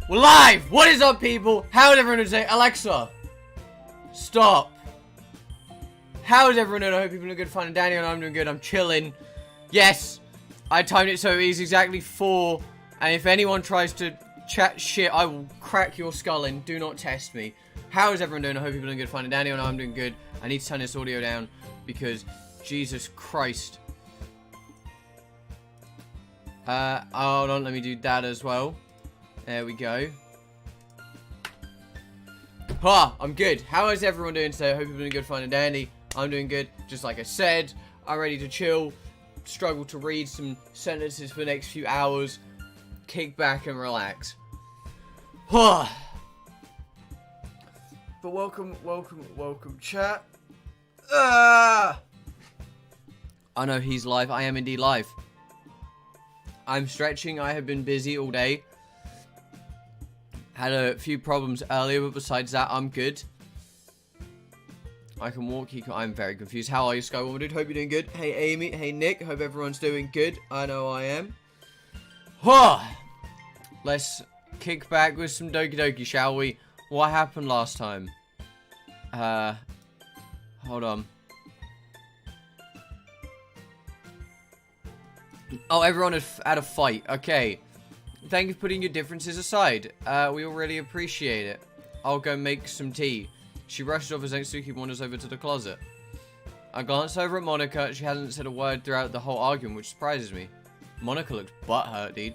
We're live! What is up, people? How is everyone doing? Alexa, stop. How is everyone doing? I hope people are good, fun, and Danny, and I'm doing good. I'm chilling. Yes, I timed it so it is exactly 4. And if anyone tries to chat shit, I will crack your skull in. Do not test me. How is everyone doing? I hope people are doing good, fun, and Danny, and I'm doing good. I need to turn this audio down because Jesus Christ. Hold on, let me do that as well. There we go. I'm good. How is everyone doing today? I hope you're doing good, fun, and dandy. I'm doing good. Just like I said, I'm ready to chill, struggle to read some sentences for the next few hours, kick back and relax. But welcome, chat. I know he's live. I am indeed live. I'm stretching. I have been busy all day. Had a few problems earlier, but besides that, I'm good. I can walk. I'm very confused. How are you, Skywoman dude? Hope you're doing good. Hey, Amy. Hey, Nick. Hope everyone's doing good. I know I am. Let's kick back with some Doki Doki, shall we? What happened last time? Hold on. Oh, everyone had a fight. Okay. Thank you for putting your differences aside. We all really appreciate it. I'll go make some tea. She rushed off as Suki wanders over to the closet. I glanced over at Monika. She hasn't said a word throughout the whole argument, which surprises me. Monika looks butthurt, dude.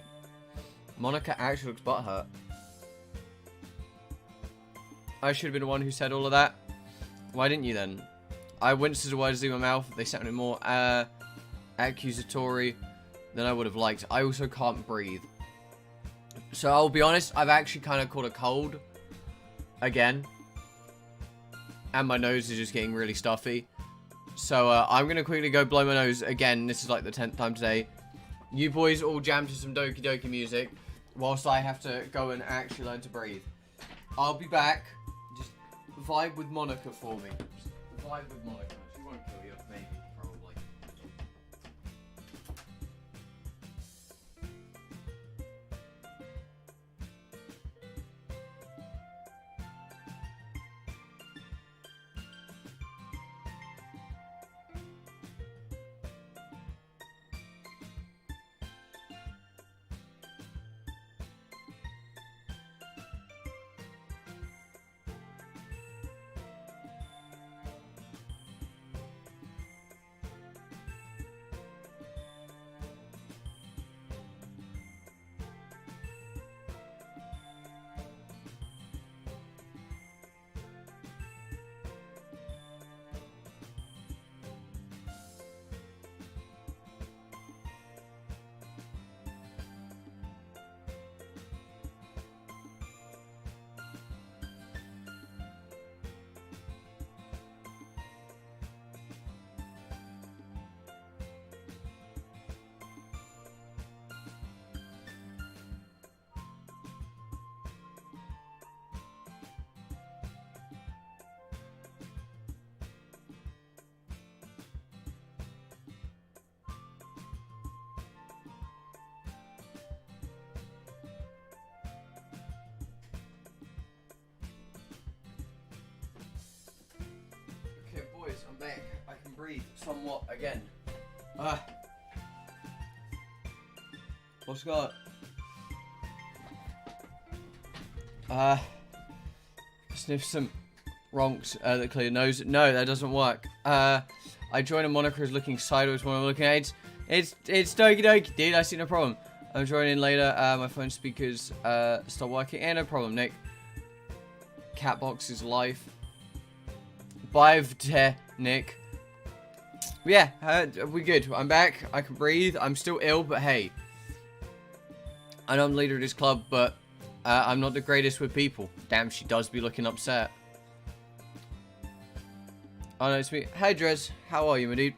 Monika actually looks butthurt. I should have been the one who said all of that. Why didn't you then? I winced as the words leave my mouth. They sounded more accusatory than I would have liked. I also can't breathe. So I'll be honest, I've actually kind of caught a cold again, and my nose is just getting really stuffy. So I'm gonna quickly go blow my nose again. This is like the 10th time today. You boys all jam to some Doki Doki music, whilst I have to go and actually learn to breathe. I'll be back. Just vibe with Monika for me. Just vibe with Monika. She won't kill you, maybe, probably. I'm back. I can breathe somewhat again. What's got? Sniff some ronks that clear your nose. No, that doesn't work. I join and Monika is looking sideways when I'm looking at it. It's Doki Doki, dude. I see no problem. I'm joining later. My phone speakers stop working. No problem, Nick. Catbox is life. Bye, Nick. Yeah, we're good. I'm back. I can breathe. I'm still ill, but hey. I know I'm the leader of this club, but I'm not the greatest with people. Damn, she does be looking upset. Oh, no, it's me. Hey, Drez. How are you, my dude?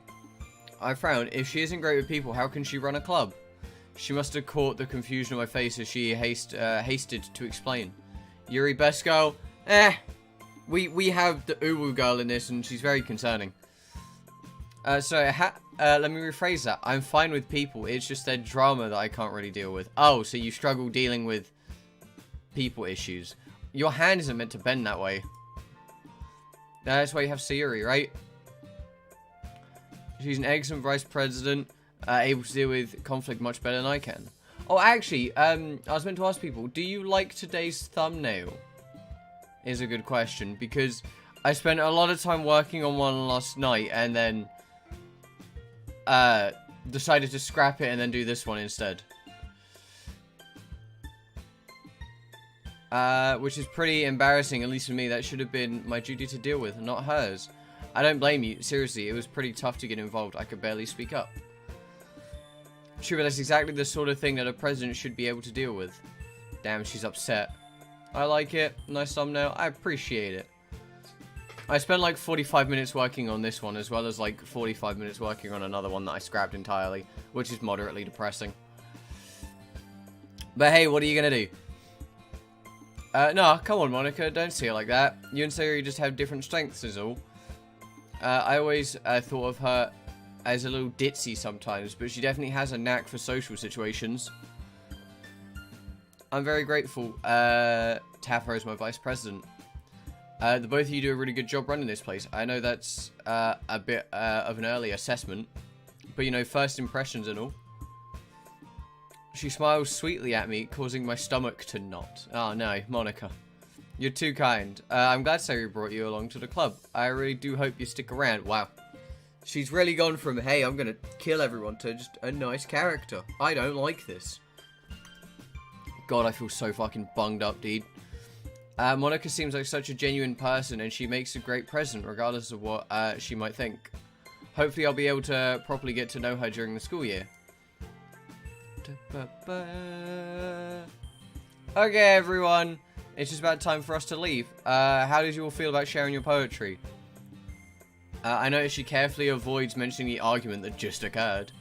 I frowned. If she isn't great with people, how can she run a club? She must have caught the confusion on my face as she hasted to explain. Yuri, best girl? We have the Uwu girl in this, and she's very concerning. Let me rephrase that. I'm fine with people. It's just their drama that I can't really deal with. Oh, so you struggle dealing with people issues. Your hand isn't meant to bend that way. That's why you have SAYORI, right? She's an excellent vice president, able to deal with conflict much better than I can. Oh, actually, I was meant to ask people, do you like today's thumbnail? Is a good question, because I spent a lot of time working on one last night, and then decided to scrap it and then do this one instead. Which is pretty embarrassing, at least for me. That should have been my duty to deal with, not hers. I don't blame you. Seriously, it was pretty tough to get involved. I could barely speak up. Sure, but that's exactly the sort of thing that a president should be able to deal with. Damn, she's upset. I like it. Nice thumbnail. I appreciate it. I spent like 45 minutes working on this one, as well as like 45 minutes working on another one that I scrapped entirely, which is moderately depressing. But hey, what are you gonna do? No, come on, Monika, don't see it like that. You and SAYORI just have different strengths is all. I always thought of her as a little ditzy sometimes, but she definitely has a knack for social situations. I'm very grateful to have her as my vice president. The both of you do a really good job running this place. I know that's a bit of an early assessment, but you know, first impressions and all. She smiles sweetly at me, causing my stomach to knot. Oh no, Monika. You're too kind. I'm glad SAYORI brought you along to the club. I really do hope you stick around. Wow. She's really gone from, hey, I'm gonna kill everyone, to just a nice character. I don't like this. God, I feel so fucking bunged up, dude. Monika seems like such a genuine person, and she makes a great president, regardless of what she might think. Hopefully I'll be able to properly get to know her during the school year. Okay, everyone. It's just about time for us to leave. How did you all feel about sharing your poetry? I noticed she carefully avoids mentioning the argument that just occurred.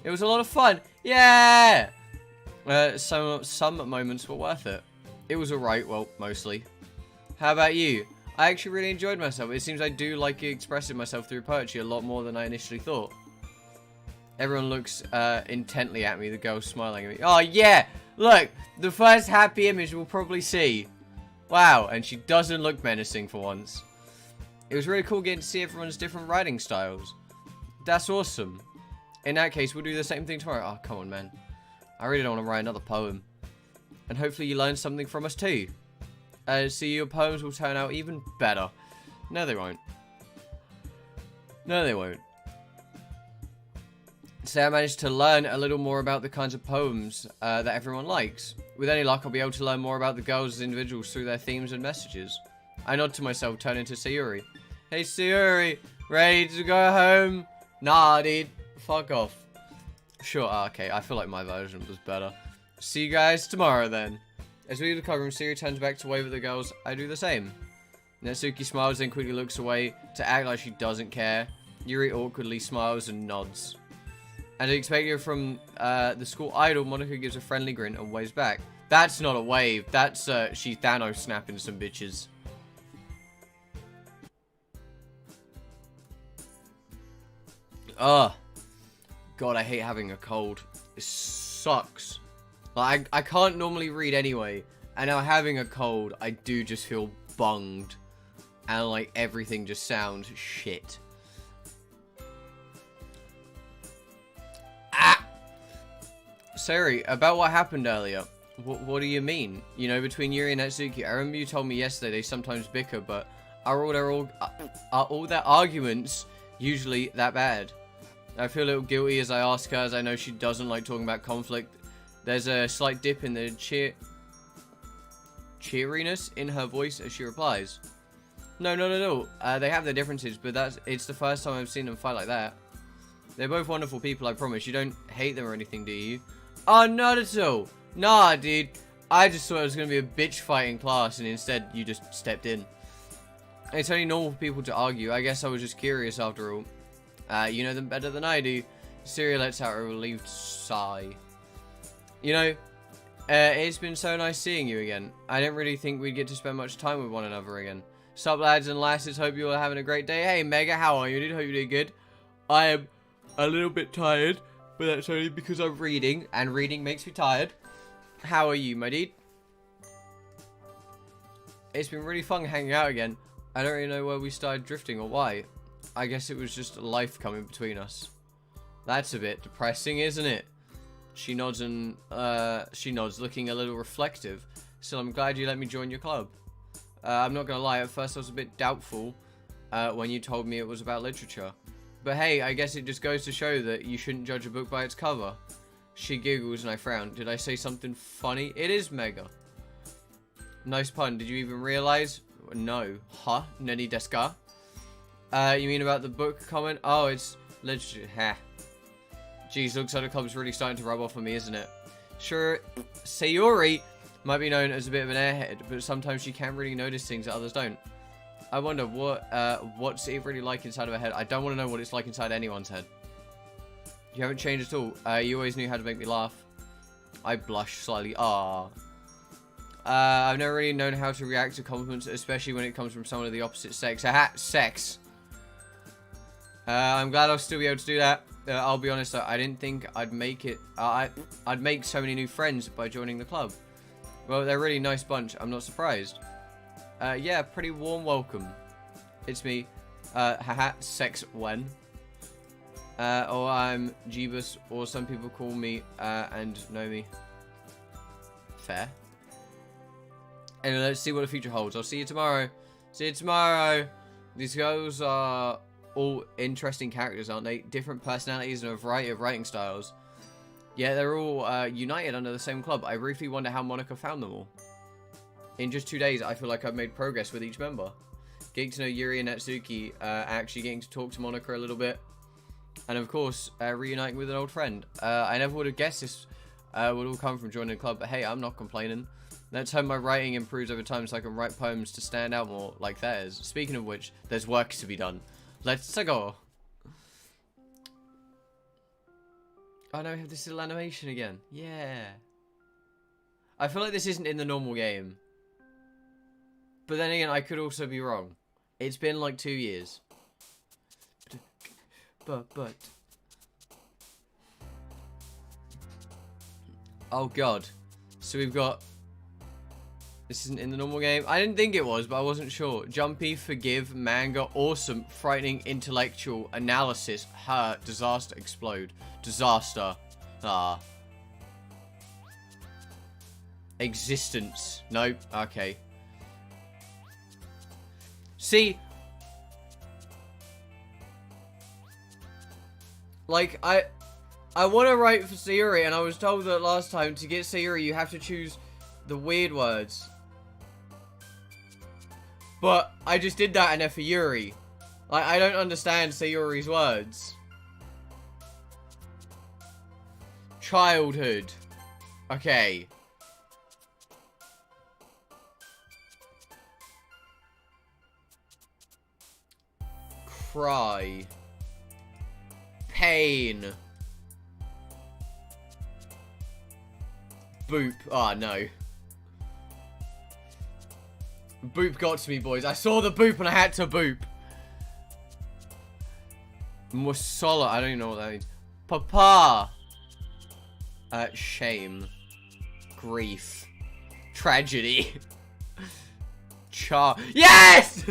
It was a lot of fun. Yeah! Some moments were worth it. It was alright, well, mostly. How about you? I actually really enjoyed myself. It seems I do like expressing myself through poetry a lot more than I initially thought. Everyone looks intently at me, the girl's smiling at me. Oh, yeah! Look! The first happy image we'll probably see. Wow, and she doesn't look menacing for once. It was really cool getting to see everyone's different writing styles. That's awesome. In that case, we'll do the same thing tomorrow. Oh, come on, man. I really don't want to write another poem. And hopefully you learn something from us too. So your poems will turn out even better. No, they won't. No, they won't. So I managed to learn a little more about the kinds of poems that everyone likes. With any luck, I'll be able to learn more about the girls as individuals through their themes and messages. I nod to myself, turning to SAYORI. Hey, SAYORI, ready to go home? Nah, dude. Fuck off. Sure, okay, I feel like my version was better. See you guys tomorrow, then. As we leave the club room, SAYORI turns back to wave at the girls. I do the same. Natsuki smiles, then quickly looks away to act like she doesn't care. Yuri awkwardly smiles and nods. And expecting from the school idol, Monika gives a friendly grin and waves back. That's not a wave. That's, she's Thanos snapping some bitches. Ugh. God, I hate having a cold. It sucks. Like, I can't normally read anyway. And now having a cold, I do just feel bunged. And, like, everything just sounds shit. SAYORI, about what happened earlier. What do you mean? You know, between Yuri and Natsuki. I remember you told me yesterday they sometimes bicker, but are all their arguments usually that bad? I feel a little guilty as I ask her, as I know she doesn't like talking about conflict. There's a slight dip in the cheeriness in her voice as she replies. No. They have their differences, but it's the first time I've seen them fight like that. They're both wonderful people, I promise. You don't hate them or anything, do you? Oh, not at all. Nah, dude. I just thought it was going to be a bitch fight in class, and instead you just stepped in. It's only normal for people to argue. I guess I was just curious after all. You know them better than I do. SAYORI lets out a relieved sigh. You know, it's been so nice seeing you again. I didn't really think we'd get to spend much time with one another again. Sup, lads and lasses, hope you're all having a great day. Hey, Mega, how are you, dude? Hope you did good. I am a little bit tired, but that's only because I'm reading, and reading makes me tired. How are you, my dude? It's been really fun hanging out again. I don't really know where we started drifting or why. I guess it was just life coming between us. That's a bit depressing, isn't it? She nods and, looking a little reflective. So I'm glad you let me join your club. I'm not gonna lie, at first I was a bit doubtful when you told me it was about literature. But hey, I guess it just goes to show that you shouldn't judge a book by its cover. She giggles and I frown. Did I say something funny? It is mega. Nice pun. Did you even realize? No. Huh? Nani desu ka? You mean about the book comment? Oh, it's literature. Ha. Jeez, looks like the club's really starting to rub off on me, isn't it? Sure, Sayori might be known as a bit of an airhead, but sometimes she can really notice things that others don't. I wonder what's it really like inside of her head. I don't want to know what it's like inside anyone's head. You haven't changed at all. You always knew how to make me laugh. I blush slightly. Ah. I've never really known how to react to compliments, especially when it comes from someone of the opposite sex. Aha, sex. I'm glad I'll still be able to do that. I'll be honest, I didn't think I'd make it. I'd make so many new friends by joining the club. Well, they're a really nice bunch. I'm not surprised. Yeah, pretty warm welcome. It's me. Haha, sex when. Or I'm Jeebus, or some people call me and know me. Fair. Anyway, let's see what the future holds. I'll see you tomorrow. See you tomorrow. These girls are all interesting characters, aren't they? Different personalities and a variety of writing styles. Yeah, they're all united under the same club. I briefly wonder how Monika found them all. In just 2 days, I feel like I've made progress with each member. Getting to know Yuri and Natsuki, actually getting to talk to Monika a little bit. And of course, reuniting with an old friend. I never would have guessed this would all come from joining the club, but hey, I'm not complaining. Let's hope my writing improves over time so I can write poems to stand out more like theirs. Speaking of which, there's work to be done. Let's go. Oh no, we have this little animation again. Yeah. I feel like this isn't in the normal game. But then again, I could also be wrong. It's been like 2 years. But. Oh god. So we've got... This isn't in the normal game. I didn't think it was, but I wasn't sure. Jumpy, forgive, manga, awesome, frightening, intellectual, analysis, hurt, disaster, explode. Disaster. Ah. Existence. Nope. Okay. See... Like, I want to write for Sayori, and I was told that last time to get Sayori, you have to choose the weird words. But I just did that and for Yuri. Like, I don't understand Sayori's words. Childhood. Okay. Cry. Pain. Boop. Oh, no. Boop got to me, boys. I saw the boop and I had to boop. Musala. I don't even know what that means. Papa. Shame. Grief. Tragedy. Yes!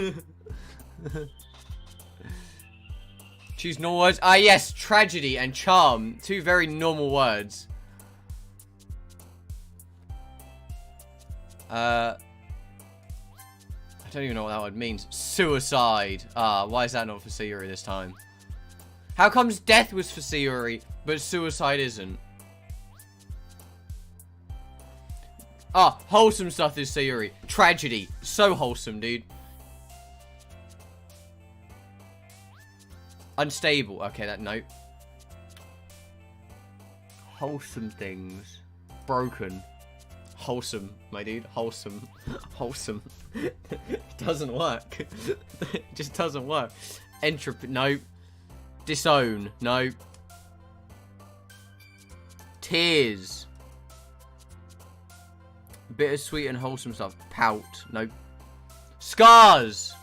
Choose normal words. Ah, yes. Tragedy and charm. Two very normal words. I don't even know what that word means. Suicide. Ah, why is that not for Sayori this time? How comes death was for Sayori, but suicide isn't? Ah, wholesome stuff is Sayori. Tragedy. So wholesome, dude. Unstable. Okay, that note. Wholesome things. Broken. Wholesome, my dude. Wholesome. Wholesome. It doesn't work. It just doesn't work. Entropy. Nope. Disown. Nope. Tears. Bittersweet and wholesome stuff. Pout. Nope. Scars.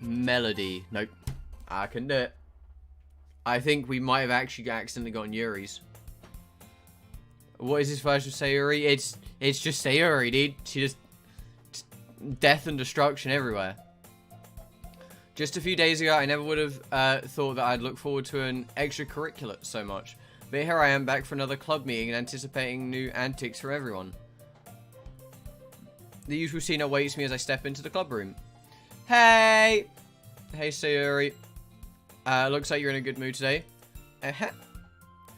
Melody. Nope. I can do it. I think we might have actually accidentally gotten Yuri's. What is this version of Sayori? It's just Sayori, dude. She just death and destruction everywhere. Just a few days ago, I never would have thought that I'd look forward to an extracurricular so much. But here I am back for another club meeting and anticipating new antics from everyone. The usual scene awaits me as I step into the club room. Hey! Hey, Sayori. Looks like you're in a good mood today.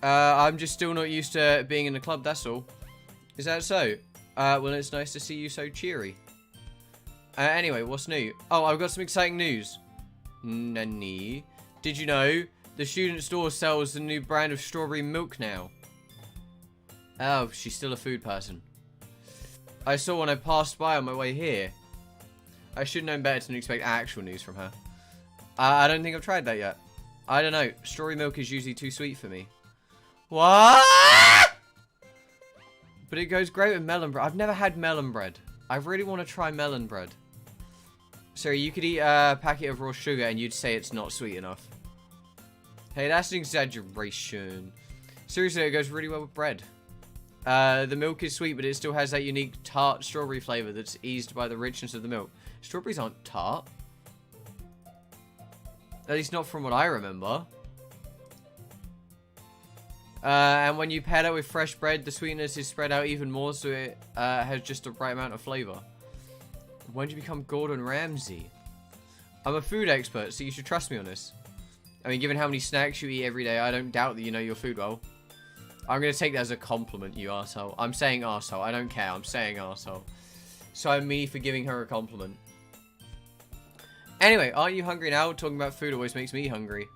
I'm just still not used to being in the club, that's all. Is that so? Well, it's nice to see you so cheery. Anyway, what's new? Oh, I've got some exciting news. Nani? Did you know the student store sells a new brand of strawberry milk now? Oh, she's still a food person. I saw when I passed by on my way here. I should have known better to expect actual news from her. I don't think I've tried that yet. I don't know. Strawberry milk is usually too sweet for me. What? But it goes great with melon bread. I've never had melon bread. I really want to try melon bread. Sorry, you could eat a packet of raw sugar and you'd say it's not sweet enough. Hey, that's an exaggeration. Seriously, it goes really well with bread. The milk is sweet, but it still has that unique tart strawberry flavor that's eased by the richness of the milk. Strawberries aren't tart. At least not from what I remember. And when you pair that with fresh bread, the sweetness is spread out even more, so it has just the right amount of flavor. When did you become Gordon Ramsay? I'm a food expert, so you should trust me on this. I mean, given how many snacks you eat every day, I don't doubt that you know your food well. I'm going to take that as a compliment, you arsehole. I'm saying arsehole. I don't care. I'm saying arsehole. So I'm me for giving her a compliment. Anyway, aren't you hungry now? Talking about food always makes me hungry.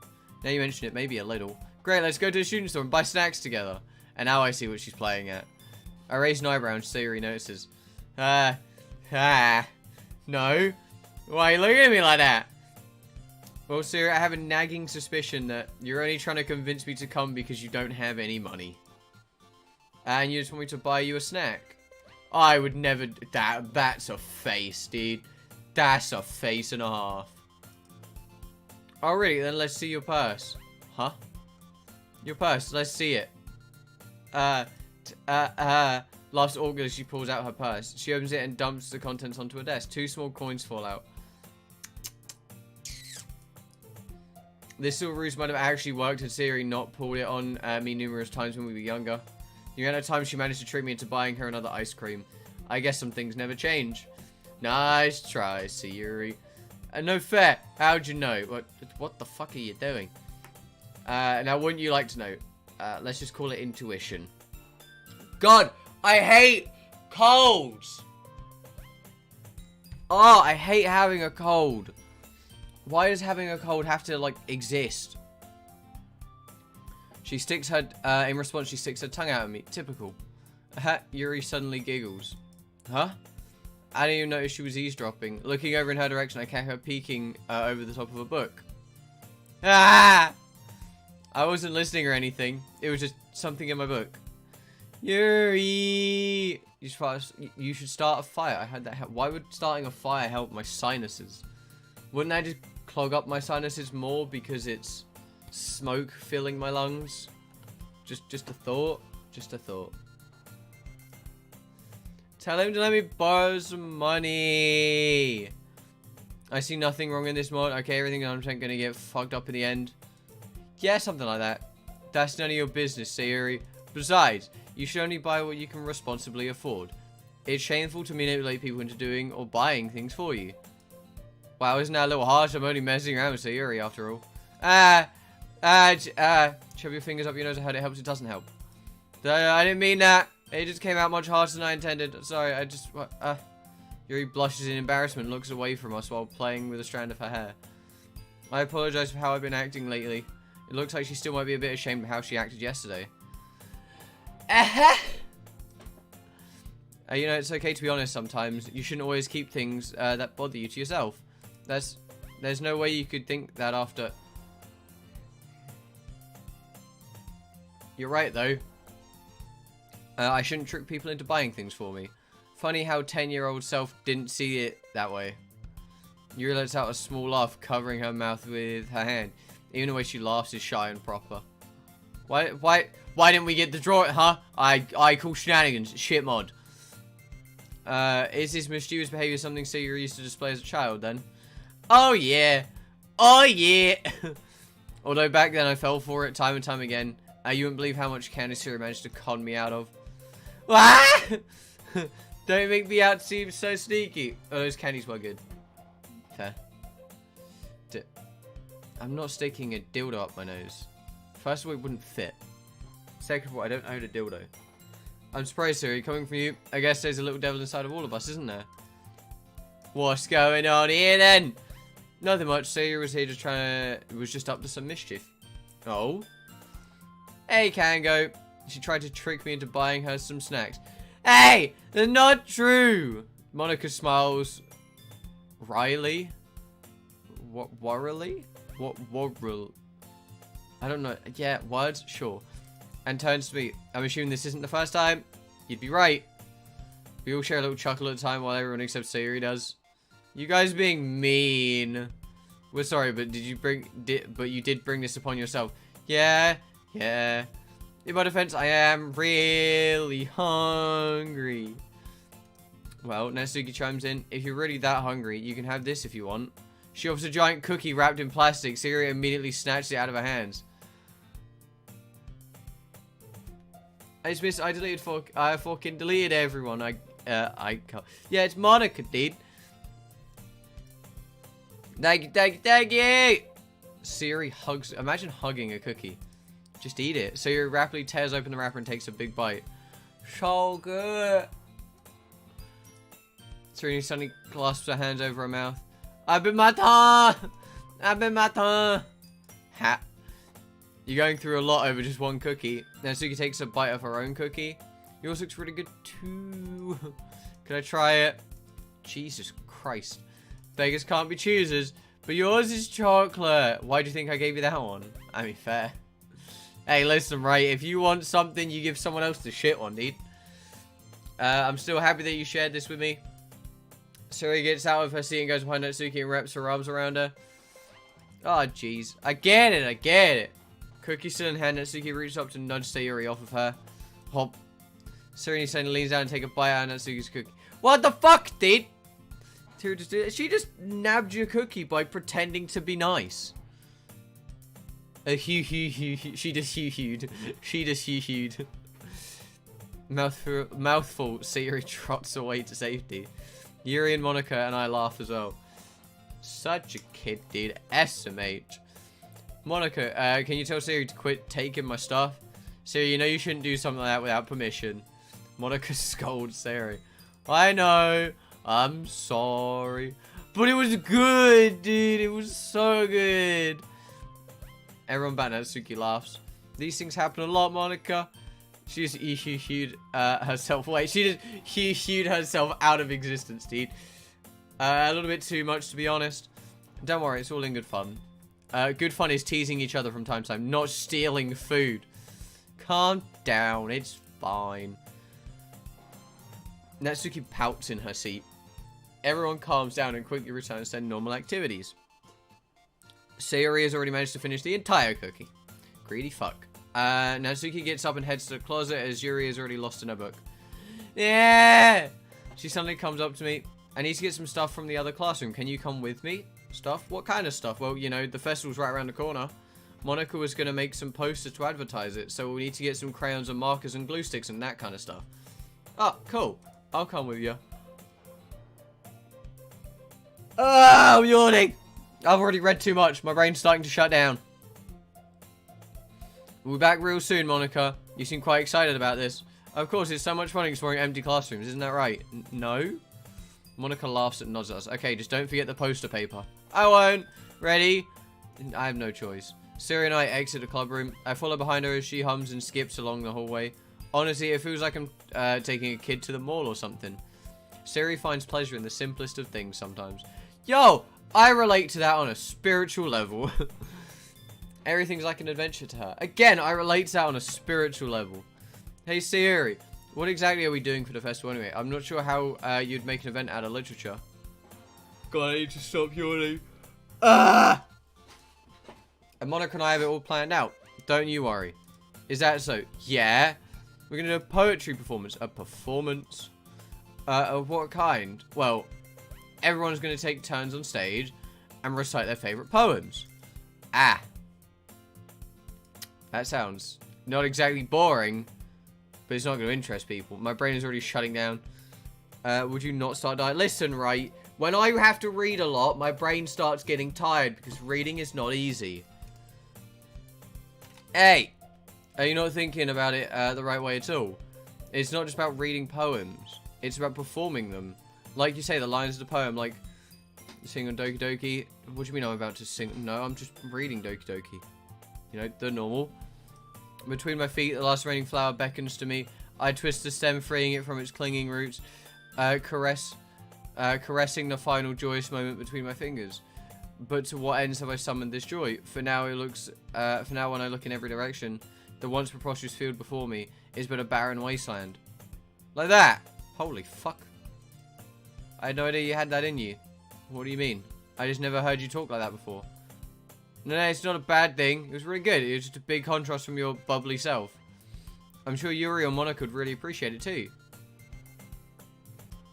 Now you mention it, maybe a little. Great, let's go to the student store and buy snacks together. And now I see what she's playing at. I raise an eyebrow and Sayori notices. No. Why are you looking at me like that? Well, Sayori, I have a nagging suspicion that you're only trying to convince me to come because you don't have any money. And you just want me to buy you a snack. I would never... That's a face, dude. That's a face and a half. Oh, really? Then let's see your purse. Huh? Your purse. Let's see it. Laughs awkwardly as she pulls out her purse. She opens it and dumps the contents onto a desk. 2 small coins fall out. This little ruse might have actually worked had Sayori not pulled it on me numerous times when we were younger. The amount of times she managed to trick me into buying her another ice cream. I guess some things never change. Nice try, Sayori. No fair. How'd you know? What the fuck are you doing? Now, wouldn't you like to know? Let's just call it intuition. God, I hate colds. Oh, I hate having a cold. Why does having a cold have to, like, exist? She sticks her, in response, she sticks her tongue out at me. Typical. Yuri suddenly giggles. Huh? I didn't even notice she was eavesdropping. Looking over in her direction, I catch her peeking over the top of a book. Ah! I wasn't listening or anything. It was just something in my book. Yuri! You should start a fire. I had that help. Why would starting a fire help my sinuses? Wouldn't that just clog up my sinuses more because it's smoke filling my lungs? Just a thought. Just a thought. Tell him to let me borrow some money. I see nothing wrong in this mod. Okay, everything I'm gonna get fucked up in the end. Yeah, something like that. That's none of your business, Sayori. Besides, you should only buy what you can responsibly afford. It's shameful to manipulate people into doing or buying things for you. Wow, isn't that a little harsh? I'm only messing around with Sayori after all. Shove your fingers up your nose. I heard it helps. It doesn't help. I didn't mean that. It just came out much harsher than I intended. Sorry, Yuri blushes in embarrassment and looks away from us while playing with a strand of her hair. I apologize for how I've been acting lately. It looks like she still might be a bit ashamed of how she acted yesterday. You know, it's okay to be honest sometimes. You shouldn't always keep things that bother you to yourself. There's no way you could think that after... You're right, though. I shouldn't trick people into buying things for me. Funny how 10-year-old self didn't see it that way. Yuri lets out a small laugh, covering her mouth with her hand. Even the way she laughs is shy and proper. Why didn't we get the draw, huh? I call shenanigans. Shit mod. Is this mischievous behavior something Sayori used to display as a child then? Oh yeah. Oh yeah. Although back then I fell for it time and time again. You wouldn't believe how much candy Sayori managed to con me out of. Ah! Don't make me out seem so sneaky. Oh, those candies were good. Fair. I'm not sticking a dildo up my nose. First of all, it wouldn't fit. Second of all, I don't own a dildo. I'm surprised, Sayori. Coming from you, I guess there's a little devil inside of all of us, isn't there? What's going on here, then? Nothing much. Sayori was here just was just up to some mischief. Oh? Hey, Kango. She tried to trick me into buying her some snacks. Hey! They're not true! Monika smiles. Riley? What? Warrily? What? Warrel? I don't know. Yeah, words? Sure. And turns to me. I'm assuming this isn't the first time. You'd be right. We all share a little chuckle at a time while everyone except Sayori does. You guys being mean. We're sorry, but but you did bring this upon yourself. Yeah. Yeah. In my defense, I am really hungry. Well, Natsuki chimes in. If you're really that hungry, you can have this if you want. She offers a giant cookie wrapped in plastic. Sayori immediately snatched it out of her hands. I fucking deleted everyone. I can't. Yeah, it's Monika, dude. Thank you. Sayori hugs. Imagine hugging a cookie. Just eat it. Sayori rapidly tears open the wrapper and takes a big bite. So good. Sayori suddenly clasps her hands over her mouth. I've been my tongue. Ha. You're going through a lot over just one cookie. Natsuki takes a bite of her own cookie. Yours looks really good too. Can I try it? Jesus Christ. Beggars can't be choosers. But yours is chocolate. Why do you think I gave you that one? I mean, fair. Hey, listen, right? If you want something, you give someone else the shit one, dude. I'm still happy that you shared this with me. Sayori gets out of her seat and goes behind Natsuki and wraps her arms around her. Oh, jeez. I get it. Cookie still in hand, Natsuki reaches up to nudge Sayori off of her. Hop. Sayori suddenly leans down and take a bite out of Natsuki's cookie. What the fuck, dude? She just nabbed your cookie by pretending to be nice. She just hewed. Mouthful, Sayori trots away to safety. Yuri and Monika and I laugh as well. Such a kid, dude. SMH. Monika, can you tell Sayori to quit taking my stuff? Sayori, you know you shouldn't do something like that without permission. Monika scolds Sayori. I know. I'm sorry. But it was good, dude. It was so good. Everyone but Natsuki laughs. These things happen a lot, Monika. She just hewed herself away. She just hewed herself out of existence, dude. A little bit too much, to be honest. Don't worry, it's all in good fun. Good fun is teasing each other from time to time, not stealing food. Calm down, it's fine. Natsuki pouts in her seat. Everyone calms down and quickly returns to their normal activities. Sayori has already managed to finish the entire cookie. Greedy fuck. Natsuki gets up and heads to the closet as Yuri is already lost in her book. Yeah! She suddenly comes up to me. I need to get some stuff from the other classroom. Can you come with me? Stuff? What kind of stuff? Well, you know, the festival's right around the corner. Monika was going to make some posters to advertise it, so we need to get some crayons and markers and glue sticks and that kind of stuff. Oh, cool. I'll come with you. Oh, I'm yawning. I've already read too much. My brain's starting to shut down. We'll be back real soon, Monika. You seem quite excited about this. Of course, it's so much fun exploring empty classrooms, isn't that right? No? Monika laughs and nods at us. Okay, just don't forget the poster paper. I won't. Ready? I have no choice. Sayori and I exit the club room. I follow behind her as she hums and skips along the hallway. Honestly, it feels like I'm taking a kid to the mall or something. Sayori finds pleasure in the simplest of things sometimes. Yo, I relate to that on a spiritual level. Everything's like an adventure to her. Again, I relate to that on a spiritual level. Hey, Sayori, what exactly are we doing for the festival anyway? I'm not sure how you'd make an event out of literature. God, I need to stop yawning. Ah! And Monika and I have it all planned out. Don't you worry. Is that so? Yeah. We're going to do a poetry performance. A performance? Of what kind? Well, everyone's going to take turns on stage and recite their favorite poems. Ah. That sounds not exactly boring, but it's not going to interest people. My brain is already shutting down. Would you not start dying? Listen, right. When I have to read a lot, my brain starts getting tired because reading is not easy. Hey. Are you not thinking about it the right way at all? It's not just about reading poems. It's about performing them. Like you say, the lines of the poem, like sing on Doki Doki. What do you mean I'm about to sing? No, I'm just reading Doki Doki. You know, the normal. Between my feet, the last raining flower beckons to me. I twist the stem, freeing it from its clinging roots. Caressing the final joyous moment between my fingers. But to what ends have I summoned this joy? For now, when I look in every direction, the once preposterous field before me is but a barren wasteland. Like that. Holy fuck. I had no idea you had that in you. What do you mean? I just never heard you talk like that before. No, it's not a bad thing. It was really good. It was just a big contrast from your bubbly self. I'm sure Yuri or Monika would really appreciate it too.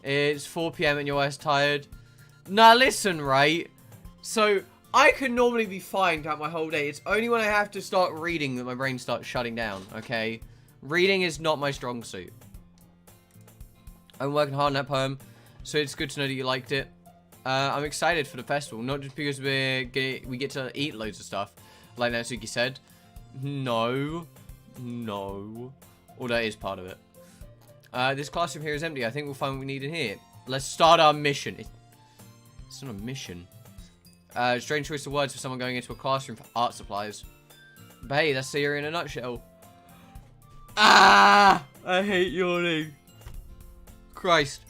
It's 4 PM and you're as tired. Nah, listen, right? So, I can normally be fine throughout my whole day. It's only when I have to start reading that my brain starts shutting down, okay? Reading is not my strong suit. I'm working hard on that poem, so it's good to know that you liked it. I'm excited for the festival, not just because we get to eat loads of stuff, like Natsuki said. No. Well, that is part of it. This classroom here is empty. I think we'll find what we need in here. Let's start our mission. It's not a mission. Strange choice of words for someone going into a classroom for art supplies. But hey, that's Sayori in a nutshell. Ah! I hate yawning. Christ.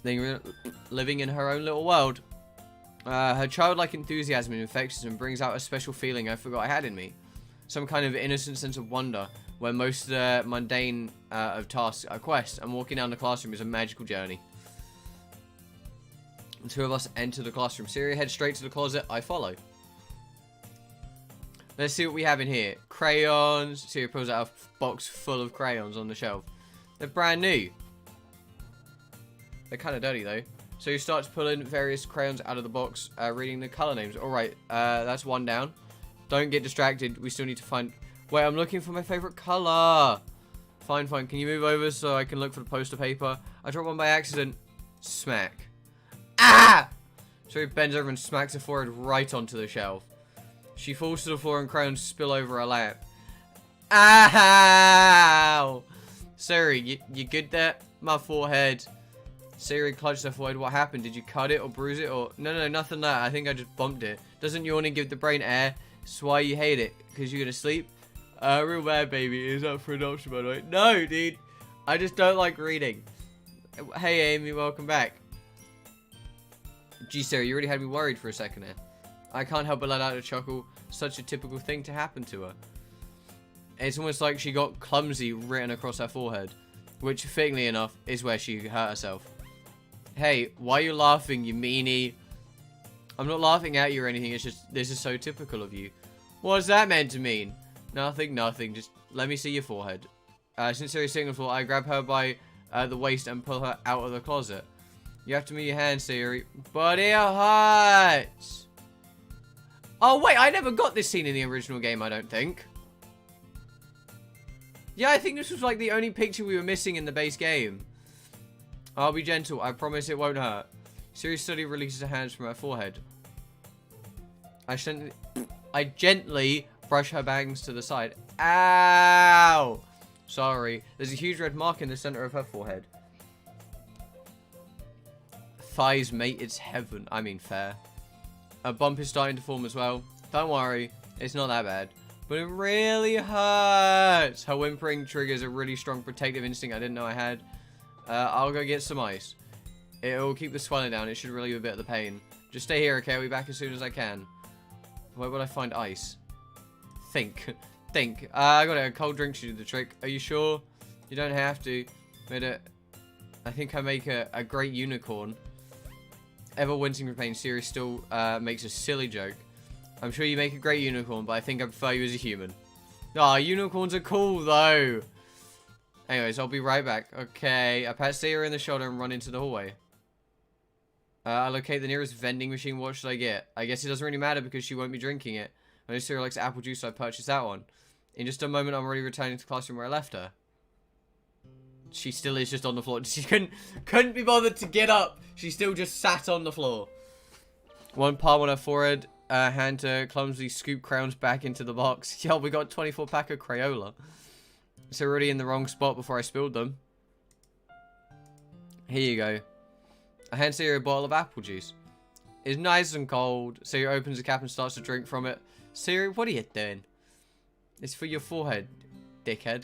Living in her own little world. Her childlike enthusiasm infects and brings out a special feeling I forgot I had in me. Some kind of innocent sense of wonder, where most of the mundane of tasks are quests, and walking down the classroom is a magical journey. The two of us enter the classroom. Sayori heads straight to the closet. I follow. Let's see what we have in here. Crayons. Sayori pulls out a box full of crayons on the shelf. They're brand new. They're kind of dirty though. So you start pulling various crayons out of the box, reading the color names. Alright, that's one down. Don't get distracted. We still need to find... Wait, I'm looking for my favorite color. Fine. Can you move over so I can look for the poster paper? I dropped one by accident. Smack. Ah! So he bends over and smacks her forehead right onto the shelf. She falls to the floor and crayons spill over her lap. Ow! Sayori, you good there? My forehead. Sayori clutched her forehead. What happened? Did you cut it or bruise it or... No, nothing like that. I think I just bumped it. Doesn't yawning give the brain air? That's why you hate it. Because you're gonna sleep? Real bad, baby. Is up for adoption, by the way. No, dude. I just don't like reading. Hey, Amy. Welcome back. Gee, Sayori, you really had me worried for a second there. I can't help but let out a chuckle. Such a typical thing to happen to her. It's almost like she got clumsy written across her forehead. Which, fittingly enough, is where she hurt herself. Hey, why are you laughing, you meanie? I'm not laughing at you or anything. It's just, this is so typical of you. What's that meant to mean? Nothing. Just let me see your forehead. Since Sayori's sitting on the floor, I grab her by the waist and pull her out of the closet. You have to move your hands, Sayori. But it hurts. Oh, wait. I never got this scene in the original game, I don't think. Yeah, I think this was like the only picture we were missing in the base game. I'll be gentle. I promise it won't hurt. Sayori slowly releases her hands from her forehead. I gently brush her bangs to the side. Ow! Sorry. There's a huge red mark in the center of her forehead. Thighs, mate. It's heaven. I mean, fair. A bump is starting to form as well. Don't worry. It's not that bad. But it really hurts. Her whimpering triggers a really strong protective instinct I didn't know I had. I'll go get some ice. It'll keep the swelling down. It should relieve a bit of the pain. Just stay here, okay? I'll be back as soon as I can. Where would I find ice? Think. I got it. A cold drink should do the trick. Are you sure? You don't have to. I think I make a great unicorn. Ever wincing from pain, Sayori still makes a silly joke. I'm sure you make a great unicorn, but I think I prefer you as a human. Oh, unicorns are cool, though. Anyways, I'll be right back. Okay, I pat Sayori in the shoulder and run into the hallway. I locate the nearest vending machine. What should I get? I guess it doesn't really matter because she won't be drinking it. I know Sayori likes apple juice, so I purchased that one. In just a moment, I'm already returning to the classroom where I left her. She still is just on the floor. She couldn't be bothered to get up. She still just sat on the floor. One palm on her forehead. Hand to clumsily scoop crowns back into the box. Yo, we got 24 pack of Crayola. It's already in the wrong spot before I spilled them. Here you go. I hand Sayori a bottle of apple juice. It's nice and cold. Sayori opens the cap and starts to drink from it. Sayori, what are you doing? It's for your forehead, dickhead.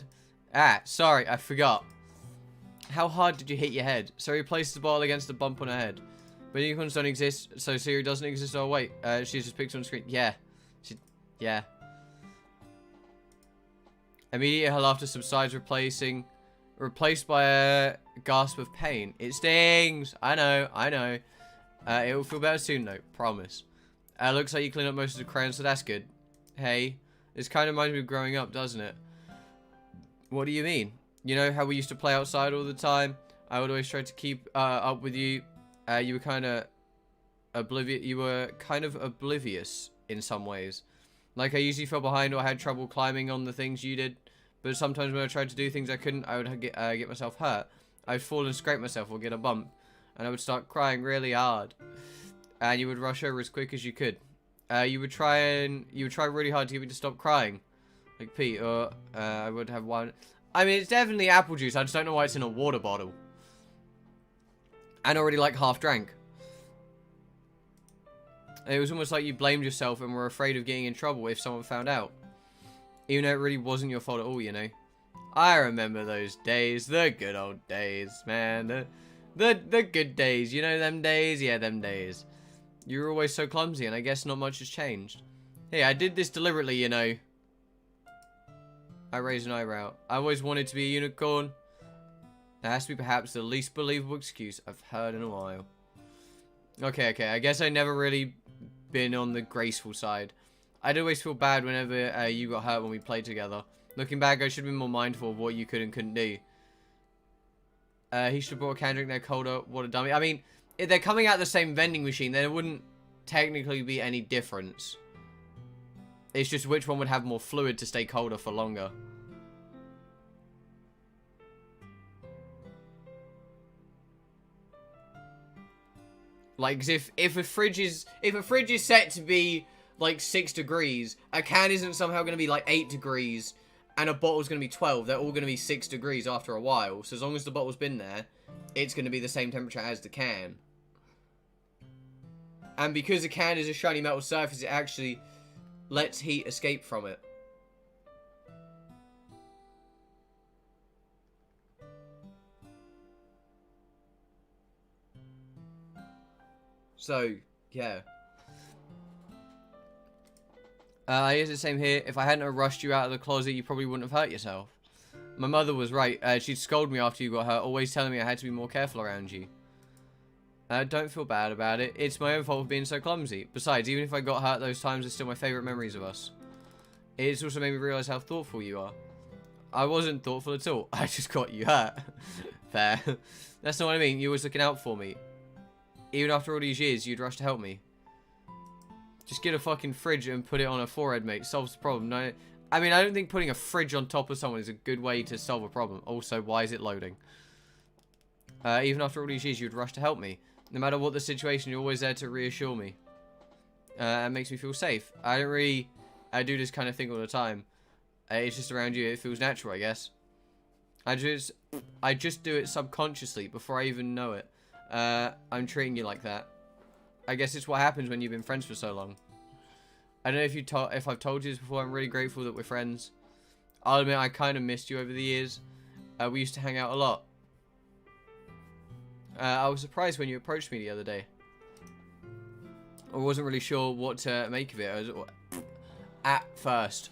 Ah, sorry, I forgot. How hard did you hit your head? Sayori places the bottle against the bump on her head. But unicorns don't exist, so Sayori doesn't exist. Oh, wait. She's just picked on screen. Yeah. Yeah. Immediately, her laughter subsides, replaced by a gasp of pain. It stings! I know. It will feel better soon, though. Promise. Looks like you cleaned up most of the crayons, so that's good. Hey. This kind of reminds me of growing up, doesn't it? What do you mean? You know how we used to play outside all the time? I would always try to keep up with you. You were kind of oblivious in some ways. Like I usually fell behind or had trouble climbing on the things you did. But sometimes when I tried to do things I couldn't, I would get myself hurt. I would fall and scrape myself or get a bump. And I would start crying really hard. And you would rush over as quick as you could. You would try really hard to get me to stop crying. Like Pete, or I would have one. I mean, it's definitely apple juice. I just don't know why it's in a water bottle. And already like half drank. It was almost like you blamed yourself and were afraid of getting in trouble if someone found out. Even though it really wasn't your fault at all, you know. I remember those days. The good old days, man. The good days. You know them days? Yeah, them days. You were always so clumsy, and I guess not much has changed. Hey, I did this deliberately, you know. I raised an eyebrow. I always wanted to be a unicorn. That has to be perhaps the least believable excuse I've heard in a while. Okay. I guess I never really been on the graceful side. I'd always feel bad whenever you got hurt when we played together. Looking back, I should have been more mindful of what you could and couldn't do. He should have brought a can drink there colder. What a dummy. I mean, if they're coming out the same vending machine, then it wouldn't technically be any difference. It's just which one would have more fluid to stay colder for longer. Like, if a fridge is set to be like 6 degrees, a can isn't somehow going to be like 8 degrees, and a bottle's going to be 12. They're all going to be 6 degrees after a while. So as long as the bottle's been there, it's going to be the same temperature as the can. And because a can is a shiny metal surface, it actually lets heat escape from it. So, yeah. Here's the same here. If I hadn't have rushed you out of the closet, you probably wouldn't have hurt yourself. My mother was right. She'd scold me after you got hurt, always telling me I had to be more careful around you. Don't feel bad about it. It's my own fault for being so clumsy. Besides, even if I got hurt those times, they're still my favourite memories of us. It's also made me realise how thoughtful you are. I wasn't thoughtful at all. I just got you hurt. Fair. That's not what I mean. You was looking out for me. Even after all these years, you'd rush to help me. Just get a fucking fridge and put it on her forehead, mate. Solves the problem. No, I mean, I don't think putting a fridge on top of someone is a good way to solve a problem. Also, why is it loading? Even after all these years, you'd rush to help me. No matter what the situation, you're always there to reassure me. It makes me feel safe. I do this kind of thing all the time. It's just around you. It feels natural, I guess. I just do it subconsciously before I even know it. I'm treating you like that. I guess it's what happens when you've been friends for so long. I don't know if I've told you this before. I'm really grateful that we're friends. I'll admit I kind of missed you over the years. We used to hang out a lot. I was surprised when you approached me the other day. I wasn't really sure what to make of it at first.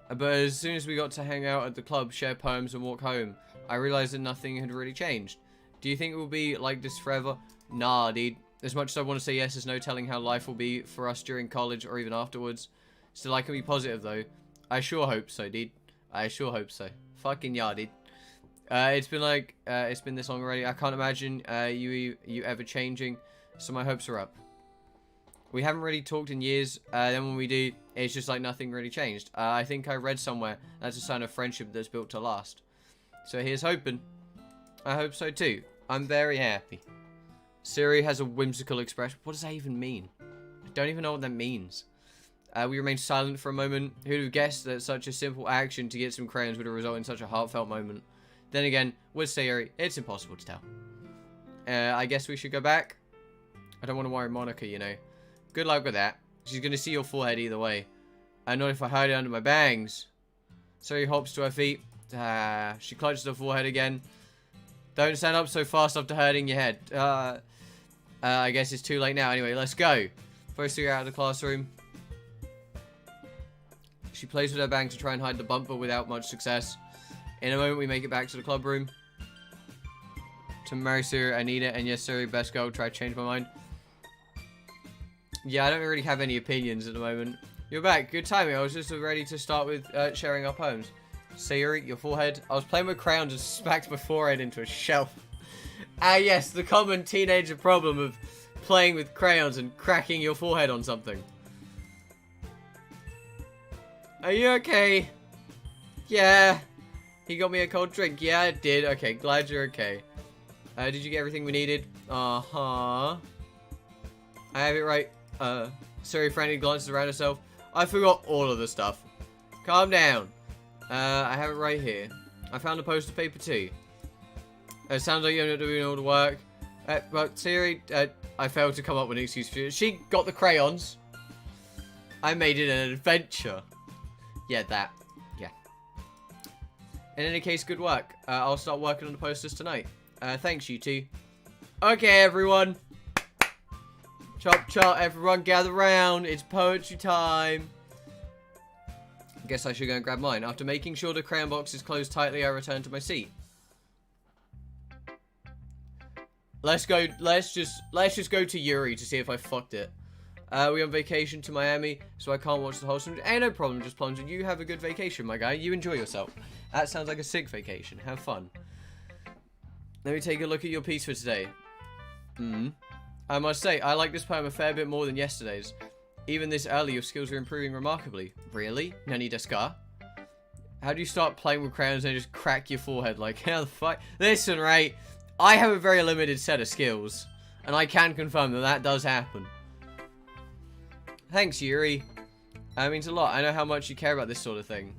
But as soon as we got to hang out at the club, share poems and walk home, I realised that nothing had really changed. Do you think it will be like this forever? Nah, dude. As much as I want to say yes, there's no telling how life will be for us during college or even afterwards. Still, I can be positive, though. I sure hope so, dude. I sure hope so. Fucking yeah, dude. It's been like, it's been this long already. I can't imagine you ever changing, so my hopes are up. We haven't really talked in years, then when we do, it's just like nothing really changed. I think I read somewhere, that's a sign of friendship that's built to last. So here's hoping. I hope so too. I'm very happy. Sayori has a whimsical expression. What does that even mean? I don't even know what that means. We remained silent for a moment. Who'd have guessed that such a simple action to get some crayons would have resulted in such a heartfelt moment? Then again, with Sayori, it's impossible to tell. I guess we should go back. I don't want to worry Monika, you know. Good luck with that. She's going to see your forehead either way. Not if I hide it under my bangs. Sayori hops to her feet. She clutches her forehead again. Don't stand up so fast after hurting your head. I guess it's too late now. Anyway, let's go. First figure out of the classroom. She plays with her bang to try and hide the bumper without much success. In a moment, we make it back to the club room. To marry Sayori, I need it. And yes, Sayori, best girl. Try to change my mind. Yeah, I don't really have any opinions at the moment. You're back. Good timing. I was just ready to start with sharing our poems. Sayori, your forehead. I was playing with crayons and smacked my forehead into a shelf. Yes, the common teenager problem of playing with crayons and cracking your forehead on something. Are you okay? Yeah. He got me a cold drink. Yeah, I did. Okay, glad you're okay. Did you get everything we needed? Uh-huh. I have it right. Sayori frantically glances around herself. I forgot all of the stuff. Calm down. I have it right here. I found a poster paper too. It sounds like you're not doing all the work. But Sayori, I failed to come up with an excuse for you. She got the crayons. I made it an adventure. Yeah, that. Yeah. In any case, good work. I'll start working on the posters tonight. Thanks, you two. Okay, everyone. Chop, chop, everyone gather round. It's poetry time. Guess I should go and grab mine. After making sure the crayon box is closed tightly, I return to my seat. Let's just go to Yuri to see if I fucked it. We're on vacation to Miami, so I can't watch the whole stream. Hey, no problem, just plunging. You have a good vacation, my guy. You enjoy yourself. That sounds like a sick vacation. Have fun. Let me take a look at your piece for today. I must say, I like this poem a fair bit more than yesterday's. Even this early, your skills are improving remarkably. Really? Nani desu ka? How do you start playing with crayons and just crack your forehead? Like, how the fuck? Listen, right? I have a very limited set of skills. And I can confirm that that does happen. Thanks, Yuri. That means a lot. I know how much you care about this sort of thing.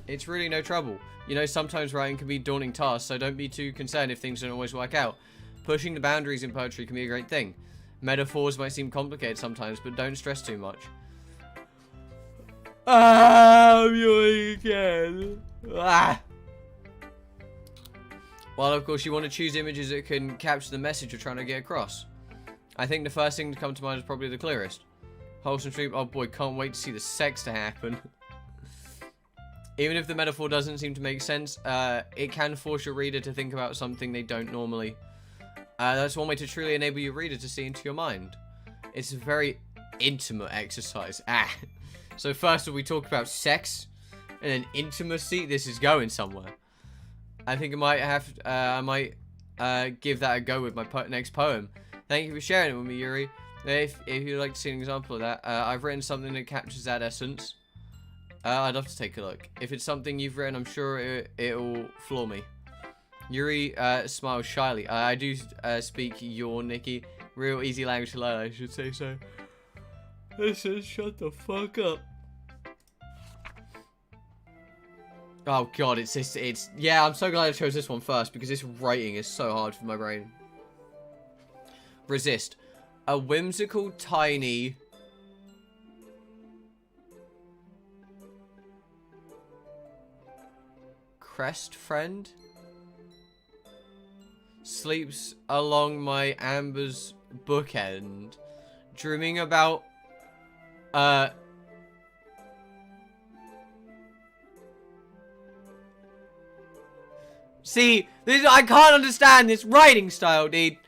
It's really no trouble. You know, sometimes writing can be a daunting task, so don't be too concerned if things don't always work out. Pushing the boundaries in poetry can be a great thing. Metaphors might seem complicated sometimes, but don't stress too much. I'm yawning again. Well, of course, you want to choose images that can capture the message you're trying to get across. I think the first thing to come to mind is probably the clearest. Wholesome stream. Oh boy, can't wait to see the sex to happen. Even if the metaphor doesn't seem to make sense, it can force your reader to think about something they don't normally. That's one way to truly enable your reader to see into your mind. It's a very intimate exercise. So first we talk about sex, and then intimacy. This is going somewhere. I think I might have. I might give that a go with my next poem. Thank you for sharing it with me, Yuri. If you'd like to see an example of that, I've written something that captures that essence. I'd love to take a look. If it's something you've written, I'm sure it'll floor me. Yuri smiles shyly. I do speak your Nikki. Real easy language to learn, I should say so. Listen, shut the fuck up. Oh god, it's yeah, I'm so glad I chose this one first because this writing is so hard for my brain. Resist. A whimsical, tiny... crest friend? Sleeps along my amber's bookend. Dreaming about... See, I can't understand this writing style, dude.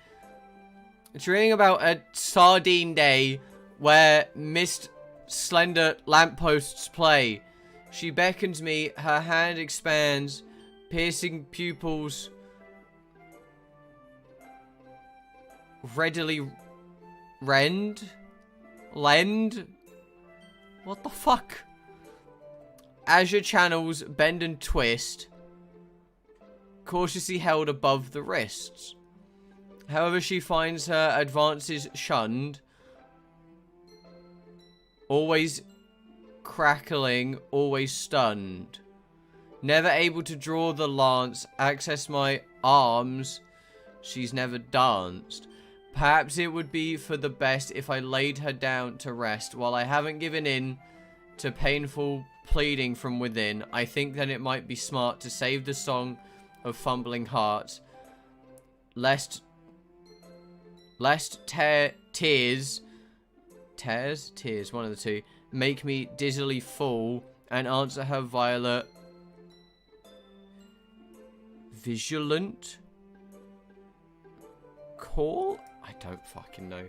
Dreaming about a sardine day where mist slender lampposts play. She beckons me, her hand expands, piercing pupils readily lend? What the fuck? Azure channels bend and twist, cautiously held above the wrists. However, she finds her advances shunned, always crackling, always stunned. Never able to draw the lance, access my arms, she's never danced. Perhaps it would be for the best if I laid her down to rest. While I haven't given in to painful pleading from within, I think that it might be smart to save the song of fumbling hearts, lest tears, one of the two, make me dizzily fall, and answer her violet, vigilant call? I don't fucking know.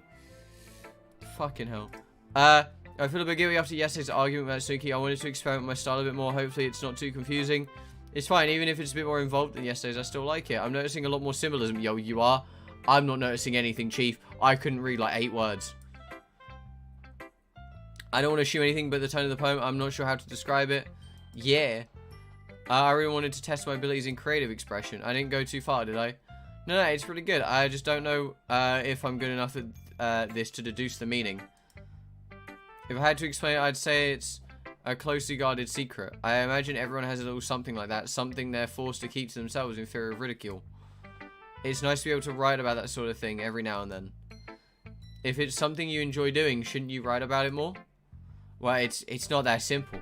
Fucking hell. I feel a bit guilty after yesterday's argument about Suki. I wanted to experiment with my style a bit more. Hopefully it's not too confusing. It's fine, even if it's a bit more involved than yesterday's, I still like it. I'm noticing a lot more symbolism. Yo, you are? I'm not noticing anything, Chief. I couldn't read like 8 words. I don't want to assume anything but the tone of the poem. I'm not sure how to describe it. Yeah. I really wanted to test my abilities in creative expression. I didn't go too far, did I? No, it's really good. I just don't know if I'm good enough at this to deduce the meaning. If I had to explain it, I'd say it's a closely guarded secret. I imagine everyone has a little something like that. Something they're forced to keep to themselves in fear of ridicule. It's nice to be able to write about that sort of thing every now and then. If it's something you enjoy doing, shouldn't you write about it more? Well, it's not that simple.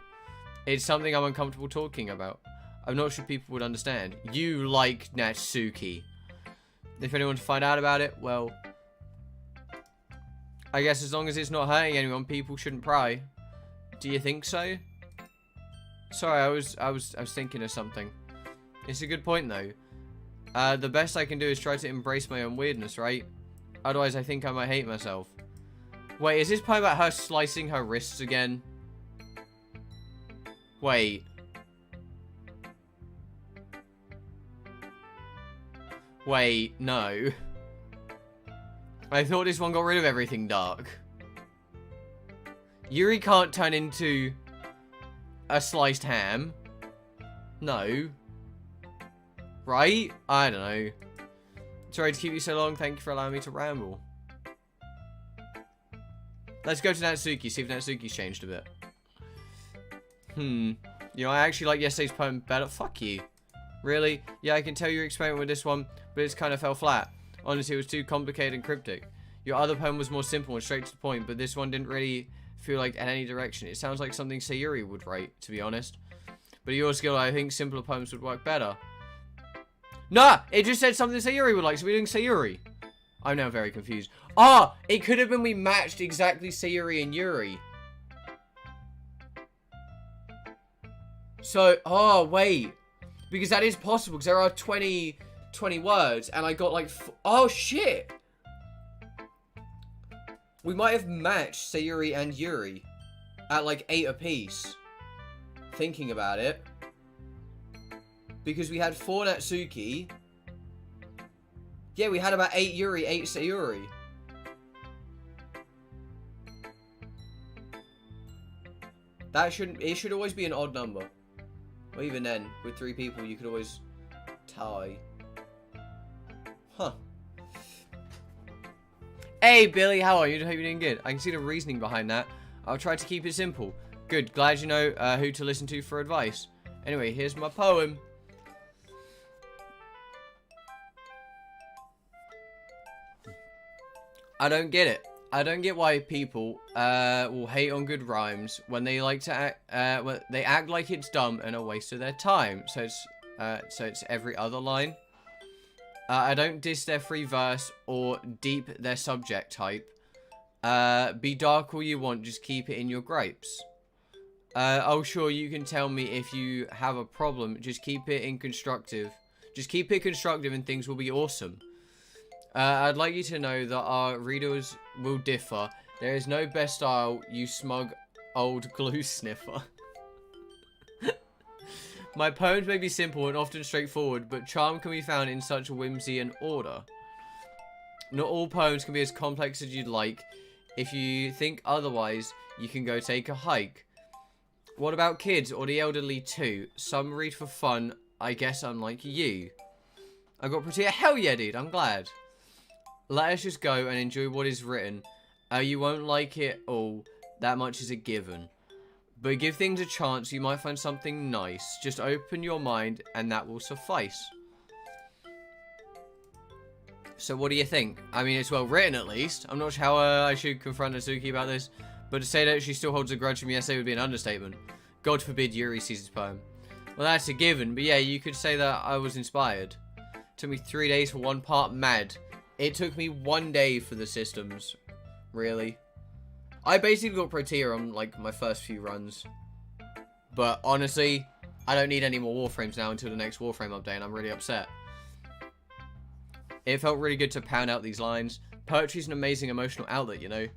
It's something I'm uncomfortable talking about. I'm not sure people would understand. You like Natsuki. If anyone to find out about it, well, I guess as long as it's not hurting anyone, people shouldn't pry. Do you think so? Sorry, I was thinking of something. It's a good point though. The best I can do is try to embrace my own weirdness, right? Otherwise, I think I might hate myself. Wait, is this poem about her slicing her wrists again? Wait. Wait, no. I thought this one got rid of everything dark. Yuri can't turn into a sliced ham. No. Right? I don't know. Sorry to keep you so long. Thank you for allowing me to ramble. Let's go to Natsuki, see if Natsuki's changed a bit. You know, I actually like yesterday's poem better. Fuck you. Really? Yeah, I can tell you're experimenting with this one, but it's kind of fell flat. Honestly, it was too complicated and cryptic. Your other poem was more simple and straight to the point, but this one didn't really feel like in any direction. It sounds like something Sayori would write, to be honest. But at your skill, I think simpler poems would work better. Nah! It just said something Sayori would like, so we're doing Sayori. I'm now very confused. Ah! It could have been we matched exactly Sayori and Yuri. So, oh, wait. Because that is possible, because there are 20 words, and I got like... Oh, shit! We might have matched Sayori and Yuri at like 8 apiece. Thinking about it. Because we had 4 Natsuki. Yeah, we had about 8 Yuri, 8 Sayori. That shouldn't... It should always be an odd number. Or even then, with 3 people, you could always tie. Huh. Hey, Billy, how are you? Hope you're doing good. I can see the reasoning behind that. I'll try to keep it simple. Good. Glad you know who to listen to for advice. Anyway, here's my poem. I don't get it. I don't get why people will hate on good rhymes when they like to act. When they act like it's dumb and a waste of their time. So it's every other line. I don't diss their free verse or deep their subject type. Be dark all you want, just keep it in your gripes. Oh, sure, you can tell me if you have a problem. Just keep it in constructive. Just keep it constructive and things will be awesome. I'd like you to know that our readers will differ. There is no best style, you smug old glue sniffer. My poems may be simple and often straightforward, but charm can be found in such whimsy and order. Not all poems can be as complex as you'd like. If you think otherwise, you can go take a hike. What about kids or the elderly too? Some read for fun, I guess, unlike you. I got pretty. Hell yeah, dude, I'm glad. Let us just go and enjoy what is written. You won't like it all. That much is a given. But give things a chance, you might find something nice. Just open your mind and that will suffice. So what do you think? I mean, it's well written at least. I'm not sure how I should confront Natsuki about this. But to say that she still holds a grudge from yesterday would be an understatement. God forbid Yuri sees his poem. Well, that's a given. But yeah, you could say that I was inspired. Took me 3 days for one part. Mad. It took me 1 day for the systems. Really. I basically got Pro Tier on, like, my first few runs. But, honestly, I don't need any more Warframes now until the next Warframe update, and I'm really upset. It felt really good to pound out these lines. Poetry's an amazing emotional outlet, you know?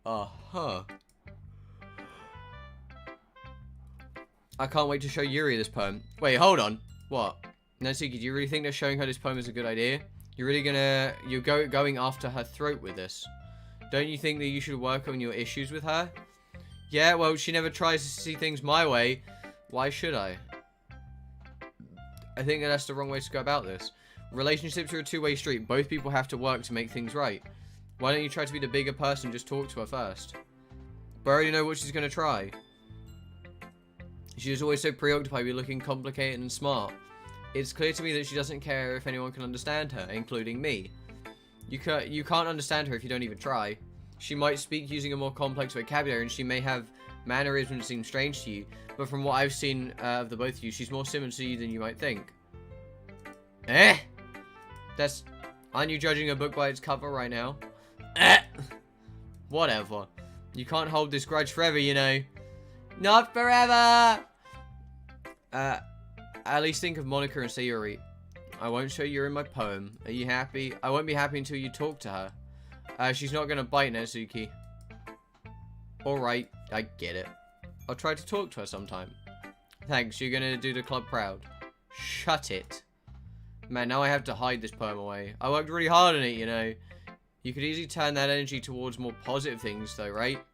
Uh-huh. I can't wait to show Yuri this poem. Wait, hold on. What? Natsuki, do you really think that showing her this poem is a good idea? You're really gonna... You're going after her throat with this. Don't you think that you should work on your issues with her? Yeah, well, she never tries to see things my way. Why should I? I think that that's the wrong way to go about this. Relationships are a two-way street. Both people have to work to make things right. Why don't you try to be the bigger person? Just talk to her first. But I already know what she's going to try. She is always so preoccupied with looking complicated and smart. It's clear to me that she doesn't care if anyone can understand her, including me. You can't understand her if you don't even try. She might speak using a more complex vocabulary, and she may have mannerisms that seem strange to you, but from what I've seen of the both of you, she's more similar to you than you might think. Eh? Aren't you judging a book by its cover right now? Eh? Whatever. You can't hold this grudge forever, you know. Not forever! At least think of Monika and Sayori. I won't show Yuri my poem. Are you happy? I won't be happy until you talk to her. She's not gonna bite, Natsuki. Alright, I get it. I'll try to talk to her sometime. Thanks, you're gonna do the club proud. Shut it. Man, now I have to hide this poem away. I worked really hard on it, you know. You could easily turn that energy towards more positive things, though, right?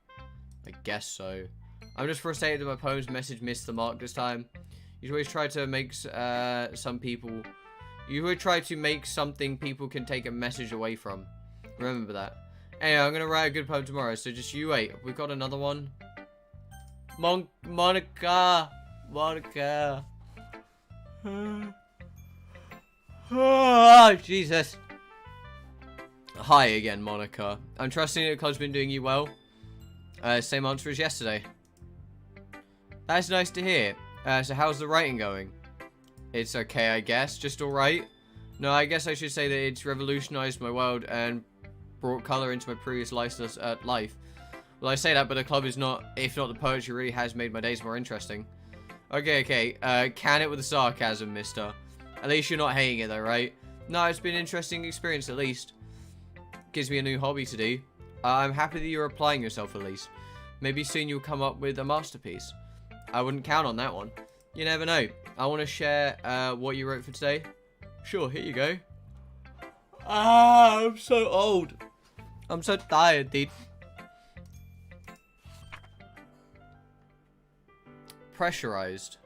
I guess so. I'm just frustrated that my poem's message missed the mark this time. You always try to make some people... You would try to make something people can take a message away from. Remember that. Anyway, I'm going to write a good poem tomorrow, so just you wait. We've got another one. Monika! Monika! Oh, Jesus. Hi again, Monika. I'm trusting that the club's been doing you well. Same answer as yesterday. That's nice to hear. So how's the writing going? It's okay, I guess. Just alright. No, I guess I should say that it's revolutionized my world and brought color into my previous life. Well, I say that, but the club is not, if not the poetry, really has made my days more interesting. Okay. Can it with the sarcasm, mister. At least you're not hating it, though, right? No, it's been an interesting experience, at least. Gives me a new hobby to do. I'm happy that you're applying yourself, at least. Maybe soon you'll come up with a masterpiece. I wouldn't count on that one. You never know. I want to share what you wrote for today. Sure, here you go. Ah, I'm so old. I'm so tired, dude. Pressurized.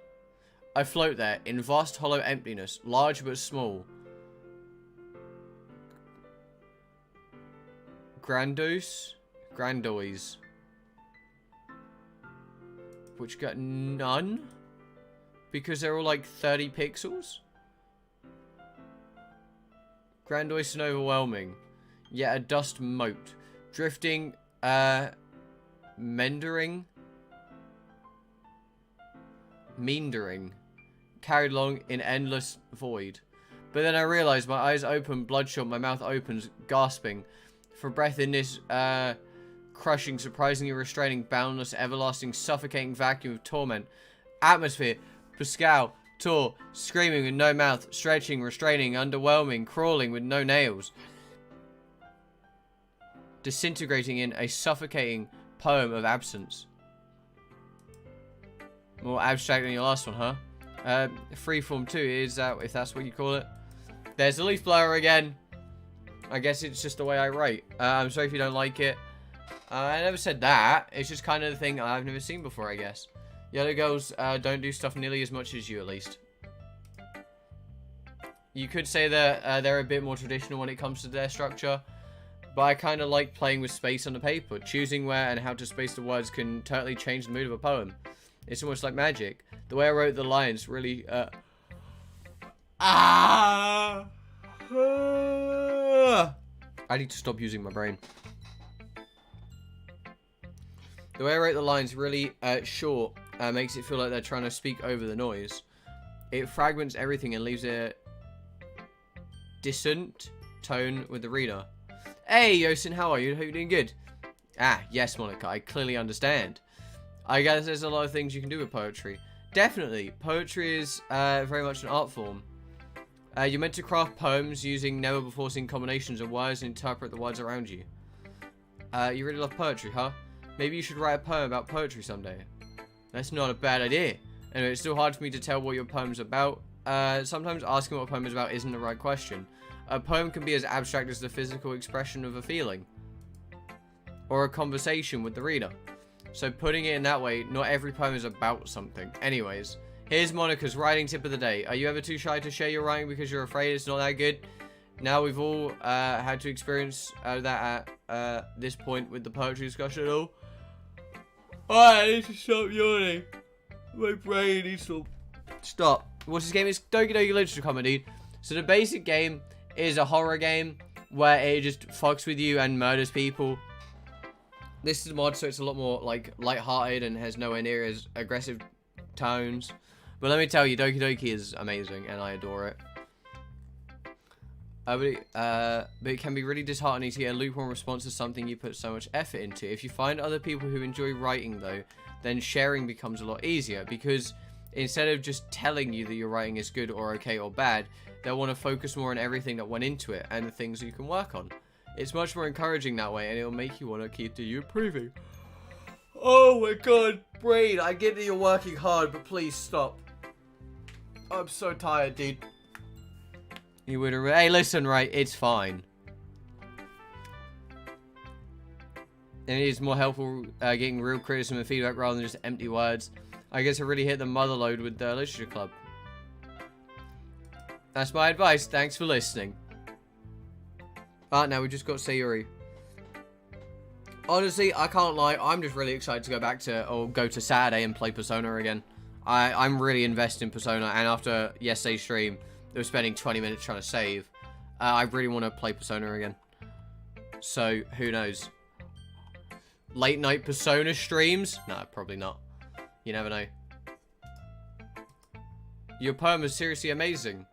I float there, in vast hollow emptiness, large but small. Grandoise? Which got none? Because they're all like 30 pixels? Grandoise and overwhelming. Yet a dust moat. Drifting, meandering. Carried along in endless void. But then I realized my eyes open, bloodshot, my mouth opens, gasping for breath in this, crushing, surprisingly restraining, boundless, everlasting, suffocating vacuum of torment. Atmosphere. Pascal. Tor. Screaming with no mouth. Stretching, restraining, underwhelming, crawling with no nails. Disintegrating in a suffocating poem of absence. More abstract than your last one, huh? Freeform 2 is that, if that's what you call it. There's the leaf blower again. I guess it's just the way I write. I'm sorry if you don't like it. I never said that. It's just kind of the thing I've never seen before, I guess. Yellow girls don't do stuff nearly as much as you, at least. You could say that they're a bit more traditional when it comes to their structure. But I kind of like playing with space on the paper. Choosing where and how to space the words can totally change the mood of a poem. It's almost like magic. The way I wrote the lines really... I need to stop using my brain. The way I write the lines really short makes it feel like they're trying to speak over the noise. It fragments everything and leaves a dissonant tone with the reader. Hey, Yosin, how are you? Hope you're doing good. Ah, yes, Monika, I clearly understand. I guess there's a lot of things you can do with poetry. Definitely. Poetry is very much an art form. You're meant to craft poems using never-before-seen combinations of words and interpret the words around you. You really love poetry, huh? Maybe you should write a poem about poetry someday. That's not a bad idea. Anyway, it's still hard for me to tell what your poem's about. Sometimes asking what a poem is about isn't the right question. A poem can be as abstract as the physical expression of a feeling. Or a conversation with the reader. So putting it in that way, not every poem is about something. Anyways, here's Monika's writing tip of the day. Are you ever too shy to share your writing because you're afraid it's not that good? Now we've all had to experience that at this point with the poetry discussion and all. Alright, I need to stop yawning. My brain needs to stop. What's this game? It's Doki Doki Literature Comedy. So the basic game is a horror game where it just fucks with you and murders people. This is a mod, so it's a lot more like light-hearted and has nowhere near as aggressive tones. But let me tell you, Doki Doki is amazing and I adore it. But it can be really disheartening to get a lukewarm response to something you put so much effort into. If you find other people who enjoy writing, though, then sharing becomes a lot easier. Because instead of just telling you that your writing is good or okay or bad, they'll want to focus more on everything that went into it and the things that you can work on. It's much more encouraging that way, and it'll make you want to keep improving. Oh my god, brain, I get that you're working hard, but please stop. I'm so tired, dude. You would have... Hey, listen, right, it's fine. And it is more helpful getting real criticism and feedback rather than just empty words. I guess I really hit the mother load with the Literature Club. That's my advice. Thanks for listening. Now we just got Sayori. Honestly, I can't lie. I'm just really excited to go back to, or go to Saturday and play Persona again. I'm really invested in Persona, and after yesterday's stream, they were spending 20 minutes trying to save. I really want to play Persona again. So, who knows? Late night Persona streams? No, probably not. You never know. Your poem is seriously amazing.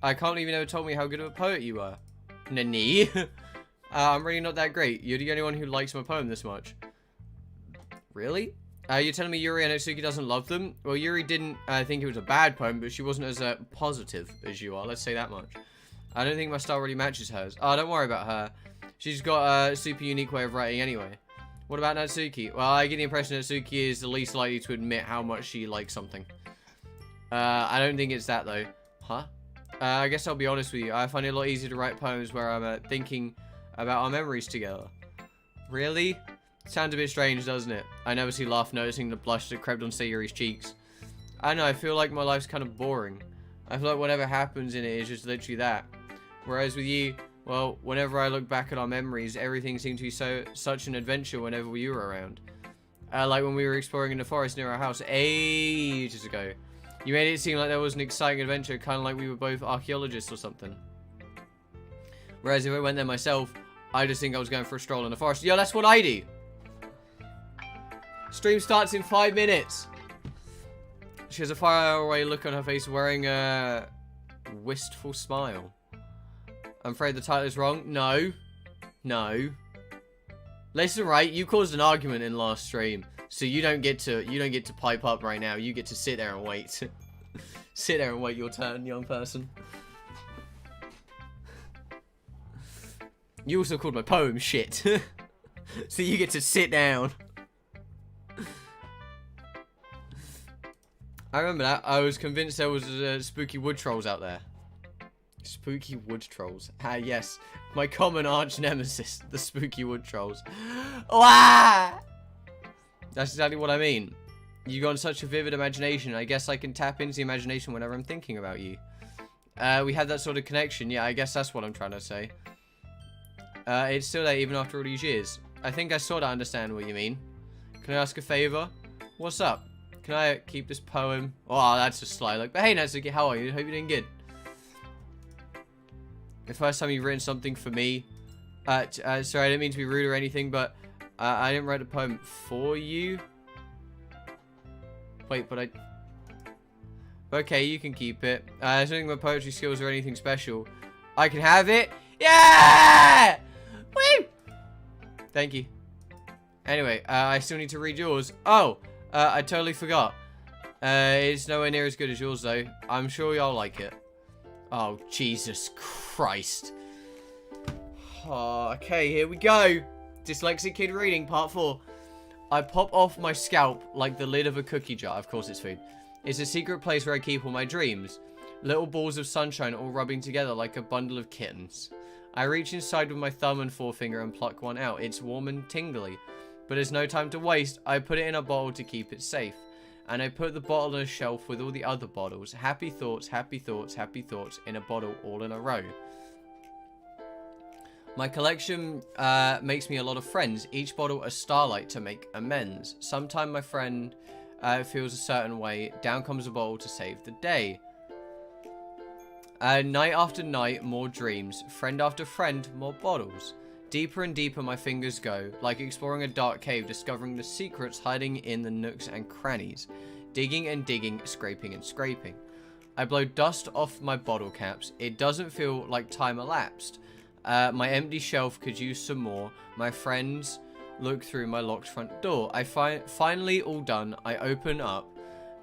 I can't believe you never told me how good of a poet you were. Nani? I'm really not that great. You're the only one who likes my poem this much. Really? You're telling me Yuri and Otsuki doesn't love them? Well, Yuri didn't think it was a bad poem, but she wasn't as positive as you are. Let's say that much. I don't think my style really matches hers. Oh, don't worry about her. She's got a super unique way of writing anyway. What about Natsuki? Well, I get the impression Natsuki is the least likely to admit how much she likes something. I don't think it's that, though. Huh? I guess I'll be honest with you. I find it a lot easier to write poems where I'm thinking about our memories together. Really? Sounds a bit strange, doesn't it? I never see laugh noticing the blush that crept on Sayori's cheeks. I don't know, I feel like my life's kind of boring. I feel like whatever happens in it is just literally that. Whereas with you, well, whenever I look back at our memories, everything seemed to be such an adventure whenever you were around. Like when we were exploring in the forest near our house ages ago. You made it seem like there was an exciting adventure, kind of like we were both archaeologists or something. Whereas if I went there myself, I just think I was going for a stroll in the forest. Yo, that's what I do. Stream starts in 5 minutes. She has a faraway look on her face, wearing a wistful smile. I'm afraid the title is wrong. No. No. Listen, right, you caused an argument in last stream. So you don't get to pipe up right now. You get to sit there and wait. Sit there and wait your turn, young person. You also called my poem shit. So you get to sit down. I remember that. I was convinced there was spooky wood trolls out there. Spooky wood trolls. Ah, yes. My common arch nemesis, the spooky wood trolls. Wah! That's exactly what I mean. You got such a vivid imagination. I guess I can tap into the imagination whenever I'm thinking about you. We had that sort of connection. Yeah, I guess that's what I'm trying to say. It's still there even after all these years. I think I sort of understand what you mean. Can I ask a favor? What's up? Can I keep this poem? Oh, that's a sly look. But hey, Natsuki, how are you? Hope you're doing good. The first time you've written something for me. Sorry, I didn't mean to be rude or anything, but I didn't write a poem for you. Wait, but I... Okay, you can keep it. I don't think my poetry skills are anything special. I can have it. Yeah! Woo! Thank you. Anyway, I still need to read yours. Oh, I totally forgot. It's nowhere near as good as yours, though. I'm sure y'all like it. Oh, Jesus Christ. Oh, okay, here we go. Dyslexic kid reading, part 4. I pop off my scalp like the lid of a cookie jar. Of course it's food. It's a secret place where I keep all my dreams. Little balls of sunshine all rubbing together like a bundle of kittens. I reach inside with my thumb and forefinger and pluck one out. It's warm and tingly. But there's no time to waste. I put it in a bottle to keep it safe. And I put the bottle on a shelf with all the other bottles. Happy thoughts, happy thoughts, happy thoughts in a bottle all in a row. My collection makes me a lot of friends. Each bottle a starlight to make amends. Sometime my friend feels a certain way. Down comes a bottle to save the day. Night after night, more dreams. Friend after friend, more bottles. Deeper and deeper my fingers go, like exploring a dark cave, discovering the secrets hiding in the nooks and crannies. Digging and digging, scraping and scraping. I blow dust off my bottle caps. It doesn't feel like time elapsed. My empty shelf could use some more. My friends look through my locked front door. I finally all done. I open up,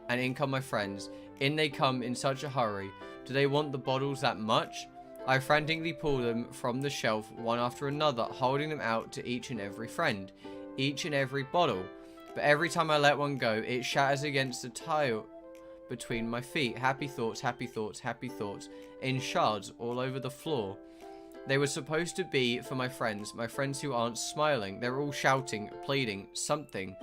and in come my friends. In they come in such a hurry. Do they want the bottles that much? I frantically pull them from the shelf, one after another, holding them out to each and every friend, each and every bottle. But every time I let one go, it shatters against the tile between my feet. Happy thoughts, happy thoughts, happy thoughts, in shards all over the floor. They were supposed to be for my friends who aren't smiling. They're all shouting, pleading, something.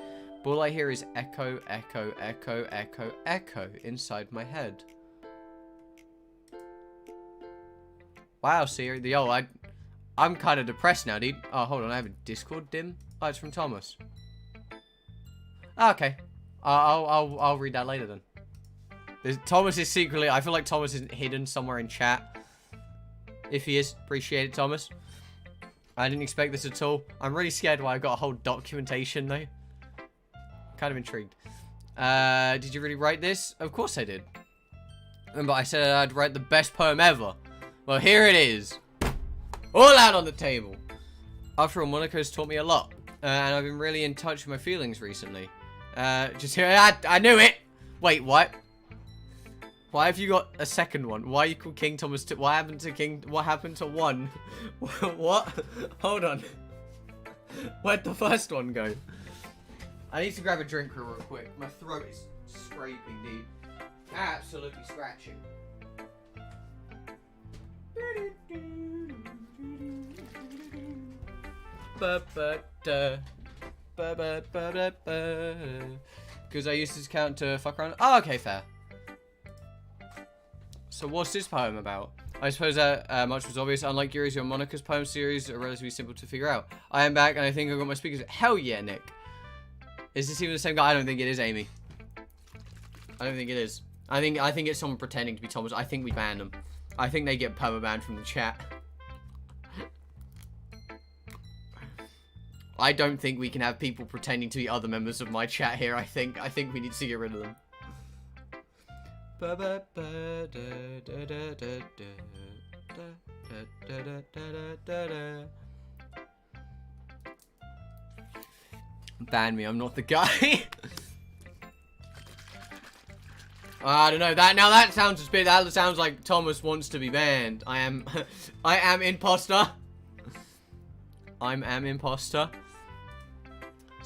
But all I hear is echo, echo, echo, echo, echo inside my head. Wow, Siri. I'm kind of depressed now, dude. Oh, hold on. I have a Discord dim. Oh, it's from Thomas. Oh, okay. I'll read that later then. Thomas is secretly... I feel like Thomas is hidden somewhere in chat. If he is, appreciate it, Thomas. I didn't expect this at all. I'm really scared why I got a whole documentation, though. Kind of intrigued. Did you really write this? Of course I did. Remember, I said I'd write the best poem ever. Well, here it is. All out on the table. After all, Monika's taught me a lot. And I've been really in touch with my feelings recently. Just here. I knew it. Wait, what? Why have you got a second one? Why are you called King Thomas 2? What happened to King... What happened to 1? What? Hold on. Where'd the first one go? I need to grab a drink real quick. My throat is scraping, dude. Absolutely scratching. Because I used this count to fuck around. Oh, okay, fair. So what's this poem about? I suppose that much was obvious. Unlike Yuri's or Monika's poem series are relatively simple to figure out. I am back and I think I've got my speakers. Hell yeah, Nick. Is this even the same guy? I don't think it is, Amy. I don't think it is. I think it's someone pretending to be Thomas. I think we banned them. I think they get perma-banned from the chat. I don't think we can have people pretending to be other members of my chat here. I think we need to get rid of them. Ban me, I'm not the guy. I don't know. That sounds a bit. That sounds like Thomas wants to be banned. I am imposter. I'm imposter.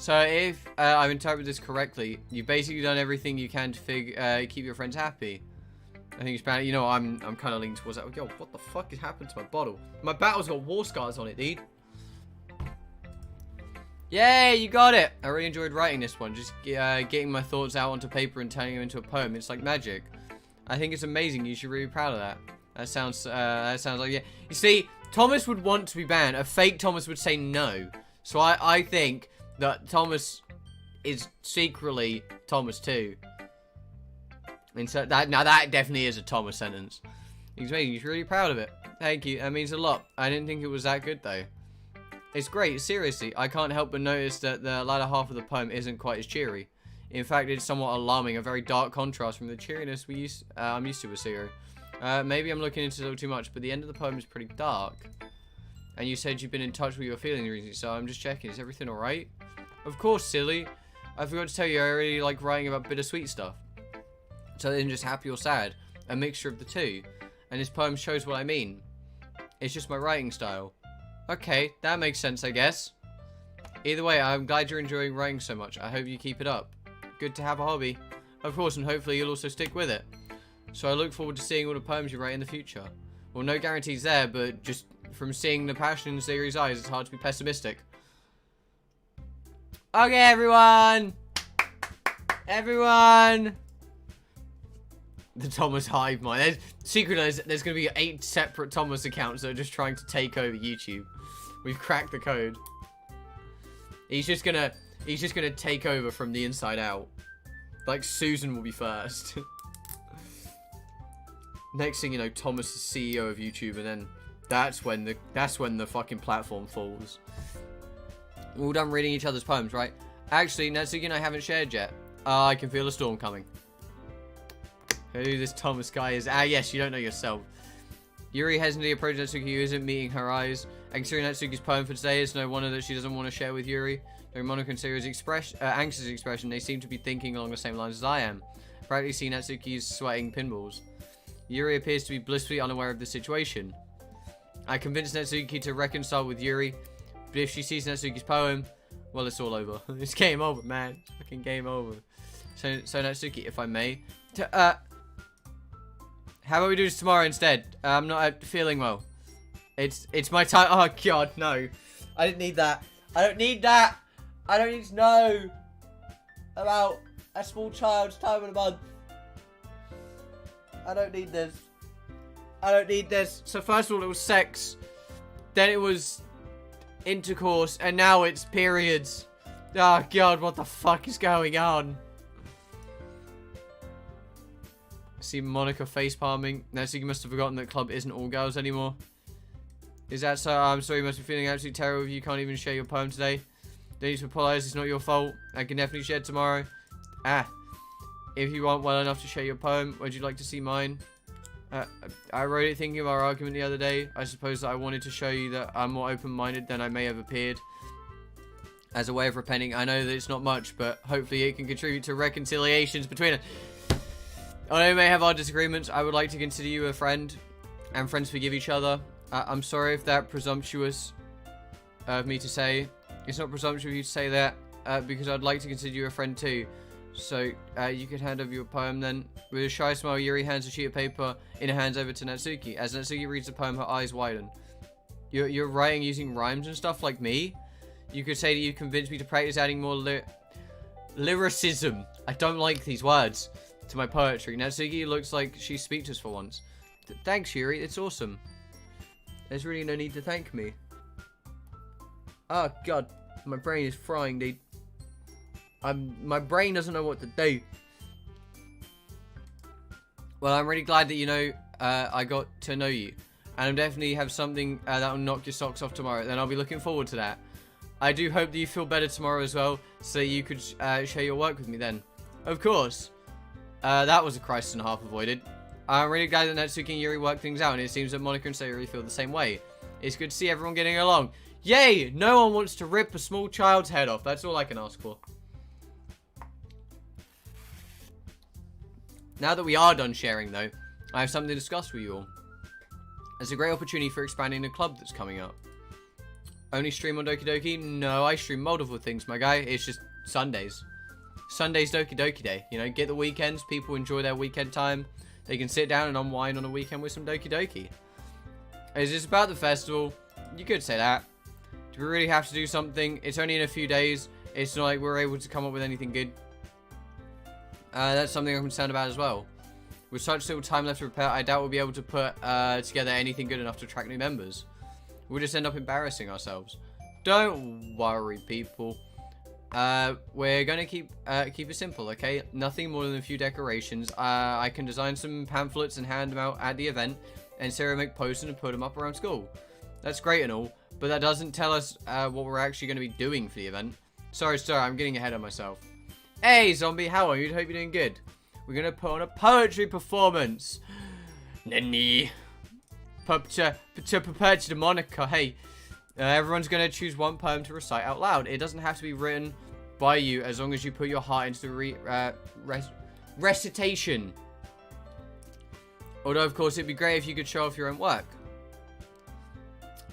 So if I've interpreted this correctly, you've basically done everything you can to keep your friends happy. I think it's bad. You know, I'm kind of leaning towards that. Yo, what the fuck has happened to my bottle? My battle's got war scars on it, dude. Yay, you got it. I really enjoyed writing this one. Just getting my thoughts out onto paper and turning them into a poem. It's like magic. I think it's amazing. You should really be proud of that. That sounds like, yeah. You see, Thomas would want to be banned. A fake Thomas would say no. So I think that Thomas is secretly Thomas too. And so now that definitely is a Thomas sentence. He's amazing. You're really proud of it. Thank you. That means a lot. I didn't think it was that good though. It's great. Seriously, I can't help but notice that the latter half of the poem isn't quite as cheery. In fact, it's somewhat alarming. A very dark contrast from the cheeriness I'm used to with SAYORI. Maybe I'm looking into it a little too much, but the end of the poem is pretty dark. And you said you've been in touch with your feelings recently, so I'm just checking. Is everything alright? Of course, silly. I forgot to tell you, I really like writing about bittersweet stuff. So it isn't just happy or sad. A mixture of the two. And this poem shows what I mean. It's just my writing style. Okay, that makes sense, I guess. Either way, I'm glad you're enjoying writing so much. I hope you keep it up. Good to have a hobby. Of course, and hopefully you'll also stick with it. So I look forward to seeing all the poems you write in the future. Well, no guarantees there, but just from seeing the passion in SAYORI's eyes, it's hard to be pessimistic. Okay, everyone! Everyone! The Thomas hive mind. Secretly, there's going to be 8 separate Thomas accounts that are just trying to take over YouTube. We've cracked the code. He's just gonna take over from the inside out. Like Susan will be first. Next thing you know, Thomas is CEO of YouTube, and then that's when the fucking platform falls. We're all done reading each other's poems, right? Actually, Natsuki and I haven't shared yet. I can feel a storm coming. Who this Thomas guy is? Ah, yes, you don't know yourself. Yuri hesitantly approached Natsuki, who isn't meeting her eyes. And considering Natsuki's poem for today, it's no wonder that she doesn't want to share with Yuri. During MONIKA and SAYORI's anxious expression, they seem to be thinking along the same lines as I am. Practically see Natsuki's sweating pinballs. Yuri appears to be blissfully unaware of the situation. I convinced Natsuki to reconcile with Yuri, but if she sees Natsuki's poem, well, it's all over. It's game over, man. It's fucking game over. So Natsuki, if I may, how about we do this tomorrow instead? I'm not feeling well. It's my time. Oh god, no. I didn't need that. I don't need that. I don't need to know about a small child's time in a month. I don't need this. I don't need this. So first of all, it was sex. Then it was intercourse. And now it's periods. Oh god, what the fuck is going on? See MONIKA face palming. Natsuki must have forgotten that club isn't all girls anymore. Is that so? I'm sorry, you must be feeling absolutely terrible if you can't even share your poem today. Don't need to apologize, it's not your fault. I can definitely share tomorrow. If you aren't well enough to share your poem, would you like to see mine? I wrote it thinking of our argument the other day. I suppose that I wanted to show you that I'm more open-minded than I may have appeared. As a way of repenting, I know that it's not much, but hopefully it can contribute to reconciliations between us. Although we may have our disagreements, I would like to consider you a friend, and friends forgive each other. I'm sorry if that's presumptuous of me to say. It's not presumptuous of you to say that, because I'd like to consider you a friend too. So, you could hand over your poem then. With a shy smile, Yuri hands a sheet of paper in her hands over to Natsuki. As Natsuki reads the poem, her eyes widen. You're writing using rhymes and stuff like me? You could say that you convinced me to practice adding more lyricism. I don't like these words. To my poetry. Natsuki looks like she's speechless for once. Thanks, Yuri. It's awesome. There's really no need to thank me. Oh, God. My brain is frying, dude. My brain doesn't know what to do. Well, I'm really glad that, you know, I got to know you. And I definitely have something that will knock your socks off tomorrow. Then I'll be looking forward to that. I do hope that you feel better tomorrow as well, so you could share your work with me then. Of course. That was a crisis and a half avoided. I'm really glad that Natsuki and Yuri worked things out, and it seems that MONIKA and SAYORI feel the same way. It's good to see everyone getting along. Yay! No one wants to rip a small child's head off. That's all I can ask for. Now that we are done sharing, though, I have something to discuss with you all. There's a great opportunity for expanding the club that's coming up. Only stream on Doki Doki? No, I stream multiple things, my guy. It's just Sundays. Sunday's Doki Doki Day. You know, get the weekends. People enjoy their weekend time. They can sit down and unwind on a weekend with some Doki Doki. Is this about the festival? You could say that. Do we really have to do something? It's only in a few days. It's not like we're able to come up with anything good. That's something I'm concerned about as well. With such little time left to prepare, I doubt we'll be able to put together anything good enough to attract new members. We'll just end up embarrassing ourselves. Don't worry, people. We're gonna keep it simple, okay? Nothing more than a few decorations. I can design some pamphlets and hand them out at the event, and Sarah make posters and put them up around school. That's great and all, but that doesn't tell us what we're actually going to be doing for the event. Sorry, I'm getting ahead of myself. Hey, Zombie, how are you? Hope you're doing good. We're going to put on a poetry performance. Nani. Prepare to MONIKA. Hey, everyone's going to choose one poem to recite out loud. It doesn't have to be written by you as long as you put your heart into the recitation. Although, of course, it'd be great if you could show off your own work.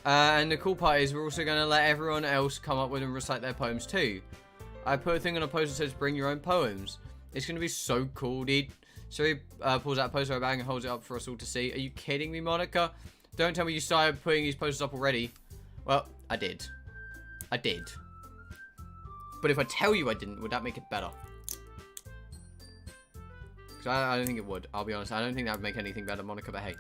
And the cool part is we're also going to let everyone else come up with and recite their poems too. I put a thing on a poster that says bring your own poems. It's going to be so cool, dude. So he pulls out a poster out of her bag and holds it up for us all to see. Are you kidding me, MONIKA? Don't tell me you started putting these posters up already. Well, I did. I did. But if I tell you I didn't, would that make it better? Because I don't think it would. I'll be honest. I don't think that would make anything better, MONIKA, but hey.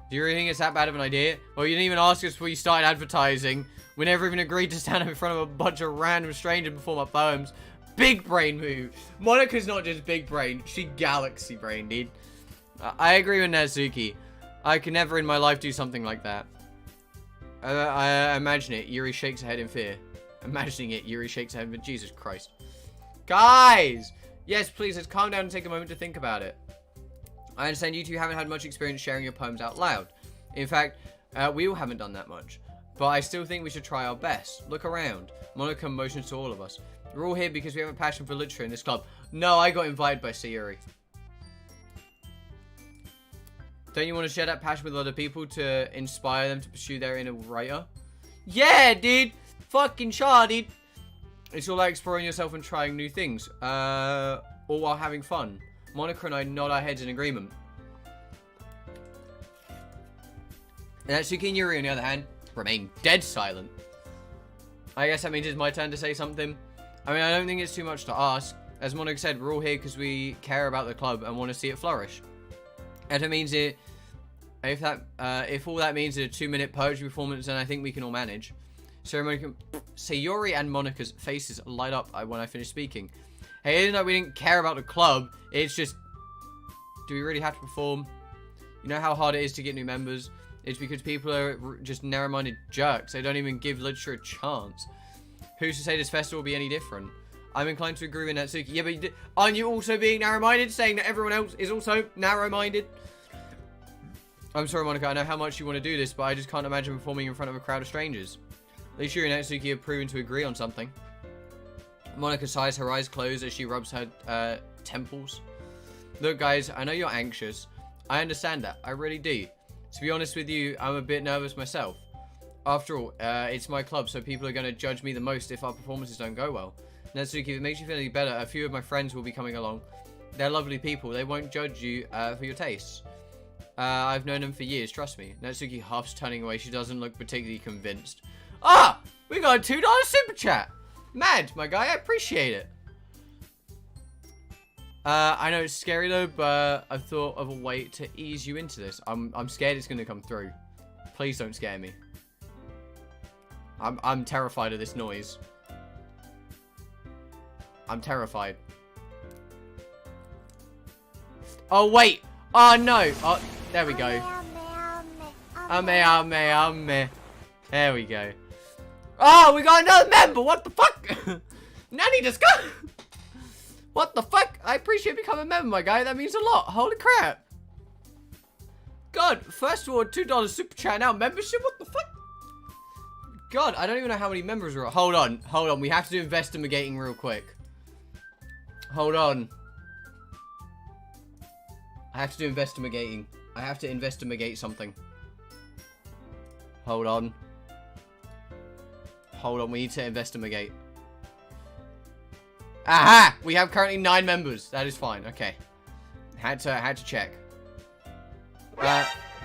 Do you really think it's that bad of an idea? Well, you didn't even ask us before you started advertising. We never even agreed to stand up in front of a bunch of random strangers and perform our poems. Big brain move. MONIKA's not just big brain. She galaxy brain, dude. I agree with Natsuki. I could never in my life do something like that. I imagine it. Yuri shakes her head in fear. Imagining it, Yuri shakes her head in Jesus Christ. Guys! Yes, please, let's calm down and take a moment to think about it. I understand you two haven't had much experience sharing your poems out loud. In fact, we all haven't done that much. But I still think we should try our best. Look around. MONIKA motions to all of us. We're all here because we have a passion for literature in this club. No, I got invited by SAYORI. Don't you want to share that passion with other people to inspire them to pursue their inner writer? Yeah, dude! Fucking sure, dude! It's all like exploring yourself and trying new things. All while having fun. MONIKA and I nod our heads in agreement. And Natsuki and Yuri, on the other hand, remain dead silent. I guess that means it's my turn to say something. I mean, I don't think it's too much to ask. As MONIKA said, we're all here because we care about the club and want to see it flourish. And it means if all that means is a 2-minute poetry performance, then I think we can all manage. Sayori and MONIKA's faces light up when I finish speaking. Hey, it isn't like we didn't care about the club. It's just, do we really have to perform? You know how hard it is to get new members? It's because people are just narrow-minded jerks. They don't even give literature a chance. Who's to say this festival will be any different? I'm inclined to agree with Natsuki. Yeah, but aren't you also being narrow-minded, saying that everyone else is also narrow-minded? I'm sorry, MONIKA. I know how much you want to do this, but I just can't imagine performing in front of a crowd of strangers. At least Yuri and Natsuki have proven to agree on something. MONIKA sighs, her eyes close as she rubs her temples. Look, guys, I know you're anxious. I understand that. I really do. To be honest with you, I'm a bit nervous myself. After all, it's my club, so people are going to judge me the most if our performances don't go well. Natsuki, if it makes you feel any better, a few of my friends will be coming along. They're lovely people. They won't judge you for your tastes. I've known them for years, trust me. Natsuki huffs, turning away. She doesn't look particularly convinced. Ah! We got a $2 super chat! Mad, my guy. I appreciate it. I know it's scary though, but I've thought of a way to ease you into this. I'm scared it's gonna come through. Please don't scare me. I'm terrified of this noise. I'm terrified. Oh wait! Oh no! Oh, there we go. There we go. Oh, we got another member! What the fuck? Nanny just got... What the fuck? I appreciate becoming a member, my guy. That means a lot. Holy crap. God, first of all, $2 super chat, now membership? What the fuck? God, I don't even know how many members are... Hold on. We have to do investigating real quick. Hold on. I have to do investigating. I have to investigate something. Hold on. Hold on, we need to investigate. Aha! We have currently 9 members. That is fine. Okay. Had to check.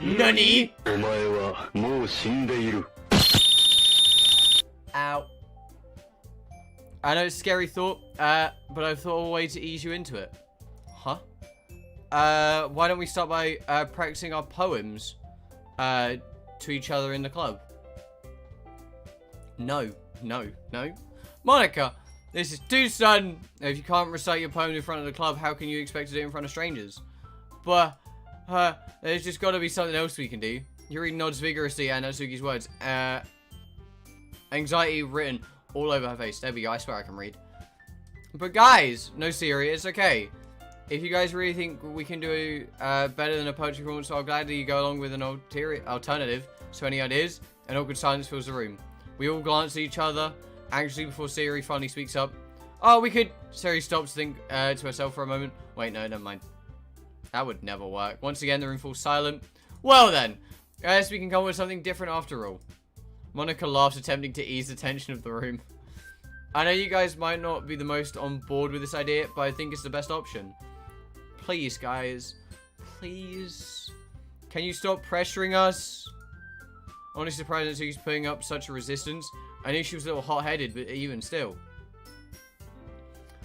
Nani? Ow. I know it's a scary thought, but I thought of a way to ease you into it. Huh? Why don't we start by practicing our poems to each other in the club? No. Monika, this is too sudden. If you can't recite your poem in front of the club, how can you expect to do it in front of strangers? But, there's just got to be something else we can do. Yuri nods vigorously at Natsuki's words. Anxiety written all over her face. There we go. I swear I can read. But guys, no Sayori, it's okay. If you guys really think we can do better than a poetry performance, I'll gladly go along with an alternative. So any ideas? An awkward silence fills the room. We all glance at each other anxiously before Sayori finally speaks up. Oh, we could... Sayori stops to think to herself for a moment. Wait, no, never mind. That would never work. Once again, the room falls silent. Well then, I guess we can come up with something different after all. Monika laughs, attempting to ease the tension of the room. I know you guys might not be the most on board with this idea, but I think it's the best option. Please, guys. Please. Can you stop pressuring us? Honestly surprised that she's putting up such a resistance. I knew she was a little hot-headed, but even still.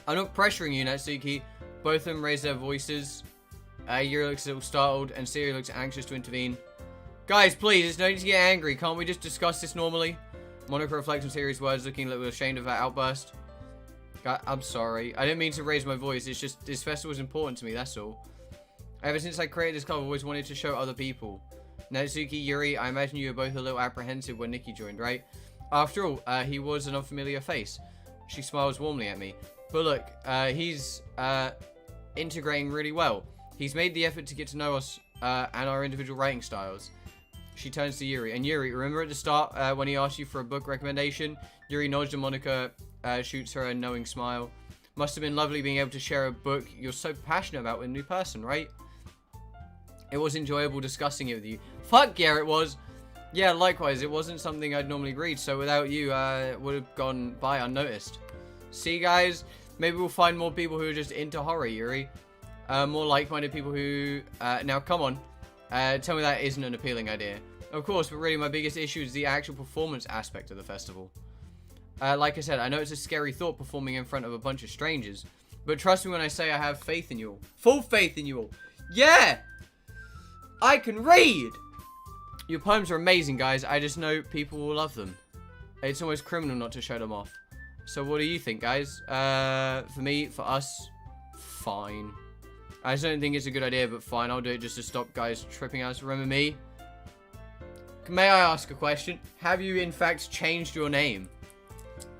I'm not pressuring you, Natsuki. Both of them raise their voices. Yuri looks a little startled, and Sayori looks anxious to intervene. Guys, please, there's no need to get angry. Can't we just discuss this normally? Monika reflects on Sayori's words, looking a little ashamed of her outburst. God, I'm sorry. I didn't mean to raise my voice. It's just, this festival is important to me, that's all. Ever since I created this club, I've always wanted to show other people. Natsuki, Yuri, I imagine you were both a little apprehensive when Nikki joined, right? After all, he was an unfamiliar face. She smiles warmly at me. But look, he's integrating really well. He's made the effort to get to know us and our individual writing styles. She turns to Yuri. And Yuri, remember at the start when he asked you for a book recommendation? Yuri nods and Monika shoots her a knowing smile. Must have been lovely being able to share a book you're so passionate about with a new person, right? It was enjoyable discussing it with you. Fuck yeah, it was. Yeah, likewise, it wasn't something I'd normally read, so without you, it would have gone by unnoticed. See, guys? Maybe we'll find more people who are just into horror, Yuri. More like-minded people who... now, come on. Tell me that isn't an appealing idea. Of course, but really my biggest issue is the actual performance aspect of the festival. Like I said, I know it's a scary thought performing in front of a bunch of strangers. But trust me when I say I have faith in you all. Full faith in you all. Yeah! I can read! Your poems are amazing, guys. I just know people will love them. It's almost criminal not to show them off. So what do you think, guys? For me, for us, fine. I just don't think it's a good idea, but fine. I'll do it just to stop guys tripping out. Remember me? May I ask a question? Have you, in fact, changed your name?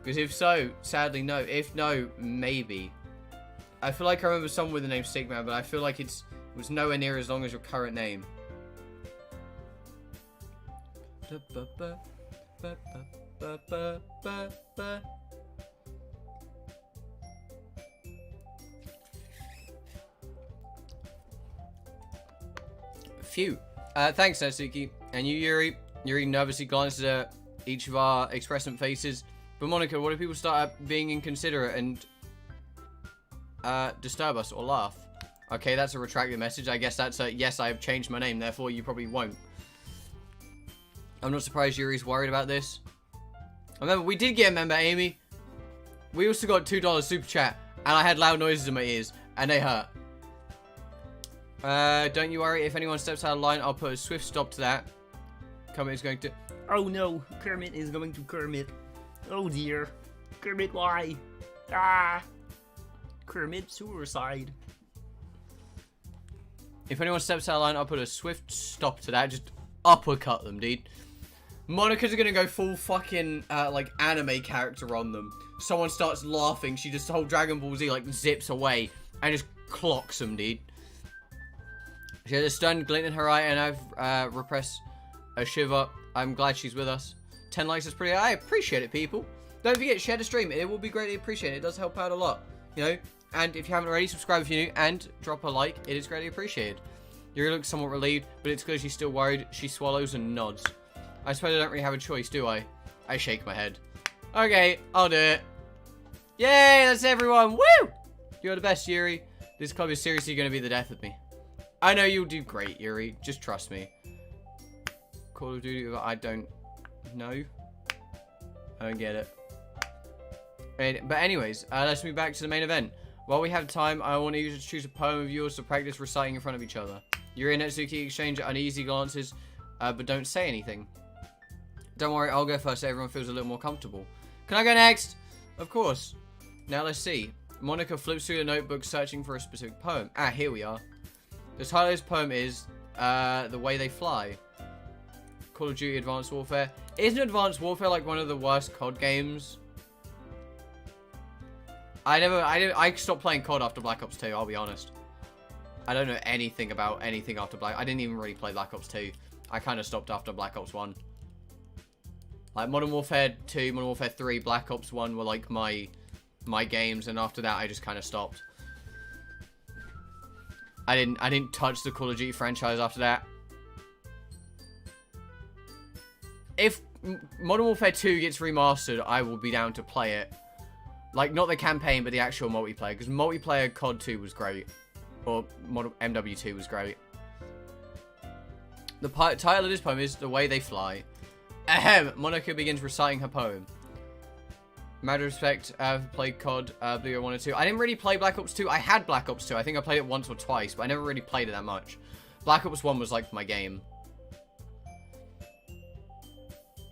Because if so, sadly, no. If no, maybe. I feel like I remember someone with the name Sigma, but I feel like it was nowhere near as long as your current name. Phew. Thanks, Natsuki. And you, Yuri. Yuri nervously glances at each of our expressant faces. But Monika, what if people start being inconsiderate and disturb us or laugh? Okay, that's a retracted message. I guess that's a yes, I have changed my name, therefore you probably won't. I'm not surprised Yuri's worried about this. Remember, we did get a member, Amy. We also got $2 super chat, and I had loud noises in my ears, and they hurt. Don't you worry, if anyone steps out of line, I'll put a swift stop to that. Kermit is going to... Oh no, Kermit is going to Kermit. Oh dear. Kermit, why? Ah! Kermit suicide. If anyone steps out of line, I'll put a swift stop to that. Just uppercut them, dude. Monika's gonna go full fucking, like, anime character on them. Someone starts laughing, she just, the whole Dragon Ball Z, like, zips away and just clocks them, dude. She has a stunned glint in her eye, and I've repressed a shiver. I'm glad she's with us. 10 likes is pretty... I appreciate it, people. Don't forget, share the stream. It will be greatly appreciated. It does help out a lot, you know. And if you haven't already, subscribe if you're new, and drop a like. It is greatly appreciated. Yuri looks somewhat relieved, but it's clear she's still worried. She swallows and nods. I suppose I don't really have a choice, do I? I shake my head. Okay, I'll do it. Yay, that's everyone. Woo! You're the best, Yuri. This club is seriously going to be the death of me. I know you'll do great, Yuri. Just trust me. Call of Duty, I don't know. I don't get it. But anyways, let's move back to the main event. While we have time, I want you to choose a poem of yours to practice reciting in front of each other. Yuri and Netsuki exchange uneasy glances, but don't say anything. Don't worry, I'll go first so everyone feels a little more comfortable. Can I go next? Of course. Now let's see. Monika flips through the notebook searching for a specific poem. Ah, here we are. The title of this poem is The Way They Fly. Call of Duty Advanced Warfare. Isn't Advanced Warfare like one of the worst COD games? I stopped playing COD after Black Ops 2, I'll be honest. I don't know anything about anything after I didn't even really play Black Ops 2. I kind of stopped after Black Ops 1. Like Modern Warfare 2, Modern Warfare 3, Black Ops 1 were like my games, and after that I just kind of stopped. I didn't touch the Call of Duty franchise after that. If Modern Warfare 2 gets remastered, I will be down to play it. Like, not the campaign, but the actual multiplayer. Because multiplayer COD 2 was great. Or MW2 was great. The title of this poem is The Way They Fly. Ahem. Monika begins reciting her poem. Matter of respect, I've played COD, Blue 1 and 2. I didn't really play Black Ops 2. I had Black Ops 2. I think I played it once or twice, but I never really played it that much. Black Ops 1 was like my game.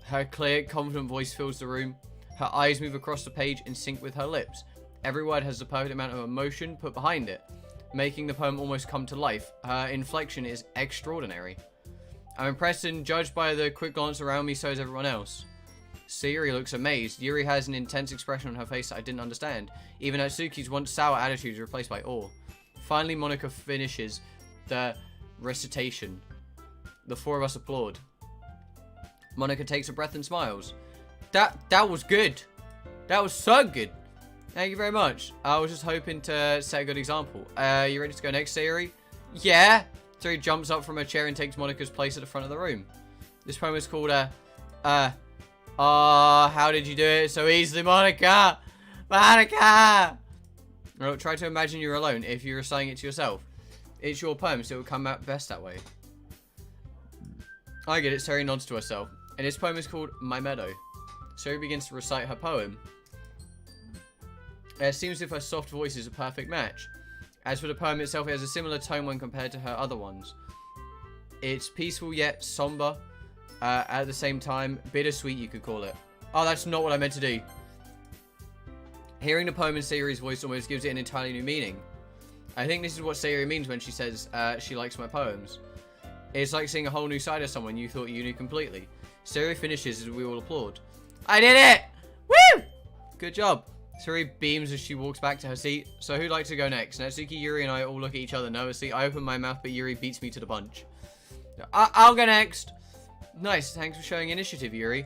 Her clear, confident voice fills the room. Her eyes move across the page in sync with her lips. Every word has the perfect amount of emotion put behind it, making the poem almost come to life. Her inflection is extraordinary. I'm impressed and judged by the quick glance around me, so is everyone else. Sayori looks amazed. Yuri has an intense expression on her face that I didn't understand. Even Atsuki's once sour attitude is replaced by awe. Finally, Monika finishes the recitation. The four of us applaud. Monika takes a breath and smiles. That was good. That was so good. Thank you very much. I was just hoping to set a good example. You ready to go next, Sayori? Yeah. Sayori jumps up from her chair and takes Monika's place at the front of the room. This poem is called, how did you do it so easily, Monika? Monika! Well, try to imagine you're alone if you're reciting it to yourself. It's your poem, so it will come out best that way. I get it. Sayori nods to herself. And this poem is called My Meadow. Sayori begins to recite her poem. It seems as if her soft voice is a perfect match. As for the poem itself, it has a similar tone when compared to her other ones. It's peaceful yet somber. At the same time, bittersweet you could call it. Oh, that's not what I meant to do. Hearing the poem in Sayori's voice almost gives it an entirely new meaning. I think this is what Sayori means when she says she likes my poems. It's like seeing a whole new side of someone you thought you knew completely. Sayori finishes as we all applaud. I did it! Woo! Good job. Sayori beams as she walks back to her seat. So who'd like to go next? Natsuki, Yuri, and I all look at each other nervously. I open my mouth, but Yuri beats me to the punch. I'll go next. Nice, thanks for showing initiative, Yuri.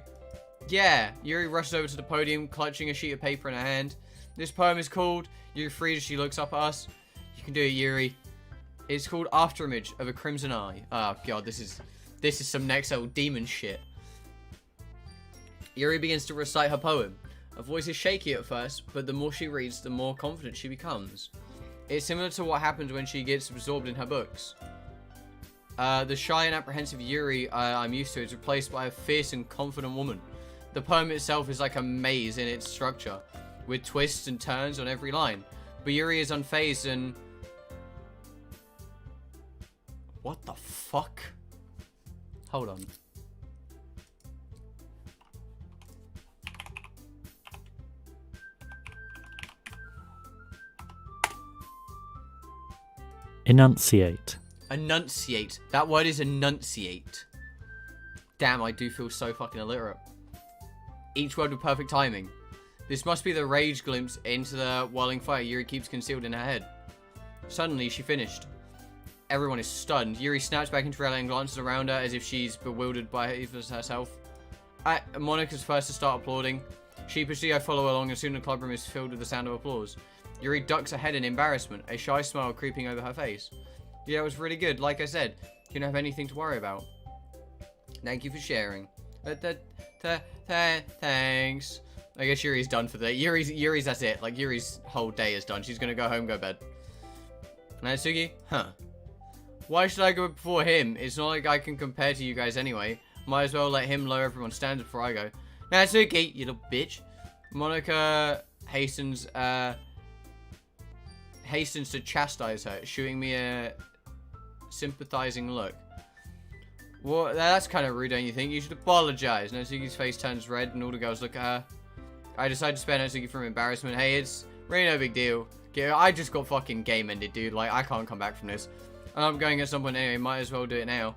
Yeah, Yuri rushes over to the podium, clutching a sheet of paper in her hand. This poem is called, Yuri frees as she looks up at us. You can do it, Yuri. It's called Afterimage of a Crimson Eye. Oh god, this is some next level demon shit. Yuri begins to recite her poem. Her voice is shaky at first, but the more she reads, the more confident she becomes. It's similar to what happens when she gets absorbed in her books. The shy and apprehensive Yuri I'm used to is replaced by a fierce and confident woman. The poem itself is like a maze in its structure, with twists and turns on every line. But Yuri is unfazed and... What the fuck? Hold on. Enunciate. Enunciate. That word is enunciate. Damn, I do feel so fucking illiterate. Each word with perfect timing. This must be the rage glimpse into the whirling fire Yuri keeps concealed in her head. Suddenly, she finished. Everyone is stunned. Yuri snaps back into reality and glances around her as if she's bewildered by herself. Monika's first to start applauding. Sheepishly, I follow along and soon the clubroom is filled with the sound of applause. Yuri ducks her head in embarrassment, a shy smile creeping over her face. Yeah, it was really good. Like I said, you don't have anything to worry about. Thank you for sharing. Thanks. I guess Yuri's done for the day. Yuri's that's it. Like, Yuri's whole day is done. She's gonna go home, go bed. Natsuki? Huh. Why should I go before him? It's not like I can compare to you guys anyway. Might as well let him lower everyone's standards before I go. Natsuki, you little bitch. Monika hastens to chastise her, shooting me a sympathizing look. Well, that's kind of rude, don't you think? You should apologize. Natsuki's face turns red and all the girls look at her. I decide to spare Natsuki from embarrassment. Hey, it's really no big deal. I just got fucking game ended, dude. Like, I can't come back from this. And I'm going at someone anyway. Might as well do it now.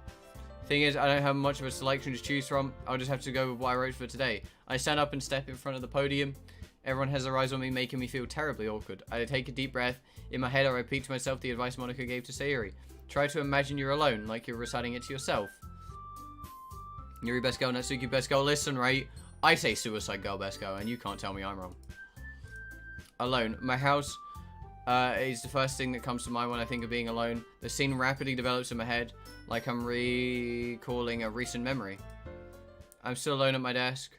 Thing is, I don't have much of a selection to choose from. I'll just have to go with what I wrote for today. I stand up and step in front of the podium. Everyone has their eyes on me, making me feel terribly awkward. I take a deep breath. In my head, I repeat to myself the advice Monika gave to Sayori. Try to imagine you're alone, like you're reciting it to yourself. Yuri, best girl. Natsuki, best girl. Listen, right? I say suicide girl, best girl, and you can't tell me I'm wrong. Alone. My house is the first thing that comes to mind when I think of being alone. The scene rapidly develops in my head, like I'm recalling a recent memory. I'm still alone at my desk.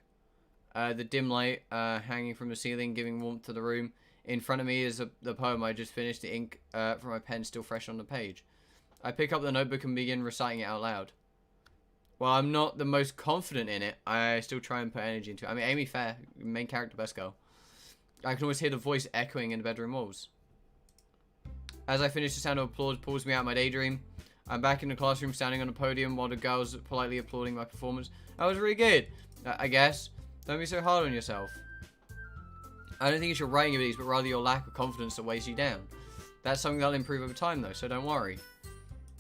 The dim light hanging from the ceiling, giving warmth to the room. In front of me is the poem I just finished, the ink from my pen still fresh on the page. I pick up the notebook and begin reciting it out loud. While I'm not the most confident in it, I still try and put energy into it. I mean, Amy Fair, main character, best girl. I can always hear the voice echoing in the bedroom walls. As I finish, the sound of applause pulls me out of my daydream. I'm back in the classroom, standing on a podium while the girls politely applauding my performance. That was really good, I guess. Don't be so hard on yourself. I don't think it's your writing abilities, but rather your lack of confidence that weighs you down. That's something that'll improve over time, though, so don't worry.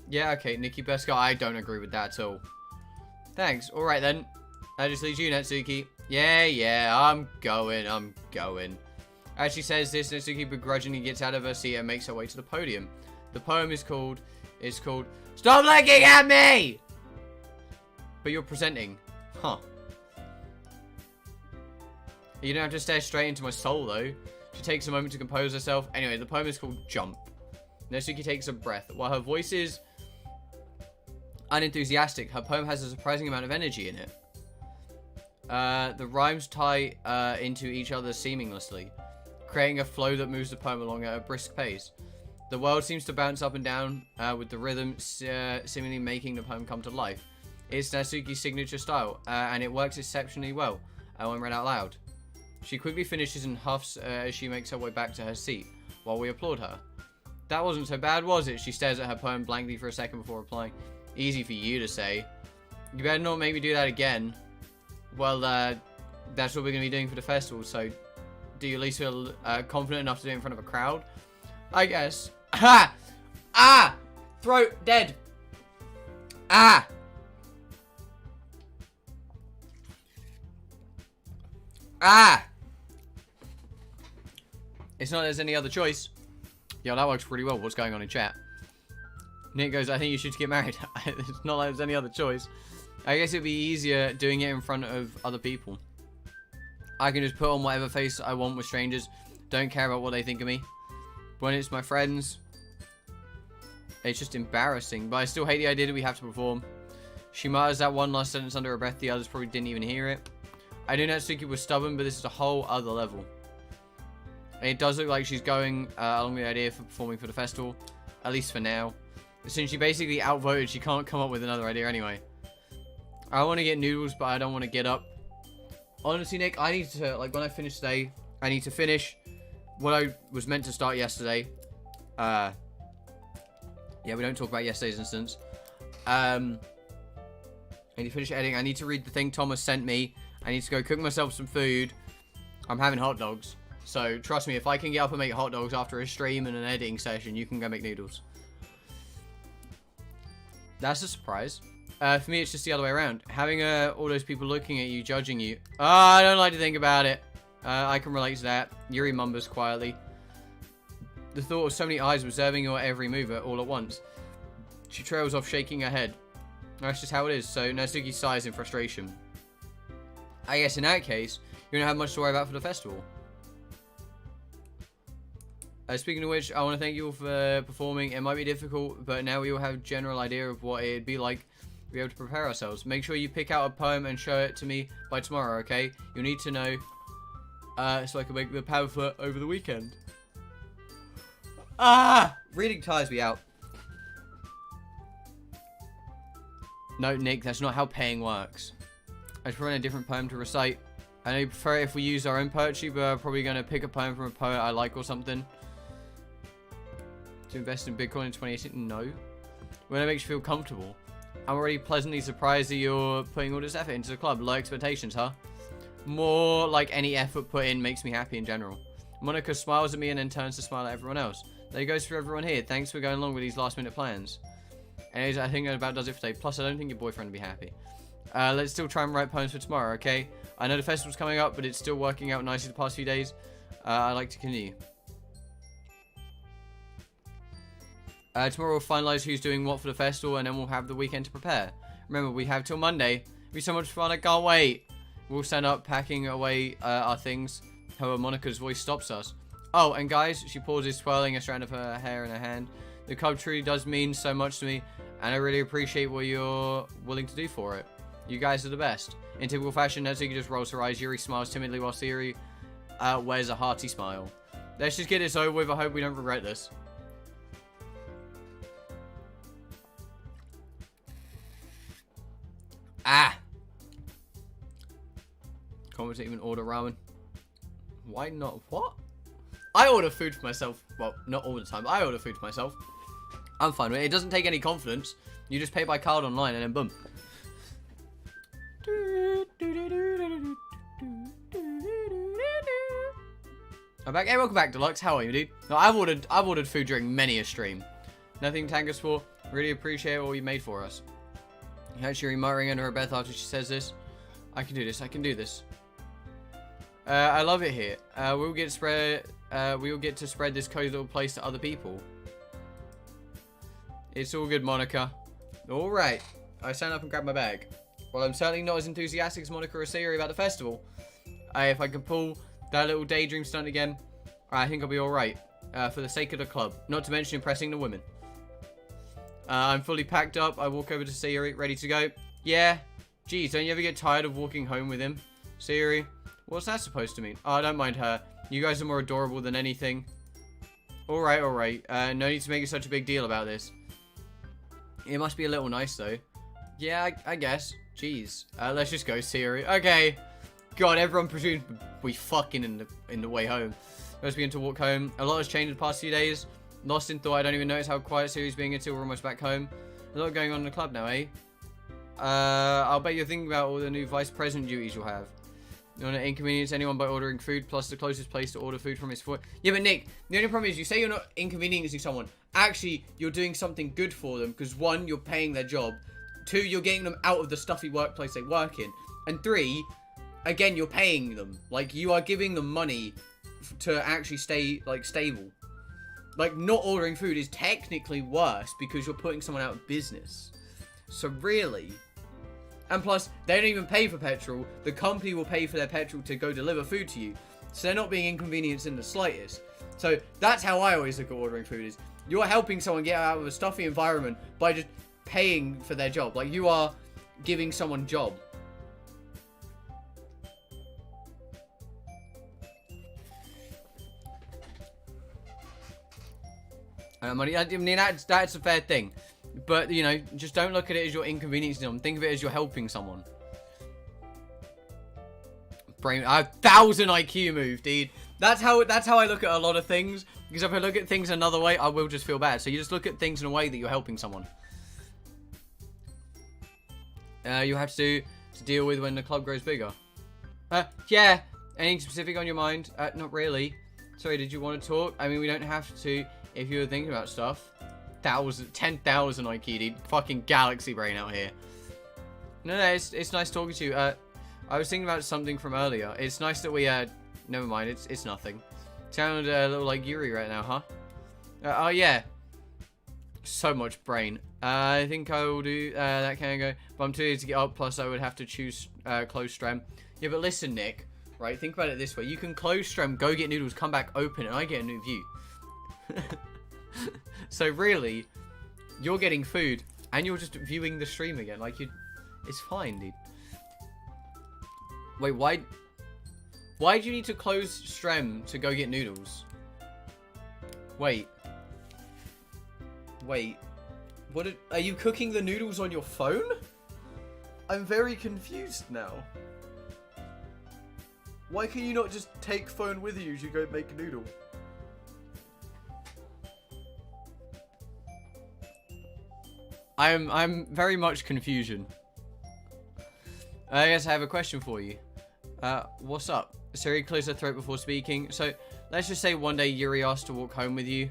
Yeah, okay, Nikki, best girl. I don't agree with that at all. Thanks. All right, then. That just leaves you, Natsuki. Yeah, I'm going. As she says this, Natsuki begrudgingly gets out of her seat and makes her way to the podium. The poem is called Stop Looking at Me! But you're presenting. Huh. You don't have to stare straight into my soul, though. She takes a moment to compose herself. Anyway, the poem is called Jump. Natsuki takes a breath. While her voice is unenthusiastic, her poem has a surprising amount of energy in it. The rhymes tie into each other seamlessly, creating a flow that moves the poem along at a brisk pace. The world seems to bounce up and down with the rhythm seemingly making the poem come to life. It's Natsuki's signature style, and it works exceptionally well when read out loud. She quickly finishes and huffs as she makes her way back to her seat, while we applaud her. That wasn't so bad, was it? She stares at her poem blankly for a second before replying. Easy for you to say. You better not make me do that again. Well, that's what we're going to be doing for the festival, so do you at least feel confident enough to do it in front of a crowd? I guess. Ha! Ah! Throat dead. Ah! Ah! It's not there's any other choice. Yeah, that works pretty well. What's going on in chat? Nick goes, I think you should get married. It's not like there's any other choice. I guess it'd be easier doing it in front of other people. I can just put on whatever face I want with strangers. Don't care about what they think of me. When it's my friends, it's just embarrassing. But I still hate the idea that we have to perform. She mutters that one last sentence under her breath. The others probably didn't even hear it. I knew Natsuki was stubborn, but this is a whole other level. And it does look like she's going along with the idea for performing for the festival. At least for now. Since she basically outvoted, she can't come up with another idea anyway. I want to get noodles, but I don't want to get up. Honestly, Nick, I need to, like, when I finish today, I need to finish what I was meant to start yesterday. Yeah, we don't talk about yesterday's instance. I need to finish editing. I need to read the thing Thomas sent me. I need to go cook myself some food. I'm having hot dogs. So, trust me, if I can get up and make hot dogs after a stream and an editing session, you can go make noodles. That's a surprise. For me, it's just the other way around. Having all those people looking at you, judging you. I don't like to think about it. I can relate to that. Yuri mumbles quietly. The thought of so many eyes observing your every move all at once. She trails off, shaking her head. That's just how it is. So Natsuki sighs in frustration. I guess in that case, you don't have much to worry about for the festival. Speaking of which, I want to thank you all for performing. It might be difficult, but now we all have a general idea of what it'd be like to be able to prepare ourselves. Make sure you pick out a poem and show it to me by tomorrow, okay? You'll need to know so I can make the pamphlet over the weekend. Ah! Reading tires me out. No, Nick, that's not how paying works. I just prefer a different poem to recite. I know you prefer it if we use our own poetry, but I'm probably going to pick a poem from a poet I like or something. To invest in Bitcoin in 2018? No. When it makes you feel comfortable. I'm already pleasantly surprised that you're putting all this effort into the club. Low expectations, huh? More like any effort put in makes me happy in general. Monika smiles at me and then turns to smile at everyone else. There goes for everyone here. Thanks for going along with these last minute plans. Anyways, I think that about does it for today. Plus, I don't think your boyfriend will be happy. Let's still try and write poems for tomorrow, okay? I know the festival's coming up, but it's still working out nicely the past few days. I'd like to continue. Tomorrow we'll finalise who's doing what for the festival, and then we'll have the weekend to prepare. Remember, we have till Monday. It'll be so much fun, I can't wait. We'll stand up, packing away our things. However, Monika's voice stops us. Oh, and guys, she pauses, twirling a strand of her hair in her hand. The club truly does mean so much to me, and I really appreciate what you're willing to do for it. You guys are the best. In typical fashion, Netsuki just rolls her eyes. Yuri smiles timidly while Sayori wears a hearty smile. Let's just get this over with. I hope we don't regret this. Ah! Can't even order ramen. Why not? What? I order food for myself. Well, not all the time. I order food for myself. I'm fine with it. It doesn't take any confidence. You just pay by card online and then boom. I'm back. Hey, welcome back, Deluxe. How are you, dude? No, I've ordered food during many a stream. Nothing to thank us for. Really appreciate what you made for us. Shuri muttering under her breath after she says this. I can do this. I can do this. I love it here. We'll get to spread this cozy little place to other people. It's all good, Monika. All right. I stand up and grab my bag. Well, I'm certainly not as enthusiastic as Monika or Sayori about the festival. If I can pull that little daydream stunt again, I think I'll be all right. For the sake of the club, not to mention impressing the women. I'm fully packed up. I walk over to Sayori, ready to go. Yeah. Geez, don't you ever get tired of walking home with him? Sayori, what's that supposed to mean? Oh, I don't mind her. You guys are more adorable than anything. Alright, alright. No need to make such a big deal about this. It must be a little nice, though. Yeah, I guess. Jeez. Let's just go, Sayori. Okay. God, everyone presumes we fucking in the way home. Let's begin to walk home. A lot has changed the past few days. Lost in thought, I don't even notice how quiet Sayori's being until we're almost back home. A lot going on in the club now, eh? I'll bet you're thinking about all the new vice president duties you'll have. You want to inconvenience anyone by ordering food, plus the closest place to order food from is for... Yeah, but Nick, the only problem is you say you're not inconveniencing someone. Actually, you're doing something good for them, because 1, you're paying their job. 2, you're getting them out of the stuffy workplace they work in. And 3, again, you're paying them. Like, you are giving them money to actually stay, like, stable. Like, not ordering food is technically worse because you're putting someone out of business. So, really... And plus, they don't even pay for petrol. The company will pay for their petrol to go deliver food to you. So, they're not being inconvenienced in the slightest. So, that's how I always look at ordering food is, you're helping someone get out of a stuffy environment by just paying for their job. Like, you are giving someone job. I mean, that's a fair thing. But, you know, just don't look at it as you're inconveniencing them. Think of it as you're helping someone. Brain, 1,000 IQ move, dude. That's how I look at a lot of things. Because if I look at things another way, I will just feel bad. So you just look at things in a way that you're helping someone. You have to deal with when the club grows bigger. Yeah. Anything specific on your mind? Not really. Sorry, did you want to talk? I mean, we don't have to if you were thinking about stuff. 10,000 IQ, dude. Fucking galaxy brain out here. No, it's nice talking to you. I was thinking about something from earlier. It's nice that we, never mind, it's nothing. Sound a little like Yuri right now, huh? Oh, yeah. So much brain. I think I will do, that can go. But I'm too easy to get up, plus I would have to choose, close strem. Yeah, but listen, Nick. Right, think about it this way. You can close strem, go get noodles, come back, open, and I get a new view. So really, you're getting food, and you're just viewing the stream again. Like, it's fine, dude. Wait, why Why do you need to close stream to go get noodles? Wait. Wait. Are you cooking the noodles on your phone? I'm very confused now. Why can you not just take phone with you as you go make a noodle? I'm very much confusion. I guess I have a question for you. What's up? Siri clears her throat before speaking. So, let's just say one day Yuri asked to walk home with you.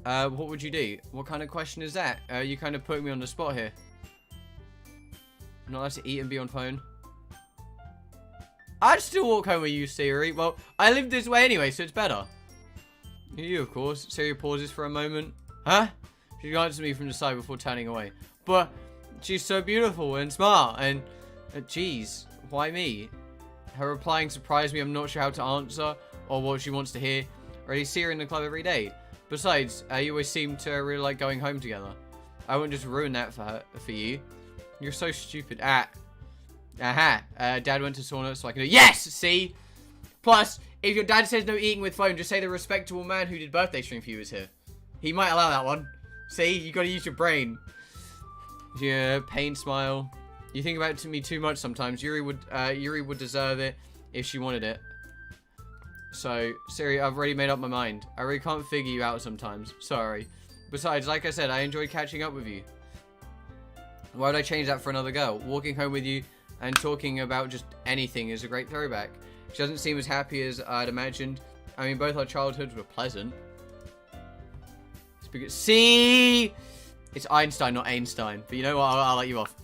What would you do? What kind of question is that? You kind of putting me on the spot here. I'm not allowed to eat and be on phone. I'd still walk home with you, Siri. Well, I live this way anyway, so it's better. You, of course. Siri pauses for a moment. Huh? She glances at me from the side before turning away. But she's so beautiful and smart and... geez, why me? Her replying surprised me. I'm not sure how to answer or what she wants to hear. I already see her in the club every day. Besides, you always seem to really like going home together. I wouldn't just ruin that for you. You're so stupid. Aha. Dad went to sauna so I can do... Yes! See? Plus, if your dad says no eating with phone, just say the respectable man who did birthday stream for you is here. He might allow that one. See? You gotta use your brain. Yeah, pain smile. You think about it to me too much sometimes. Yuri would deserve it if she wanted it. So, Siri, I've already made up my mind. I really can't figure you out sometimes. Sorry. Besides, like I said, I enjoyed catching up with you. Why would I change that for another girl? Walking home with you and talking about just anything is a great throwback. She doesn't seem as happy as I'd imagined. I mean, both our childhoods were pleasant. It's because... See? It's Einstein, not Einstein. But you know what? I'll let you off.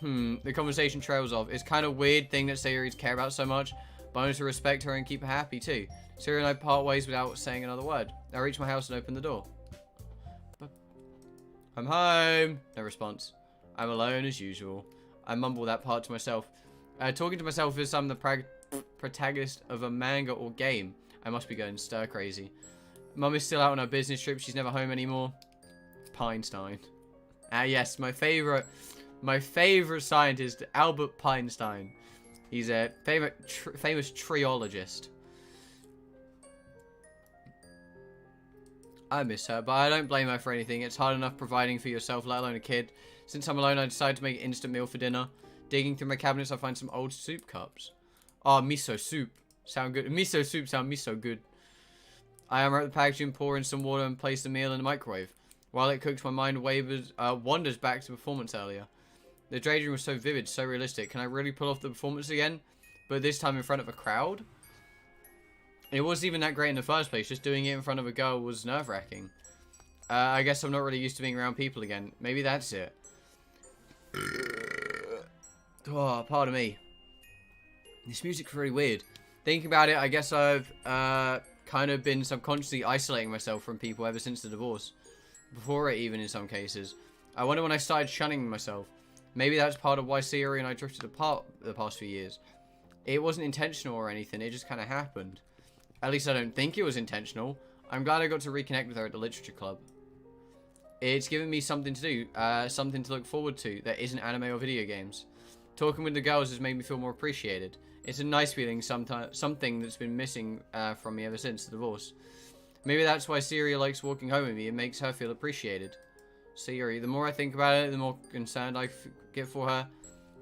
The conversation trails off. It's kind of weird thing that Sayori's care about so much. But I want to respect her and keep her happy too. Sayori and I part ways without saying another word. I reach my house and open the door. I'm home. No response. I'm alone as usual. I mumble that part to myself. Talking to myself is I'm the protagonist of a manga or game. I must be going stir crazy. Mum is still out on her business trip. She's never home anymore. Peinstein. Yes, my favorite scientist, Albert Peinstein. He's a famous treologist. I miss her, but I don't blame her for anything. It's hard enough providing for yourself, let alone a kid. Since I'm alone, I decided to make an instant meal for dinner. Digging through my cabinets, I find some old soup cups. Oh, miso soup. Sound good. Miso soup sound miso good. I unwrap the packaging, pour in some water, and place the meal in the microwave. While it cooks, my mind wanders back to the performance earlier. The daydream was so vivid, so realistic. Can I really pull off the performance again? But this time in front of a crowd? It wasn't even that great in the first place. Just doing it in front of a girl was nerve-wracking. I guess I'm not really used to being around people again. Maybe that's it. Oh, pardon me. This music's really weird. Thinking about it, I guess I've kind of been subconsciously isolating myself from people ever since the divorce. Before it even in some cases. I wonder when I started shunning myself. Maybe that's part of why Sayori and I drifted apart the past few years. It wasn't intentional or anything, it just kind of happened. At least I don't think it was intentional. I'm glad I got to reconnect with her at the literature club. It's given me something to do, something to look forward to that isn't anime or video games. Talking with the girls has made me feel more appreciated. It's a nice feeling, something that's been missing from me ever since the divorce. Maybe that's why Sayori likes walking home with me. It makes her feel appreciated. Sayori, the more I think about it, the more concerned I get for her.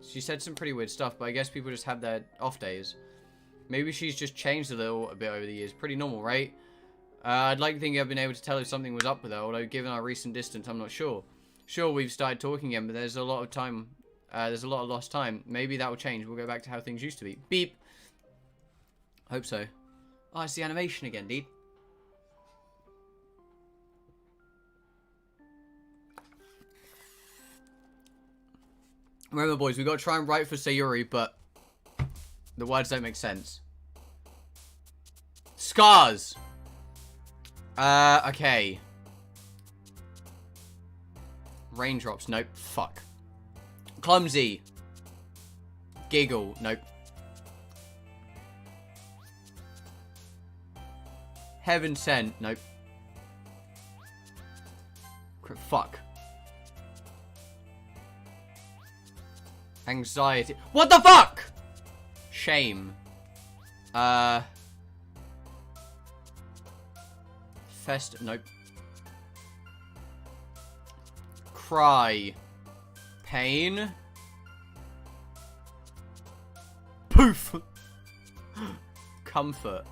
She said some pretty weird stuff, but I guess people just have their off days. Maybe she's just changed a little bit over the years. Pretty normal, right? I'd like to think I've been able to tell if something was up with her, although given our recent distance, I'm not sure. Sure, we've started talking again, but there's a lot of time. There's a lot of lost time. Maybe that will change. We'll go back to how things used to be. Beep. Hope so. Oh, it's the animation again, dude. Remember, boys, we've got to try and write for Sayori, but the words don't make sense. Scars. Okay. Raindrops. Nope. Fuck. Clumsy. Giggle. Nope. Heaven sent. Nope. Fuck. Anxiety. What the fuck? Shame. Nope. Cry. Pain. Poof. Comfort.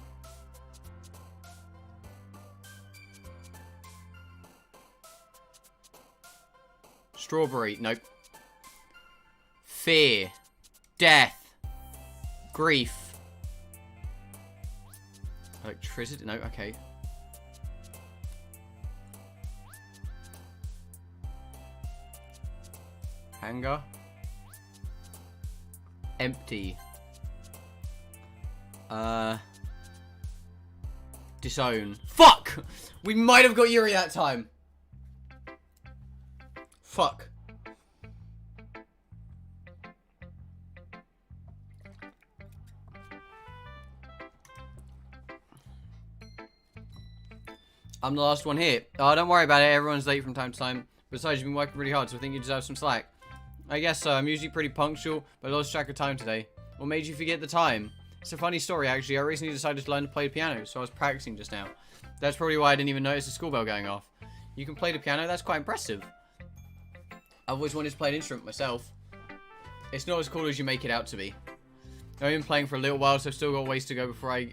Strawberry. Nope. Fear. Death. Grief. Electricity. No, okay. Anger. Empty. Disown. Fuck! We might have got Yuri that time. Fuck. I'm the last one here. Oh, don't worry about it. Everyone's late from time to time. Besides, you've been working really hard, so I think you deserve some slack. I guess so. I'm usually pretty punctual, but I lost track of time today. What made you forget the time? It's a funny story, actually. I recently decided to learn to play the piano, so I was practicing just now. That's probably why I didn't even notice the school bell going off. You can play the piano? That's quite impressive. I've always wanted to play an instrument myself. It's not as cool as you make it out to be. I've been playing for a little while, so I've still got ways to go before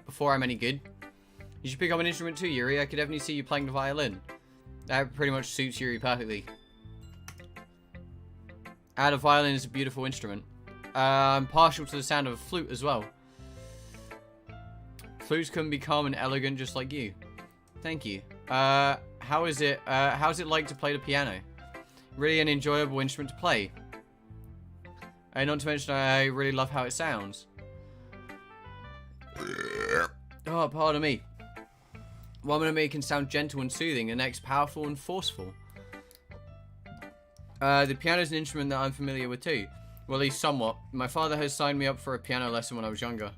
before I'm any good. You should pick up an instrument too, Yuri. I could definitely see you playing the violin. That pretty much suits Yuri perfectly. The violin is a beautiful instrument. I'm partial to the sound of a flute as well. Flutes can be calm and elegant just like you. Thank you. How's it like to play the piano? Really an enjoyable instrument to play. And not to mention, I really love how it sounds. Oh, pardon me. One minute it can sound gentle and soothing, the next powerful and forceful. The piano is an instrument that I'm familiar with too. Well, at least somewhat. My father has signed me up for a piano lesson when I was younger.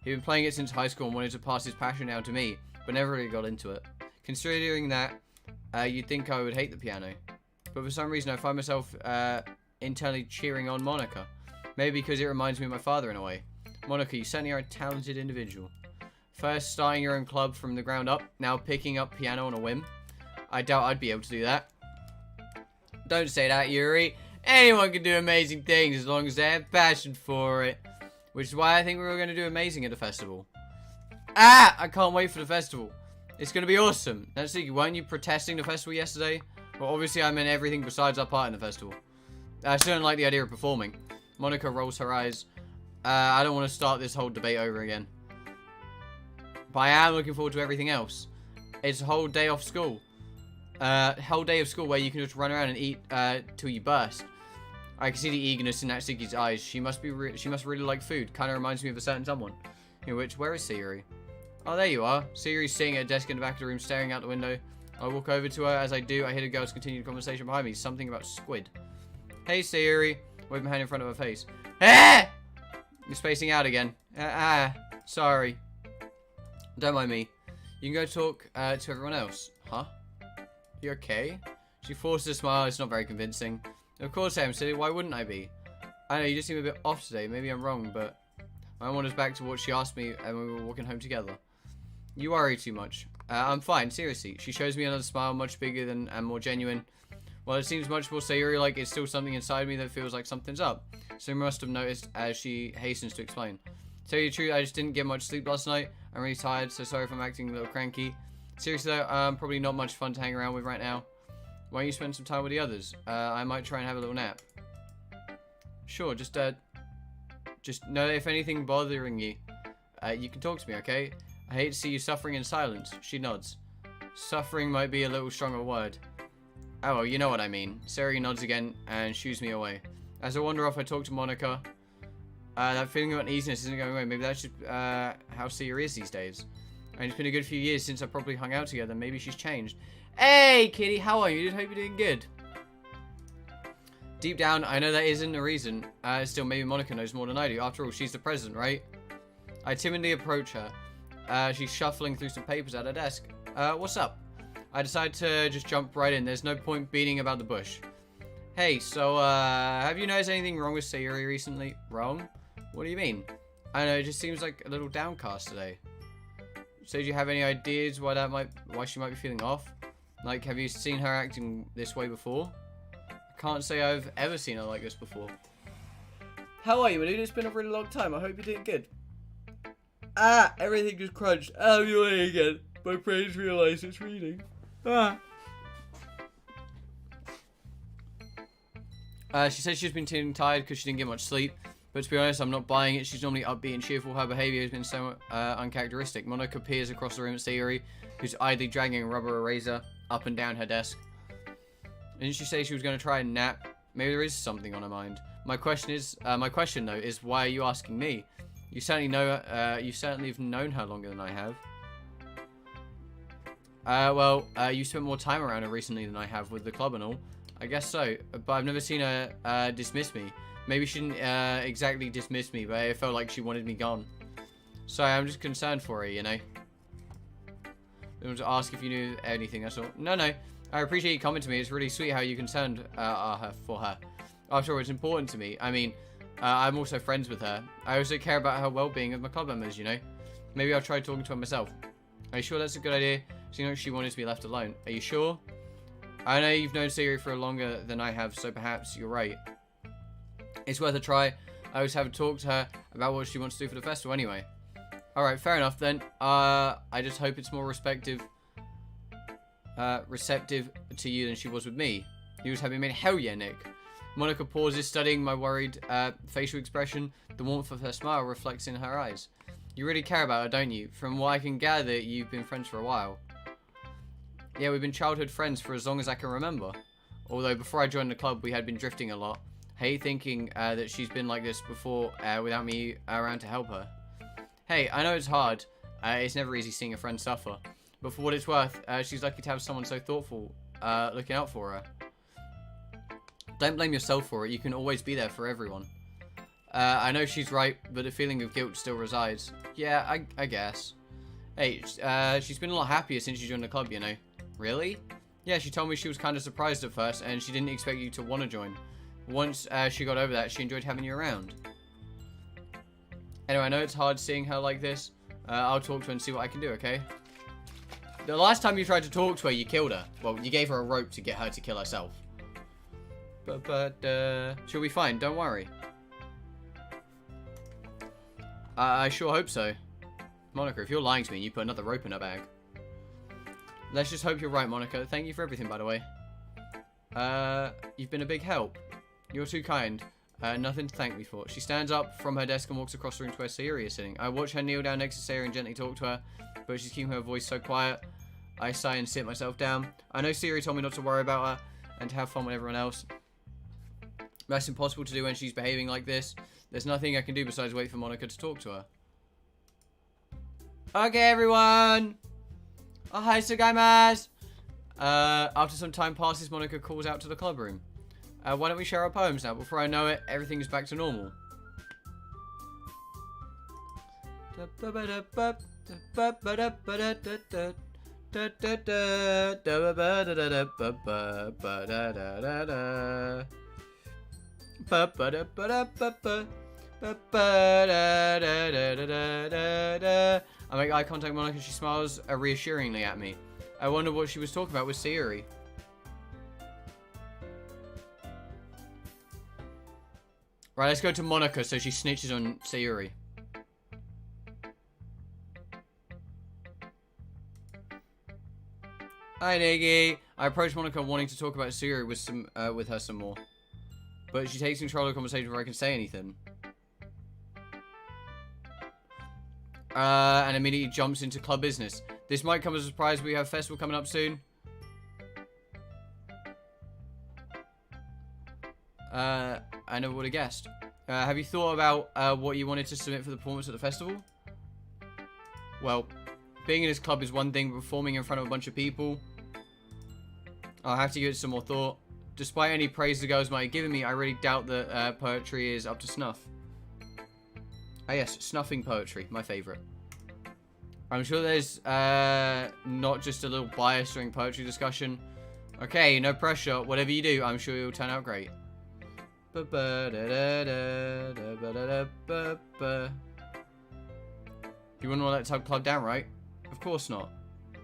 He'd been playing it since high school and wanted to pass his passion down to me, but never really got into it. Considering that, you'd think I would hate the piano. But for some reason I find myself internally cheering on Monika. Maybe because it reminds me of my father in a way. Monika, you certainly are a talented individual. First starting your own club from the ground up, now picking up piano on a whim. I doubt I'd be able to do that. Don't say that, Yuri. Anyone can do amazing things as long as they have passion for it. Which is why I think we were going to do amazing at the festival. I can't wait for the festival. It's going to be awesome. Nancy, weren't you protesting the festival yesterday? Well, obviously I meant everything besides our part in the festival. I still don't like the idea of performing. Monika rolls her eyes. I don't want to start this whole debate over again. But I am looking forward to everything else. It's a whole day off school. Whole day of school where you can just run around and eat till you burst. I can see the eagerness in Natsuki's eyes. She must really like food. Kind of reminds me of a certain someone. Where is Sayori? Oh, there you are. Sayori's sitting at a desk in the back of the room, staring out the window. I walk over to her. As I do, I hear the girls continue the conversation behind me. Something about squid. Hey, Sayori. Wave my hand in front of her face. Ah! You're spacing out again. Sorry. Don't mind me. You can go talk to everyone else. Huh? You okay? She forces a smile. It's not very convincing. Of course I am, silly. Why wouldn't I be? I know, you just seem a bit off today. Maybe I'm wrong, but my mind was back to what she asked me and we were walking home together. You worry too much. I'm fine, seriously. She shows me another smile, much bigger than and more genuine. Well, it seems much more Sayori like it's still something inside me that feels like something's up. So you must have noticed as she hastens to explain. To tell you the truth, I just didn't get much sleep last night. I'm really tired, so sorry if I'm acting a little cranky. Seriously though, probably not much fun to hang around with right now. Why don't you spend some time with the others? I might try and have a little nap. Sure, just know if anything bothering you, you can talk to me, okay? I hate to see you suffering in silence. She nods. Suffering might be a little stronger word. Oh, well, you know what I mean. Sayori nods again and shoos me away. As I wander off, I talk to Monika. That feeling of uneasiness isn't going away. Maybe that's just how Sayori is these days. And it's been a good few years since I probably hung out together. Maybe she's changed. Hey, kitty, how are you? I hope you're doing good. Deep down, I know that isn't a reason. Still, maybe Monika knows more than I do. After all, she's the president, right? I timidly approach her. She's shuffling through some papers at her desk. What's up? I decide to just jump right in. There's no point beating about the bush. Hey, so, have you noticed anything wrong with Sayori recently? Wrong? What do you mean? I know, it just seems like a little downcast today. So do you have any ideas why she might be feeling off? Like, have you seen her acting this way before? I can't say I've ever seen her like this before. How are you, Manuda? It's been a really long time. I hope you're doing good. Ah, everything just crunched. I'm yawning again. My brain's realised it's reading. Ah. She said she's been feeling tired because she didn't get much sleep. But to be honest, I'm not buying it. She's normally upbeat and cheerful. Her behaviour has been so uncharacteristic. Monika peers across the room at Sayori, who's idly dragging a rubber eraser up and down her desk. Didn't she say she was going to try and nap? Maybe there is something on her mind. My question though is, why are you asking me? You certainly know. You certainly have known her longer than I have. Well, you spent more time around her recently than I have with the club and all. I guess so, but I've never seen her dismiss me. Maybe she didn't exactly dismiss me, but it felt like she wanted me gone. Sorry, I'm just concerned for her, you know. I wanted to ask if you knew anything, that's all. No. I appreciate you coming to me. It's really sweet how you concerned for her. After all, it's important to me. I mean, I'm also friends with her. I also care about her well-being with my club members, you know. Maybe I'll try talking to her myself. Are you sure that's a good idea? Seems like she wanted to be left alone. Are you sure? I know you've known Sayori for longer than I have, so perhaps you're right. It's worth a try. I always have a talk to her about what she wants to do for the festival anyway. Alright, fair enough then. I just hope it's more receptive to you than she was with me. You was having me, hell yeah, Nick. Monika pauses, studying my worried facial expression. The warmth of her smile reflects in her eyes. You really care about her, don't you? From what I can gather, you've been friends for a while. Yeah, we've been childhood friends for as long as I can remember. Although before I joined the club, we had been drifting a lot. I hate thinking that she's been like this before without me around to help her. Hey, I know it's hard. It's never easy seeing a friend suffer. But for what it's worth, she's lucky to have someone so thoughtful looking out for her. Don't blame yourself for it. You can always be there for everyone. I know she's right, but the feeling of guilt still resides. Yeah, I guess. Hey, she's been a lot happier since she joined the club, you know. Really? Yeah, she told me she was kind of surprised at first, and she didn't expect you to want to join. Once she got over that, she enjoyed having you around. Anyway, I know it's hard seeing her like this. I'll talk to her and see what I can do, okay? The last time you tried to talk to her, you killed her. Well, you gave her a rope to get her to kill herself. But she'll be fine, don't worry. I sure hope so. Monika, if you're lying to me, you put another rope in her bag. Let's just hope you're right, Monika. Thank you for everything, by the way. You've been a big help. You're too kind. Nothing to thank me for. She stands up from her desk and walks across the room to where Sayori is sitting. I watch her kneel down next to Sayori and gently talk to her, but she's keeping her voice so quiet. I sigh and sit myself down. I know Sayori told me not to worry about her and to have fun with everyone else. That's impossible to do when she's behaving like this. There's nothing I can do besides wait for Monika to talk to her. Okay, everyone! Hi, sugaimasu! After some time passes, Monika calls out to the club room. Why don't we share our poems now? Before I know it, everything is back to normal. I make eye contact with Monika. She smiles reassuringly at me. I wonder what she was talking about with Sayori. Right, let's go to Monika so she snitches on Sayori. Hi, Niggy. I approach Monika wanting to talk about Sayori with her some more. But she takes control of the conversation before I can say anything. And immediately jumps into club business. This might come as a surprise, but we have a festival coming up soon. I never would have guessed. Have you thought about what you wanted to submit for the performance at the festival? Well, being in this club is one thing, but performing in front of a bunch of people, I'll have to give it some more thought. Despite any praise the girls might have given me, I really doubt that poetry is up to snuff. Ah yes, snuffing poetry, my favourite. I'm sure there's not just a little bias during poetry discussion. Okay, no pressure. Whatever you do, I'm sure you'll turn out great. You wouldn't want to let the club down, right? Of course not.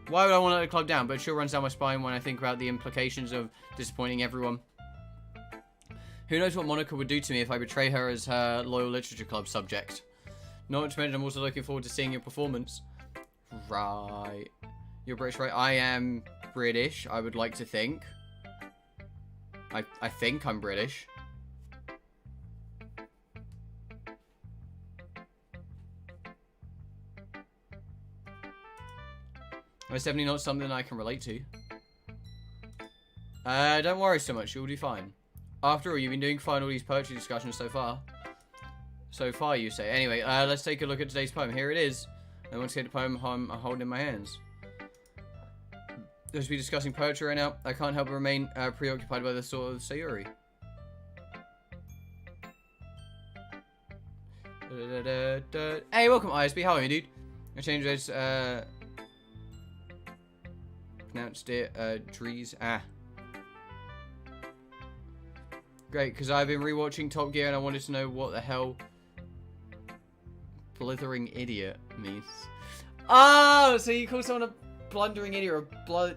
Why would I want to let the club down? But it sure runs down my spine when I think about the implications of disappointing everyone. Who knows what Monika would do to me if I betray her as her loyal literature club subject. Not to mention, I'm also looking forward to seeing your performance. Right. You're British, right? I am British, I would like to think. I think I'm British. It's definitely not something I can relate to. Don't worry so much, you'll do fine. After all, you've been doing fine all these poetry discussions so far. So far, you say. Anyway, let's take a look at today's poem. Here it is. I want to see the poem I'm holding in my hands. As we're discussing poetry right now, I can't help but remain preoccupied by the thought of Sayori. Hey, welcome, ISB. How are you, dude? I changed those, pronounced it, Drees. Great, because I've been rewatching Top Gear and I wanted to know what the hell blithering idiot means. Oh, so you call someone a blundering idiot or a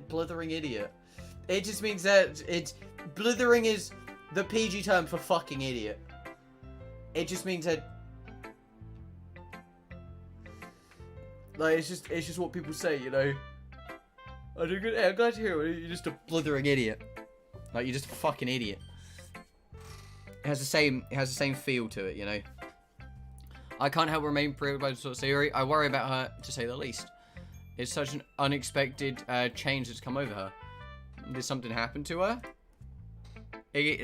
blithering idiot. It just means that blithering is the PG term for fucking idiot. It just means that, like, it's just what people say, you know. I'm glad to hear it. You're just a blithering idiot. Like, you're just a fucking idiot. It has the same feel to it, you know. I can't help remain preoccupied with Sayori. I worry about her, to say the least. It's such an unexpected change that's come over her. Did something happen to her?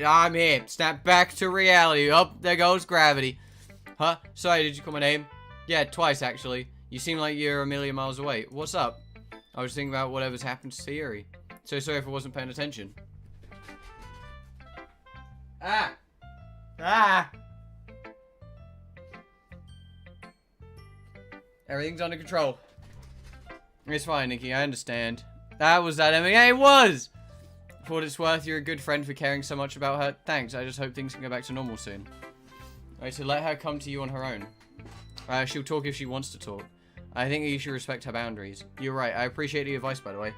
I'm here. Snap back to reality. Oh, there goes gravity. Huh? Sorry, did you call my name? Yeah, twice, actually. You seem like you're a million miles away. What's up? I was thinking about whatever's happened to Sayori. So sorry if I wasn't paying attention. Everything's under control. It's fine, Nikki. I understand. That was that ending. Hey, it was! For what it's worth, you're a good friend for caring so much about her. Thanks. I just hope things can go back to normal soon. Alright, so let her come to you on her own. She'll talk if she wants to talk. I think you should respect her boundaries. You're right. I appreciate the advice, by the way.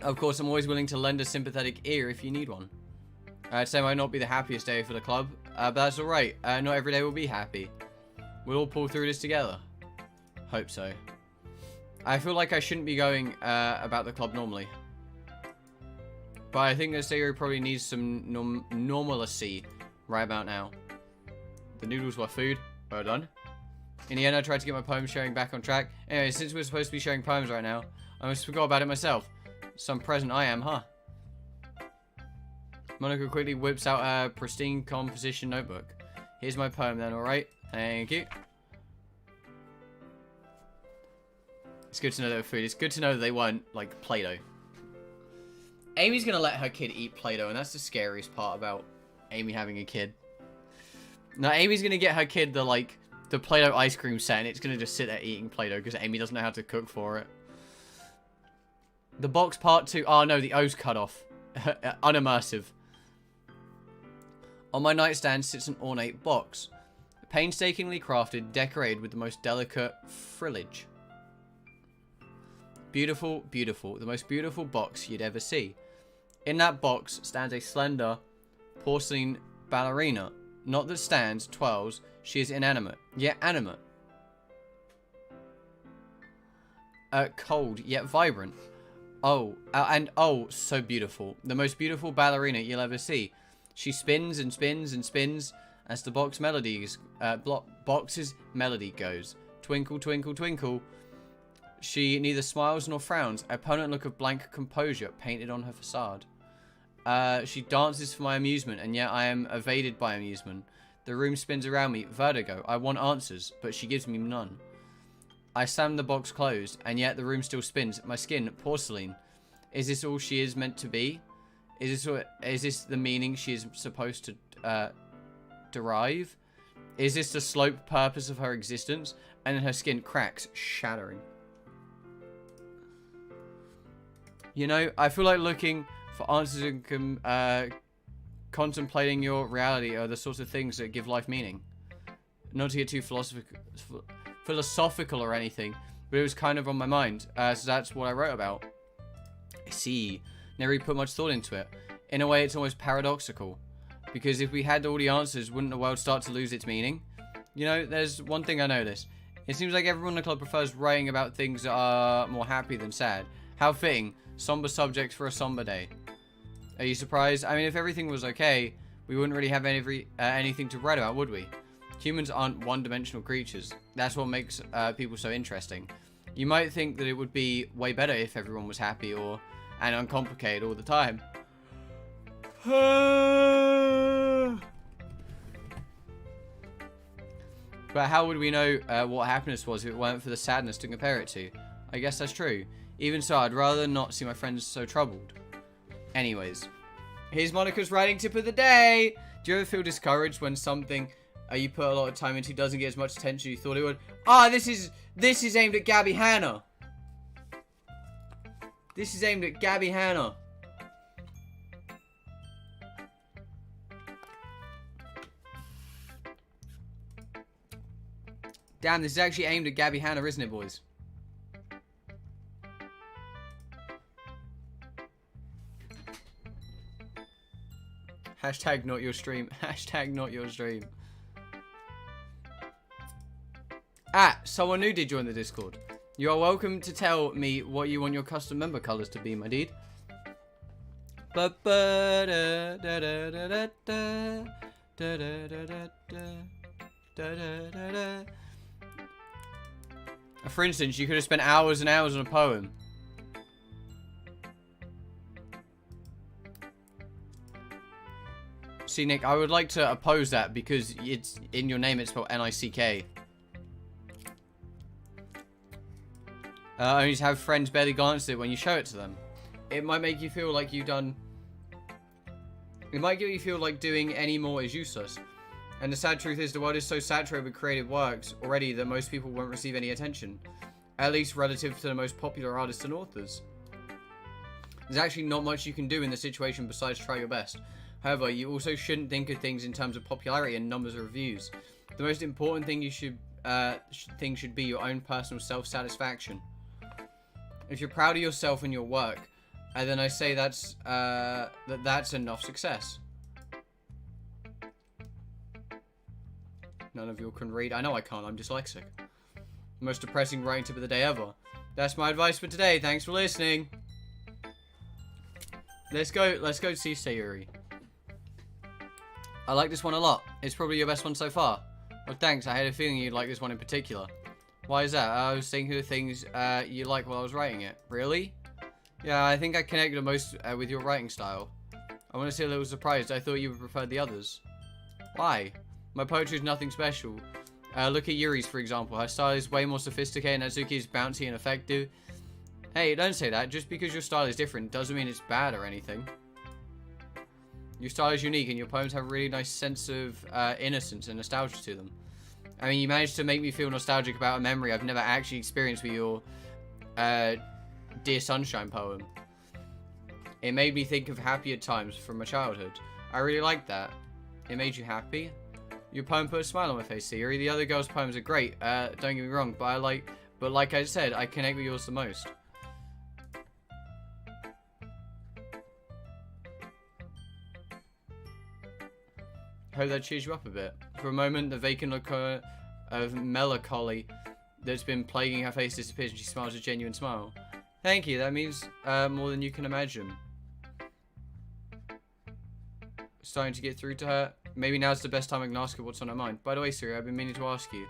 Of course, I'm always willing to lend a sympathetic ear if you need one. Today might not be the happiest day for the club, but that's alright. Not every day will be happy. We'll all pull through this together. Hope so. I feel like I shouldn't be going about the club normally. But I think that Sayori probably needs some normalcy right about now. The noodles were food. Well done. In the end, I tried to get my poem sharing back on track. Anyway, since we're supposed to be sharing poems right now, I almost forgot about it myself. Some present I am, huh? Monika quickly whips out a pristine composition notebook. Here's my poem then, alright? Thank you. It's good to know they were food. It's good to know that they weren't, like, Play-Doh. Amy's gonna let her kid eat Play-Doh, and that's the scariest part about Amy having a kid. Now, Amy's gonna get her kid the Play-Doh ice cream set, and it's gonna just sit there eating Play-Doh because Amy doesn't know how to cook for it. The box part 2. Oh, no, the O's cut off. Unimmersive. On my nightstand sits an ornate box. Painstakingly crafted, decorated with the most delicate frillage. Beautiful, beautiful. The most beautiful box you'd ever see. In that box stands a slender porcelain ballerina. Not that stands, twirls. She is inanimate, yet animate. Cold, yet vibrant. Oh, and oh, so beautiful. The most beautiful ballerina you'll ever see. She spins and spins and spins as the box's melody goes. Twinkle, twinkle, twinkle. She neither smiles nor frowns. A permanent look of blank composure painted on her facade. She dances for my amusement, and yet I am evaded by amusement. The room spins around me. Vertigo. I want answers, but she gives me none. I slam the box closed, and yet the room still spins. My skin, porcelain. Is this all she is meant to be? Is this the meaning she is supposed to derive? Is this the slope purpose of her existence? And then her skin cracks, shattering. You know, I feel like looking for answers and contemplating your reality are the sorts of things that give life meaning. not to get too philosophical or anything, but it was kind of on my mind. So that's what I wrote about. I see. Never really put much thought into it. In a way, it's almost paradoxical. Because if we had all the answers, wouldn't the world start to lose its meaning? You know, there's one thing I noticed. It seems like everyone in the club prefers writing about things that are more happy than sad. How fitting. Somber subjects for a somber day. Are you surprised? I mean, if everything was okay, we wouldn't really have anything to write about, would we? Humans aren't one-dimensional creatures. That's what makes people so interesting. You might think that it would be way better if everyone was happy and uncomplicated all the time. But how would we know what happiness was if it weren't for the sadness to compare it to? I guess that's true. Even so, I'd rather not see my friends so troubled. Anyways, here's Monika's writing tip of the day. Do you ever feel discouraged when something you put a lot of time into doesn't get as much attention as you thought it would? This is aimed at Gabby Hanna. This is aimed at Gabby Hanna. Damn, this is actually aimed at Gabby Hanna, isn't it, boys? Hashtag not your stream. Hashtag not your stream. Someone new did join the Discord. You are welcome to tell me what you want your custom member colors to be, my dude. For instance, you could have spent hours and hours on a poem. See, Nick, I would like to oppose that because it's in your name. It's spelled N-I-C-K. Only to have friends barely glance at it when you show it to them. It might make you feel like you've done... It might get you feel like doing any more is useless. And the sad truth is the world is so saturated with creative works already that most people won't receive any attention. At least relative to the most popular artists and authors. There's actually not much you can do in the situation besides try your best. However, you also shouldn't think of things in terms of popularity and numbers of reviews. The most important thing you should be your own personal self-satisfaction. If you're proud of yourself and your work, then I say that's enough success. None of you can read. I know I can't. I'm dyslexic. Most depressing writing tip of the day ever. That's my advice for today. Thanks for listening. Let's go see Sayori. I like this one a lot. It's probably your best one so far. Well, thanks. I had a feeling you'd like this one in particular. Why is that? I was thinking of things you like while I was writing it. Really? Yeah, I think I connected the most with your writing style. I want to say a little surprised. I thought you would prefer the others. Why? My poetry is nothing special. Look at Yuri's, for example. Her style is way more sophisticated and Natsuki's bouncy and effective. Hey, don't say that. Just because your style is different doesn't mean it's bad or anything. Your style is unique and your poems have a really nice sense of innocence and nostalgia to them. I mean, you managed to make me feel nostalgic about a memory I've never actually experienced with your Dear Sunshine poem. It made me think of happier times from my childhood. I really liked that. It made you happy? Your poem put a smile on my face, Sayori. The other girls' poems are great, don't get me wrong, but like I said, I connect with yours the most. Hope that cheers you up a bit. For a moment, the vacant look of melancholy that's been plaguing her face disappears and she smiles a genuine smile. Thank you, that means more than you can imagine. Starting to get through to her. Maybe now's the best time I can ask her what's on her mind. By the way, Siri, I've been meaning to ask you.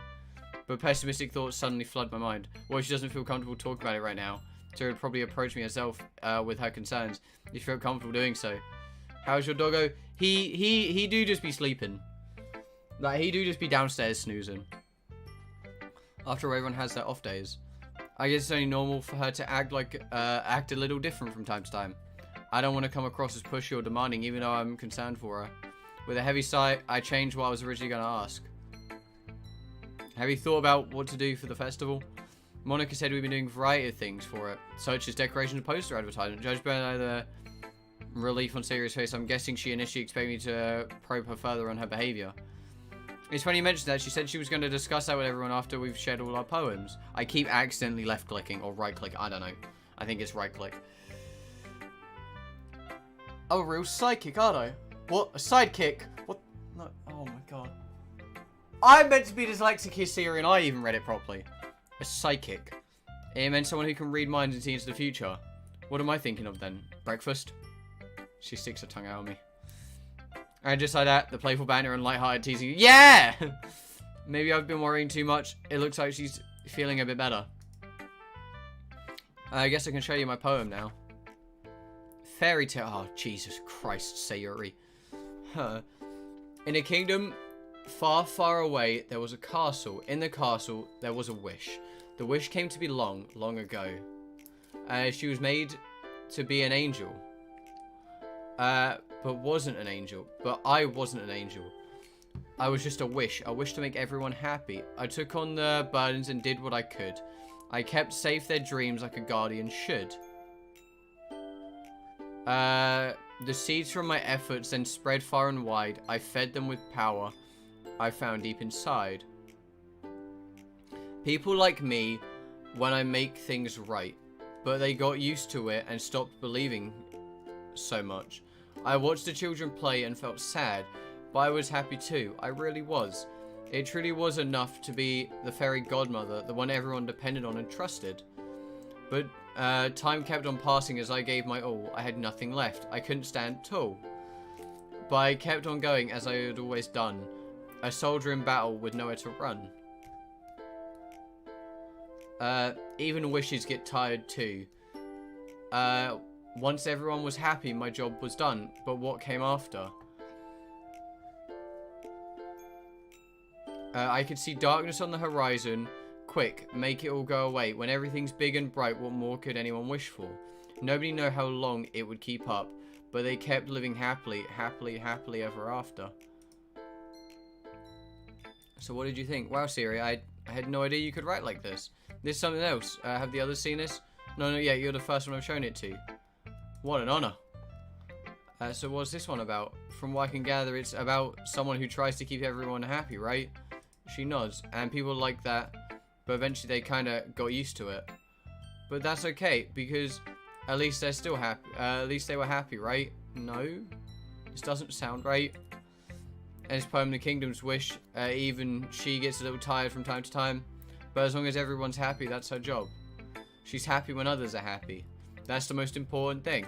But pessimistic thoughts suddenly flood my mind. Well, she doesn't feel comfortable talking about it right now. So would probably approach me herself with her concerns. If you feel comfortable doing so. How's your doggo? He do just be sleeping. Like, he do just be downstairs snoozing. After all, everyone has their off days. I guess it's only normal for her to act a little different from time to time. I don't want to come across as pushy or demanding, even though I'm concerned for her. With a heavy sigh, I changed what I was originally going to ask. Have you thought about what to do for the festival? Monika said we've been doing a variety of things for it, such as decorations and poster advertisement. Judged by the relief on Sayori's face, I'm guessing she initially expected me to probe her further on her behaviour. It's funny you mentioned that. She said she was going to discuss that with everyone after we've shared all our poems. I keep accidentally left-clicking or right-click. I don't know. I think it's right-click. Oh, a real sidekick, aren't I? What? A sidekick? What? No. Oh, my God. I'm meant to be dyslexic here, Siri, and I even read it properly. A psychic. It meant someone who can read minds and see into the future. What am I thinking of then? Breakfast? She sticks her tongue out at me. And just like that, the playful banter and lighthearted teasing. Yeah! Maybe I've been worrying too much. It looks like she's feeling a bit better. I guess I can show you my poem now. Fairy tale. Oh, Jesus Christ, Sayori. In a kingdom far, far away, there was a castle. In the castle, there was a wish. The wish came to be long, long ago. She was made to be an angel. But wasn't an angel. But I wasn't an angel. I was just a wish to make everyone happy. I took on the burdens and did what I could. I kept safe their dreams like a guardian should. The seeds from my efforts then spread far and wide. I fed them with power I found deep inside. People like me when I make things right, but they got used to it and stopped believing so much. I watched the children play and felt sad, but I was happy too. I really was. It truly was enough to be the fairy godmother, the one everyone depended on and trusted. But time kept on passing as I gave my all. I had nothing left. I couldn't stand tall. But I kept on going as I had always done. A soldier in battle with nowhere to run. Even wishes get tired too. Once everyone was happy, my job was done. But what came after? I could see darkness on the horizon. Quick, make it all go away. When everything's big and bright, what more could anyone wish for? Nobody knew how long it would keep up, but they kept living happily, happily ever after. So what did you think? Wow, Siri, I had no idea you could write like this. This is something else. Have the others seen this? No, yeah, you're the first one I've shown it to. What an honor. So what's this one about? From what I can gather, it's about someone who tries to keep everyone happy, right? She nods, and people like that, but eventually they kind of got used to it. But that's okay, because at least they're still happy. At least they were happy, right? No? This doesn't sound right. And this poem, The Kingdom's Wish, even she gets a little tired from time to time. But as long as everyone's happy, that's her job. She's happy when others are happy. That's the most important thing.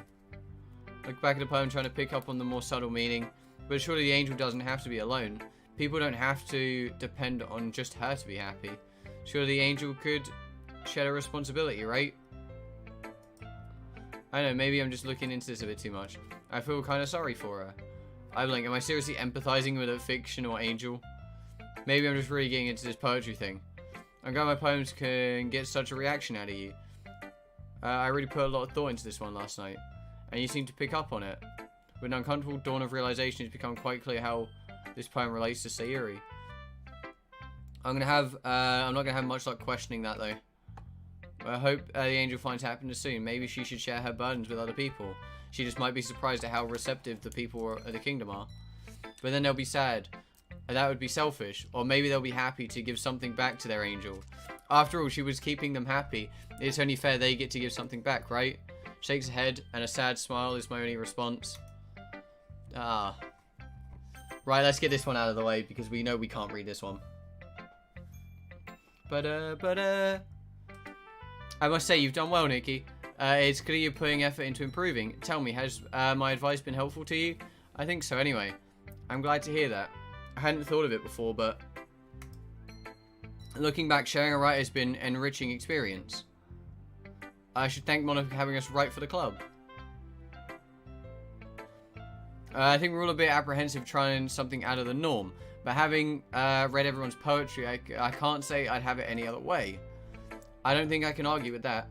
Look back at the poem trying to pick up on the more subtle meaning. But surely the angel doesn't have to be alone. People don't have to depend on just her to be happy. Surely the angel could shed a responsibility, right? I don't know, maybe I'm just looking into this a bit too much. I feel kind of sorry for her. I'm like, am I seriously empathizing with a fictional angel? Maybe I'm just really getting into this poetry thing. I'm glad my poems can get such a reaction out of you. I really put a lot of thought into this one last night, and you seem to pick up on it. With an uncomfortable dawn of realization, it's become quite clear how this poem relates to Sayori. I'm not gonna have much luck questioning that though. I hope the angel finds happiness soon. Maybe she should share her burdens with other people. She just might be surprised at how receptive the people of the kingdom are. But then they'll be sad. And that would be selfish. Or maybe they'll be happy to give something back to their angel. After all, she was keeping them happy. It's only fair they get to give something back, right? Shakes her head, and a sad smile is my only response. Ah. Right, let's get this one out of the way, because we know we can't read this one. I must say, you've done well, Nikki. It's clear you're putting effort into improving. Tell me, has my advice been helpful to you? I think so, anyway. I'm glad to hear that. I hadn't thought of it before, but looking back, sharing a write has been an enriching experience. I should thank Monica for having us write for the club. I think we're all a bit apprehensive trying something out of the norm, but having read everyone's poetry, I can't say I'd have it any other way. I don't think I can argue with that.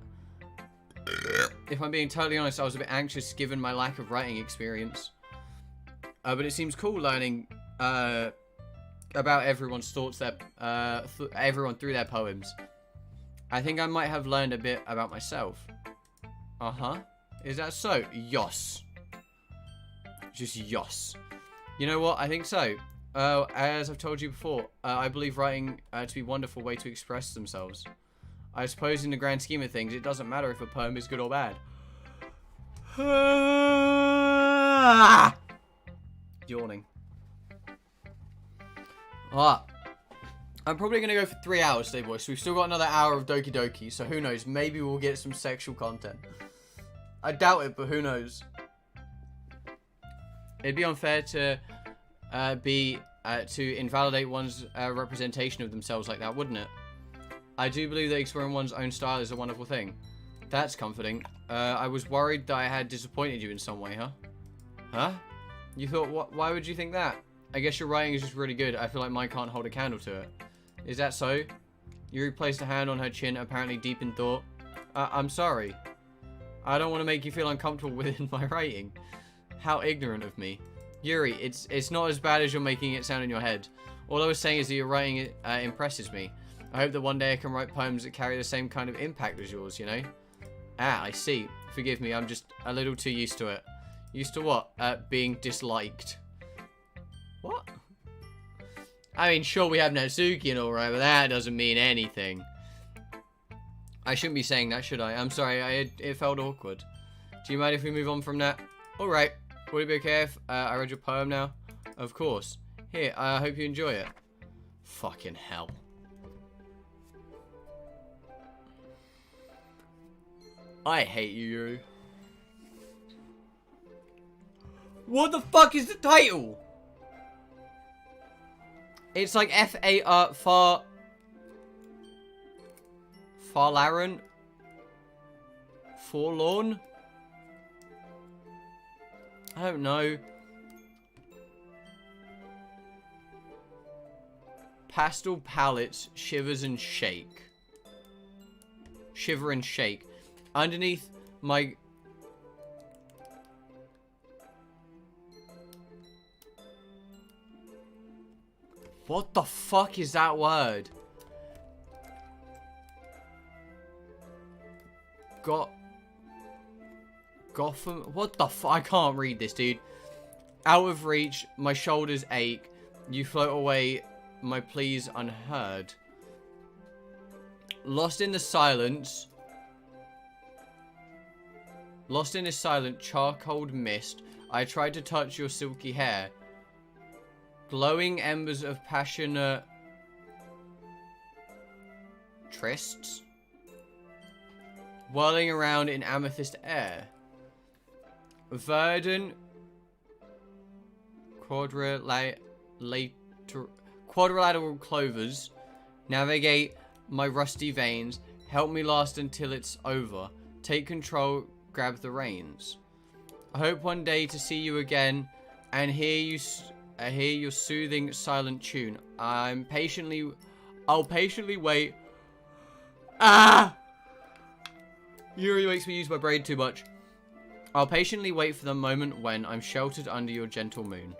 If I'm being totally honest, I was a bit anxious given my lack of writing experience. But it seems cool learning about everyone's thoughts, everyone through their poems. I think I might have learned a bit about myself. Uh-huh. Is that so? Yos. Just yos. You know what? I think so. As I've told you before, I believe writing to be a wonderful way to express themselves. I suppose in the grand scheme of things, it doesn't matter if a poem is good or bad. Yawning. I'm probably going to go for 3 hours today, boys. So we've still got another hour of Doki Doki. So who knows? Maybe we'll get some sexual content. I doubt it, but who knows? It'd be unfair to to invalidate one's representation of themselves like that, wouldn't it? I do believe that exploring one's own style is a wonderful thing. That's comforting. I was worried that I had disappointed you in some way, huh? Huh? You thought, why would you think that? I guess your writing is just really good. I feel like mine can't hold a candle to it. Is that so? Yuri placed a hand on her chin, apparently deep in thought. I'm sorry. I don't want to make you feel uncomfortable within my writing. How ignorant of me. Yuri, it's not as bad as you're making it sound in your head. All I was saying is that your writing impresses me. I hope that one day I can write poems that carry the same kind of impact as yours, you know? Ah, I see. Forgive me, I'm just a little too used to it. Used to what? Being disliked. What? I mean, sure, we have Natsuki and all right, but that doesn't mean anything. I shouldn't be saying that, should I? I'm sorry, it felt awkward. Do you mind if we move on from that? Alright. Would it be okay if I read your poem now? Of course. Here, I hope you enjoy it. Fucking hell. I hate you, Yuri. What the fuck is the title? It's like F-A-R, Farlaren? Forlorn? I don't know. Pastel palettes, shivers and shake. Shiver and shake. Underneath my... What the fuck is that word? Gotham? What the fuck? I can't read this, dude. Out of reach, my shoulders ache. You float away, my pleas unheard. Lost in the silence. Lost in this silent, charcoal mist, I tried to touch your silky hair. Glowing embers of passionate trysts, whirling around in amethyst air. Verdant quadrilateral clovers navigate my rusty veins. Help me last until it's over. Take control, grab the reins. I hope one day to see you again and hear your soothing silent tune. I'll patiently wait. Ah! Yuri makes me use my brain too much. I'll patiently wait for the moment when I'm sheltered under your gentle moon.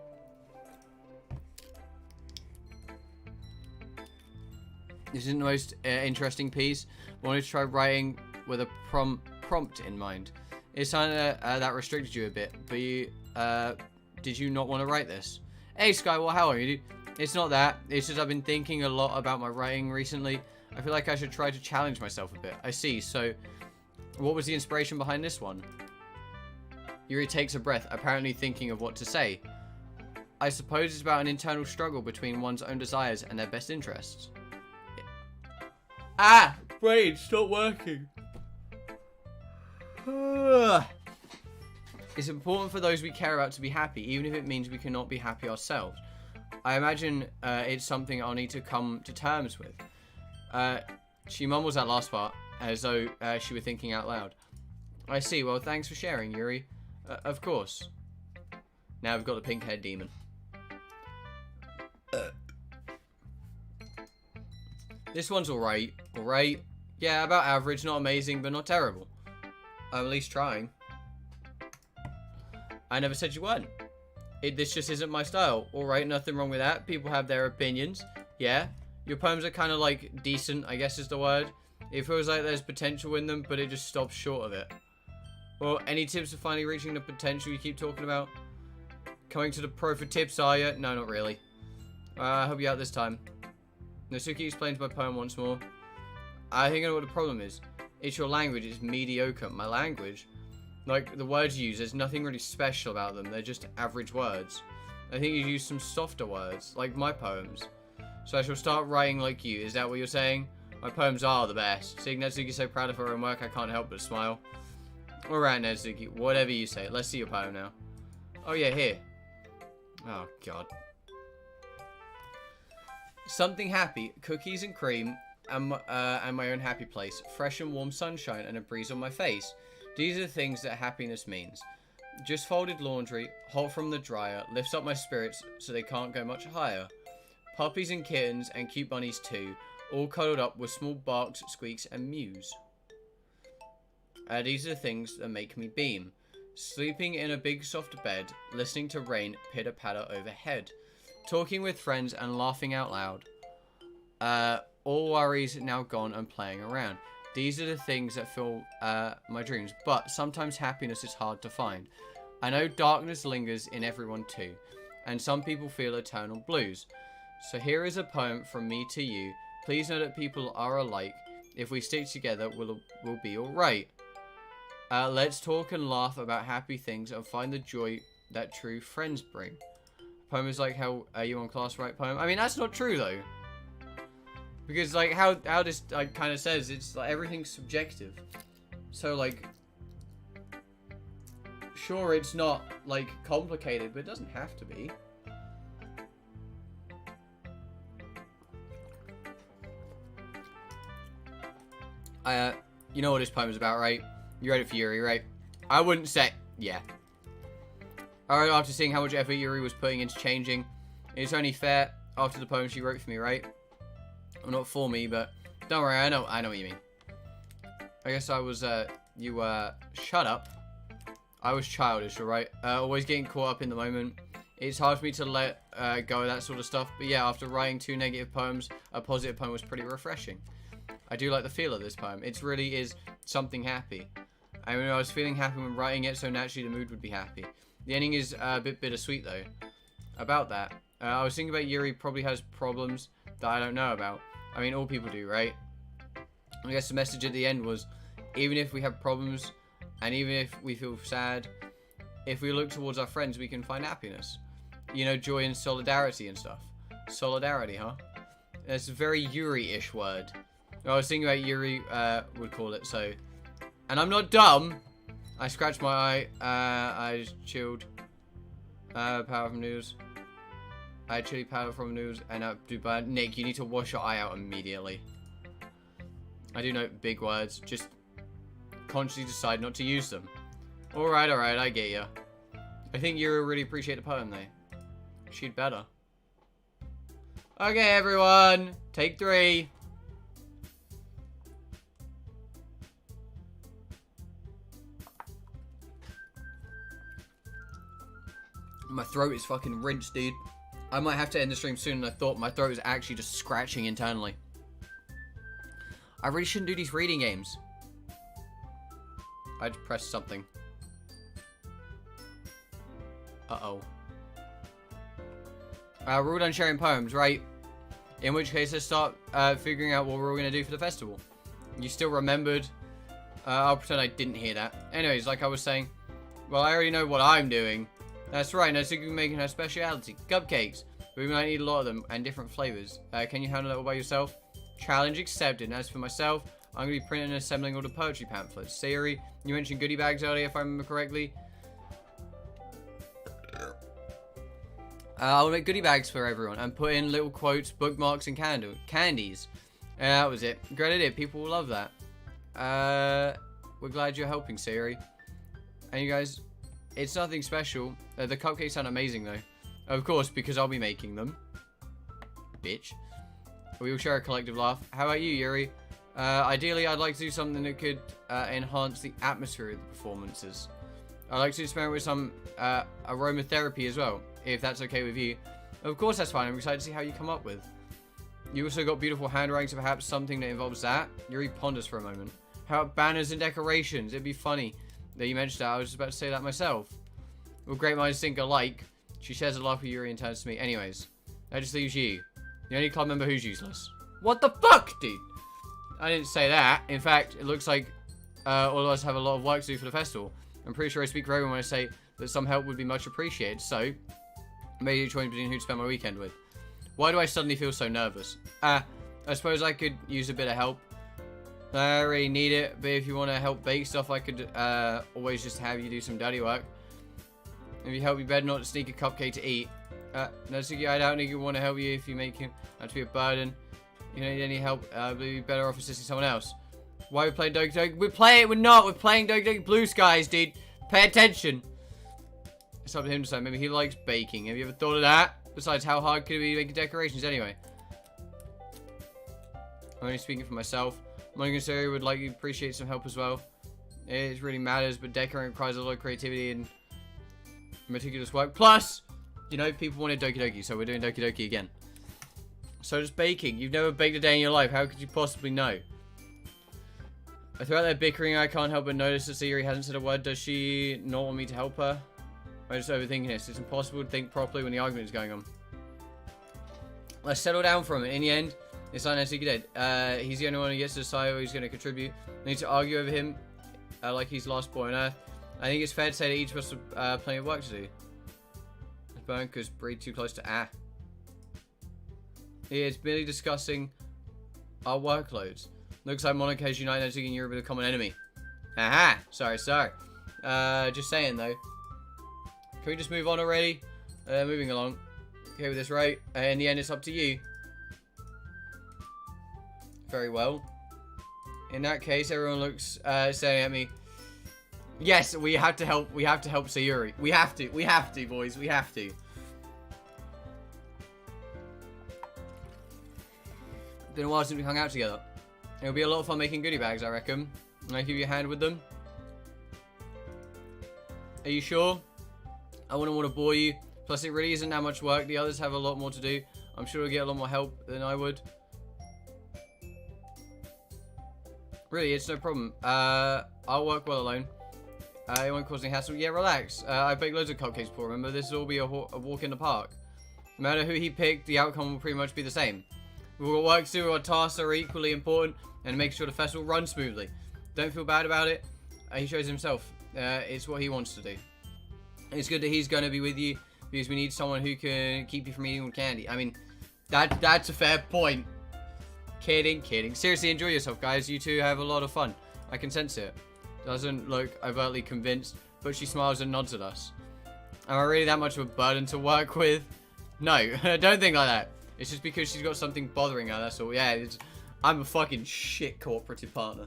This isn't the most interesting piece. I wanted to try writing with a prompt in mind. It's something that restricted you a bit, but you did you not want to write this? Hey Sky, well, how are you, dude? It's not that. It's just I've been thinking a lot about my writing recently. I feel like I should try to challenge myself a bit. I see. So, what was the inspiration behind this one? Yuri takes a breath, apparently thinking of what to say. I suppose it's about an internal struggle between one's own desires and their best interests. Ah! Brain, stop working. It's important for those we care about to be happy, even if it means we cannot be happy ourselves. I imagine it's something I'll need to come to terms with. She mumbles that last part, as though she were thinking out loud. I see. Well, thanks for sharing, Yuri. Of course. Now we've got the pink-haired demon. This one's alright. Alright. Yeah, about average. Not amazing, but not terrible. I'm at least trying. I never said you weren't. This just isn't my style. Alright, nothing wrong with that. People have their opinions. Yeah. Your poems are kind of like decent, I guess is the word. It feels like there's potential in them, but it just stops short of it. Well, any tips for finally reaching the potential you keep talking about? Coming to the pro for tips, are you? No, not really. I help you out this time. Natsuki explains my poem once more. I think I know what the problem is. It's your language. It's mediocre. My language? Like, the words you use, there's nothing really special about them. They're just average words. I think you use some softer words, like my poems. So I shall start writing like you. Is that what you're saying? My poems are the best. Seeing Natsuki so proud of her own work, I can't help but smile. Alright, Natsuki. Whatever you say. Let's see your poem now. Oh, yeah, here. Oh, God. Something happy. Cookies and cream. And my own happy place. Fresh and warm sunshine and a breeze on my face. These are the things that happiness means. Just folded laundry, hot from the dryer, lifts up my spirits so they can't go much higher. Puppies and kittens and cute bunnies too, all cuddled up with small barks, squeaks and mews. These are the things that make me beam. Sleeping in a big soft bed, listening to rain pitter-patter overhead. Talking with friends and laughing out loud. All worries now gone and playing around. These are the things that fill my dreams, but sometimes happiness is hard to find. I know darkness lingers in everyone too, and some people feel eternal blues. So here is a poem from me to you. Please know that people are alike. If we stick together, we'll be alright. Let's talk and laugh about happy things and find the joy that true friends bring. Poem is like how you on class write poem. I mean, that's not true though. Because, like, how this, like, kind of says, it's, like, everything's subjective. So, like, sure, it's not, like, complicated, but it doesn't have to be. You know what this poem is about, right? You read it for Yuri, right? I wouldn't say, yeah. Alright, after seeing how much effort Yuri was putting into changing, it's only fair after the poem she wrote for me, right? Well, not for me, but don't worry, I know what you mean. I guess I was, shut up. I was childish, alright? Always getting caught up in the moment. It's hard for me to let go of that sort of stuff, but yeah, after writing 2 negative poems, a positive poem was pretty refreshing. I do like the feel of this poem. It really is something happy. I mean, I was feeling happy when writing it, so naturally the mood would be happy. The ending is a bit bittersweet, though. About that, I was thinking about Yuri probably has problems that I don't know about. I mean, all people do, right? I guess the message at the end was, even if we have problems, and even if we feel sad, if we look towards our friends, we can find happiness. You know, joy and solidarity and stuff. Solidarity, huh? It's a very Yuri-ish word. I was thinking about Yuri would call it, so... And I'm not dumb! I scratched my eye, I just chilled. Power from news. I chili powder from news and but Nick, you need to wash your eye out immediately. I do know big words, just consciously decide not to use them. Alright, I get ya. I think you really appreciate the poem though. She'd better. Okay everyone, take 3. My throat is fucking rinsed, dude. I might have to end the stream soon, and I thought my throat was actually just scratching internally. I really shouldn't do these reading games. I just pressed something. Uh-oh. We're all done sharing poems, right? In which case, let's start figuring out what we're all going to do for the festival. You still remembered? I'll pretend I didn't hear that. Anyways, like I was saying, well, I already know what I'm doing. That's right, Natsuki will be making her speciality, cupcakes. But we might need a lot of them, and different flavors. Can you handle that all by yourself? Challenge accepted. And as for myself, I'm going to be printing and assembling all the poetry pamphlets. Sayori, you mentioned goodie bags earlier, if I remember correctly. I'll make goodie bags for everyone, and put in little quotes, bookmarks, and candies. That was it. Great idea, people will love that. We're glad you're helping, Sayori. And you guys... It's nothing special. The cupcakes sound amazing, though. Of course, because I'll be making them. Bitch. We will share a collective laugh. How about you, Yuri? Ideally, I'd like to do something that could enhance the atmosphere of the performances. I'd like to experiment with some aromatherapy as well, if that's okay with you. Of course, that's fine. I'm excited to see how you come up with. You also got beautiful handwriting, so perhaps something that involves that. Yuri ponders for a moment. How about banners and decorations? It'd be funny that you mentioned that. I was just about to say that myself. Well, great minds think alike. She shares a laugh with Yuri and turns to me. Anyways, That just leaves you. The only club member who's useless. What the fuck, dude? I didn't say that. In fact, it looks like all of us have a lot of work to do for the festival. I'm pretty sure I speak for everyone when I say that some help would be much appreciated. So, maybe choice between who to spend my weekend with. Why do I suddenly feel so nervous? I suppose I could use a bit of help. I really need it, but if you want to help bake stuff, I could always just have you do some dirty work. If you help, you better not sneak a cupcake to eat. No, Suki, I don't think you want to help you if you make him have to be a burden. You don't need any help, but you'd be better off assisting someone else. Why are we playing Doki Doki? We're not. We're playing Doki Doki Blue Skies, dude. Pay attention. It's up to him to decide. Maybe he likes baking. Have you ever thought of that? Besides, how hard could it be making decorations anyway? I'm only speaking for myself. Monika and Sayori would like you to appreciate some help as well. It really matters, but decorating requires a lot of creativity and meticulous work. Plus, you know, people wanted Doki Doki, so we're doing Doki Doki again. So does baking. You've never baked a day in your life. How could you possibly know? Throughout their bickering, I can't help but notice that Sayori hasn't said a word. Does she not want me to help her? I'm just overthinking this. It's impossible to think properly when the argument is going on. Let's settle down for a minute. In the end, it's not necessarily dead. He's the only one who gets to decide where he's going to contribute. We need to argue over him like he's the last boy on Earth. I think it's fair to say that each of us have plenty of work to do. Because breathe too close to It's merely discussing our workloads. Looks like Monika has united Doki and Yuri with a common enemy. Aha! Sorry. Just saying though. Can we just move on already? Moving along. Okay with this, right? In the end, it's up to you. Very well. In that case, everyone looks staring at me. Yes, we have to help. We have to help Sayori. We have to. We have to, boys. We have to. Been a while since we hung out together. It'll be a lot of fun making goodie bags, I reckon. Can I give you a hand with them? Are you sure? I wouldn't want to bore you. Plus, it really isn't that much work. The others have a lot more to do. I'm sure you'll get a lot more help than I would. Really, it's no problem. I'll work well alone. It won't cause any hassle. Yeah, relax. I baked loads of cupcakes before, remember? This will all be a walk in the park. No matter who he picked, the outcome will pretty much be the same. We've got work to do, our tasks are equally important, and make sure the festival runs smoothly. Don't feel bad about it. He shows himself. It's what he wants to do. It's good that he's going to be with you, because we need someone who can keep you from eating all candy. I mean, that's a fair point. Kidding. Seriously, enjoy yourself, guys. You two have a lot of fun. I can sense it. Doesn't look overtly convinced, but she smiles and nods at us. Am I really that much of a burden to work with? No, don't think like that. It's just because she's got something bothering her, that's all. Yeah, I'm a fucking shit cooperative partner.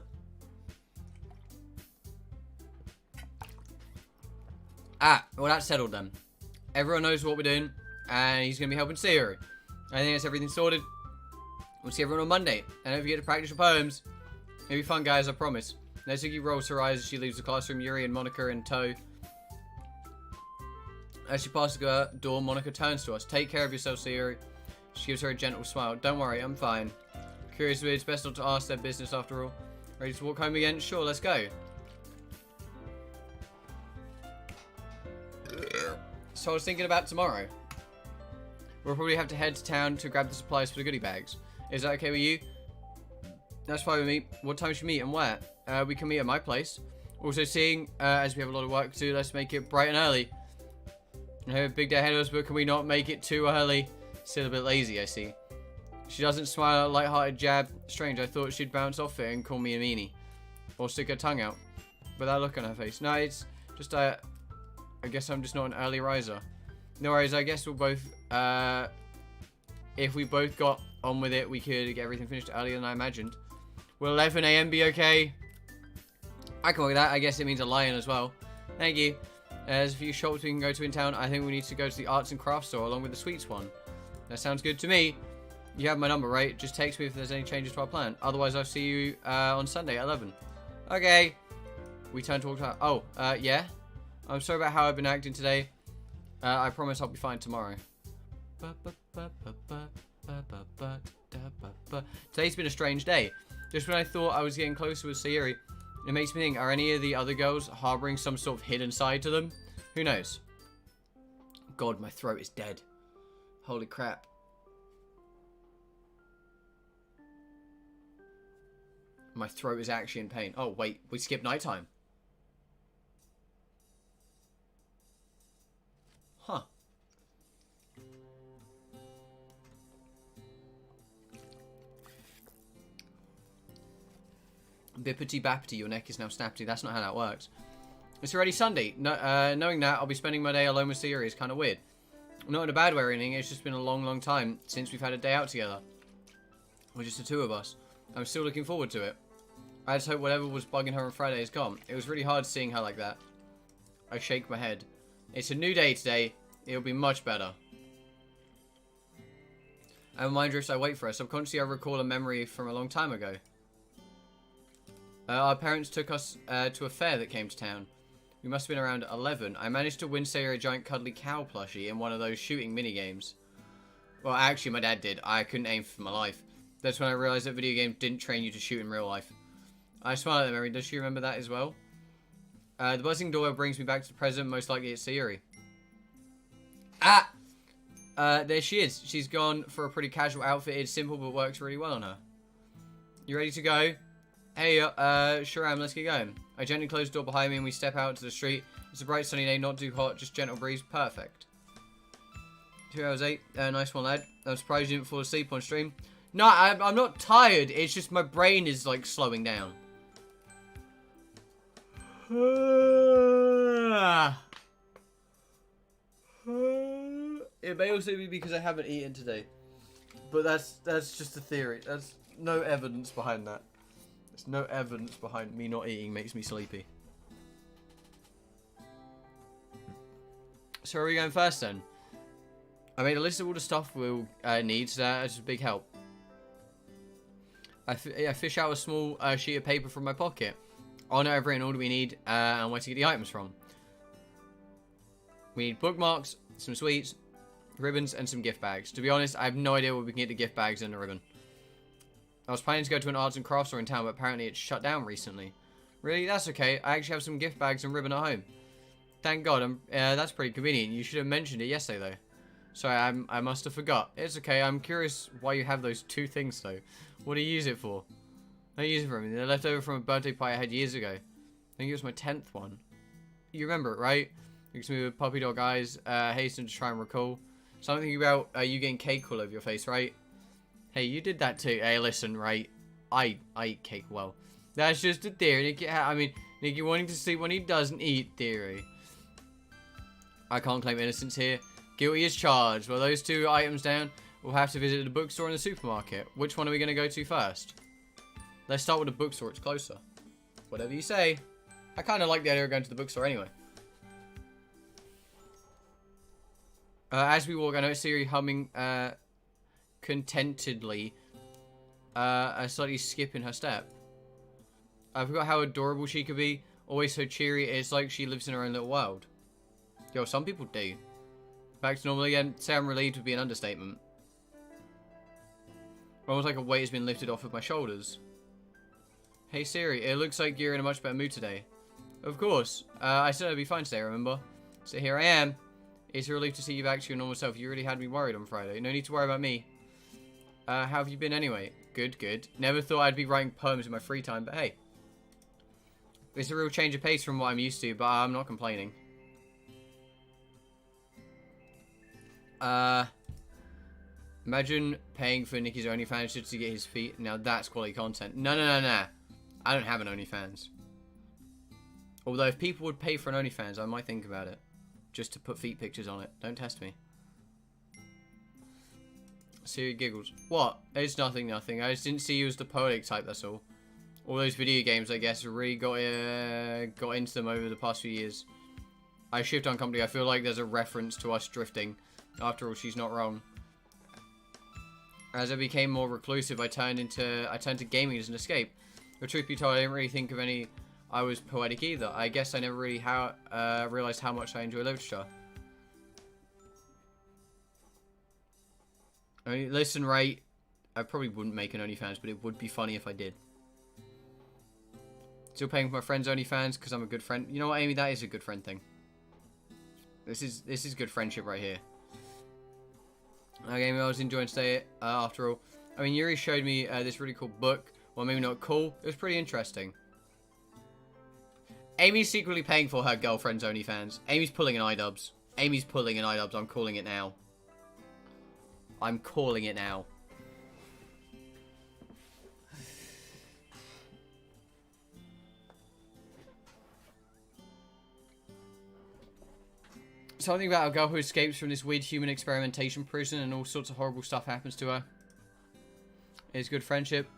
Well, that's settled then. Everyone knows what we're doing, and he's going to be helping Sayori. I think that's everything sorted. We'll see everyone on Monday, and don't forget to practice your poems. It'll be fun, guys, I promise. Netsuki rolls her eyes as she leaves the classroom, Yuri and Monika in tow. As she passes the door, Monika turns to us. Take care of yourself, Sayori. She gives her a gentle smile. Don't worry, I'm fine. Curious, but it's best not to ask their business after all. Ready to walk home again? Sure, let's go. So I was thinking about tomorrow. We'll probably have to head to town to grab the supplies for the goodie bags. Is that okay with you? That's fine with me. What time should we meet and where? We can meet at my place. Also seeing, as we have a lot of work to do, let's make it bright and early. I have a big day ahead of us, but can we not make it too early? Still a bit lazy, I see. She doesn't smile at a light-hearted jab. Strange, I thought she'd bounce off it and call me a meanie. Or stick her tongue out. With that look on her face. No, it's just, I guess I'm just not an early riser. No worries, I guess we'll both, if we both got on with it, we could get everything finished earlier than I imagined. Will 11 AM be okay? I can work with that. I guess it means a lion as well. Thank you. There's a few shops we can go to in town. I think we need to go to the arts and crafts store along with the sweets one. That sounds good to me. You have my number, right? Just text me if there's any changes to our plan. Otherwise, I'll see you on Sunday at 11. Okay. We turn to walk out. Oh, yeah? I'm sorry about how I've been acting today. I promise I'll be fine tomorrow. Today's been a strange day. Just when I thought I was getting closer with Sayori, it makes me think, are any of the other girls harboring some sort of hidden side to them? Who knows? God, my throat is dead. Holy crap. My throat is actually in pain. Oh, wait. We skipped nighttime. Huh. Bippity bappity, your neck is now snappity. That's not how that works. It's already Sunday. No, knowing that, I'll be spending my day alone with Sayori is kind of weird. Not in a bad way or anything, it's just been a long, long time since we've had a day out together. We're just the two of us. I'm still looking forward to it. I just hope whatever was bugging her on Friday is gone. It was really hard seeing her like that. I shake my head. It's a new day today. It'll be much better. And mind drifts, I wait for her. Subconsciously, I recall a memory from a long time ago. Our parents took us to a fair that came to town. We must have been around 11. I managed to win Sayori a giant cuddly cow plushie in one of those shooting minigames. Well, actually, my dad did. I couldn't aim for my life. That's when I realized that video games didn't train you to shoot in real life. I smile at the memory. Does she remember that as well? The buzzing doorbell brings me back to the present. Most likely it's Sayori. Ah! There she is. She's gone for a pretty casual outfit. It's simple but works really well on her. You ready to go? Hey, sure am. Let's get going. I gently close the door behind me and we step out to the street. It's a bright sunny day, not too hot, just gentle breeze. Perfect. 2 hours 8. Nice one, lad. I'm surprised you didn't fall asleep on stream. No, I'm not tired. It's just my brain is, like, slowing down. It may also be because I haven't eaten today. But that's just a theory. That's no evidence behind that. There's no evidence behind me not eating makes me sleepy. So where are we going first then? I made a list of all the stuff we'll need, so that's a big help. I fish out a small sheet of paper from my pocket. On it I've written all that we need and where to get the items from. We need bookmarks, some sweets, ribbons, and some gift bags. To be honest, I have no idea where we can get the gift bags and the ribbon. I was planning to go to an arts and crafts store in town, but apparently it's shut down recently. Really? That's okay. I actually have some gift bags and ribbon at home. Thank God. That's pretty convenient. You should have mentioned it yesterday, though. Sorry, I must have forgot. It's okay. I'm curious why you have those two things, though. What do you use it for? I don't use it for anything. They're left over from a birthday party I had years ago. I think it was my 10th one. You remember it, right? Looks at me with puppy dog eyes. Hasten to try and recall. Something about you getting cake all over your face, right? Hey, you did that too. Hey, listen, right? I eat cake well. That's just a theory. Nicky wanting to sleep when he doesn't eat theory. I can't claim innocence here. Guilty as charged. Well, those two items down, we'll have to visit the bookstore and the supermarket. Which one are we going to go to first? Let's start with the bookstore. It's closer. Whatever you say. I kind of like the idea of going to the bookstore anyway. As we walk, I notice Sayori humming contentedly, a slightly skip in her step. I forgot how adorable she could be. Always so cheery. It's like she lives in her own little world. Yo, some people do. Back to normal again. Say I'm relieved would be an understatement. Almost like a weight has been lifted off of my shoulders. Hey Sayori, it looks like you're in a much better mood today. Of course. I said I'd be fine today, remember? So here I am. It's a relief to see you back to your normal self. You really had me worried on Friday. No need to worry about me. How have you been anyway? Good, good. Never thought I'd be writing poems in my free time, but hey. It's a real change of pace from what I'm used to, but I'm not complaining. Imagine paying for Nicky's OnlyFans just to get his feet. Now that's quality content. No. I don't have an OnlyFans. Although if people would pay for an OnlyFans, I might think about it. Just to put feet pictures on it. Don't test me. Sayori giggles. What? It's nothing. I just didn't see you as the poetic type, that's all. All those video games, I guess, really got into them over the past few years. I shift uncomfortably. I feel like there's a reference to us drifting. After all, she's not wrong. As I became more reclusive, I turned to gaming as an escape. But truth be told, I didn't really think of any I was poetic either. I guess I never really realized how much I enjoy literature. I mean, listen, right? I probably wouldn't make an OnlyFans, but it would be funny if I did. Still paying for my friend's OnlyFans because I'm a good friend. You know what, Amy? That is a good friend thing. This is good friendship right here. Okay, I was enjoying today, after all. I mean, Yuri showed me this really cool book Well, maybe not cool. It was pretty interesting. Amy's secretly paying for her girlfriend's OnlyFans. Amy's pulling an iDubbbz. Amy's pulling an iDubbbz. I'm calling it now. I'm calling it now. Something about a girl who escapes from this weird human experimentation prison and all sorts of horrible stuff happens to her. It's good friendship.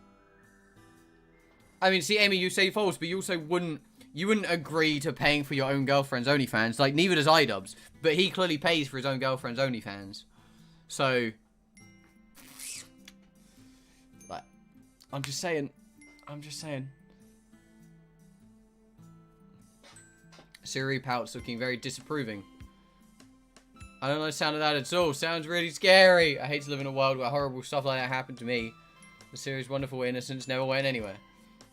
I mean, see, Amy, you say false, but you also wouldn't agree to paying for your own girlfriend's OnlyFans. Like, neither does iDubbbz. But he clearly pays for his own girlfriend's OnlyFans. So, like, I'm just saying. Sayori pouts, looking very disapproving. I don't like the sound of that at all. Sounds really scary. I hate to live in a world where horrible stuff like that happened to me. The Sayori's wonderful innocence never went anywhere.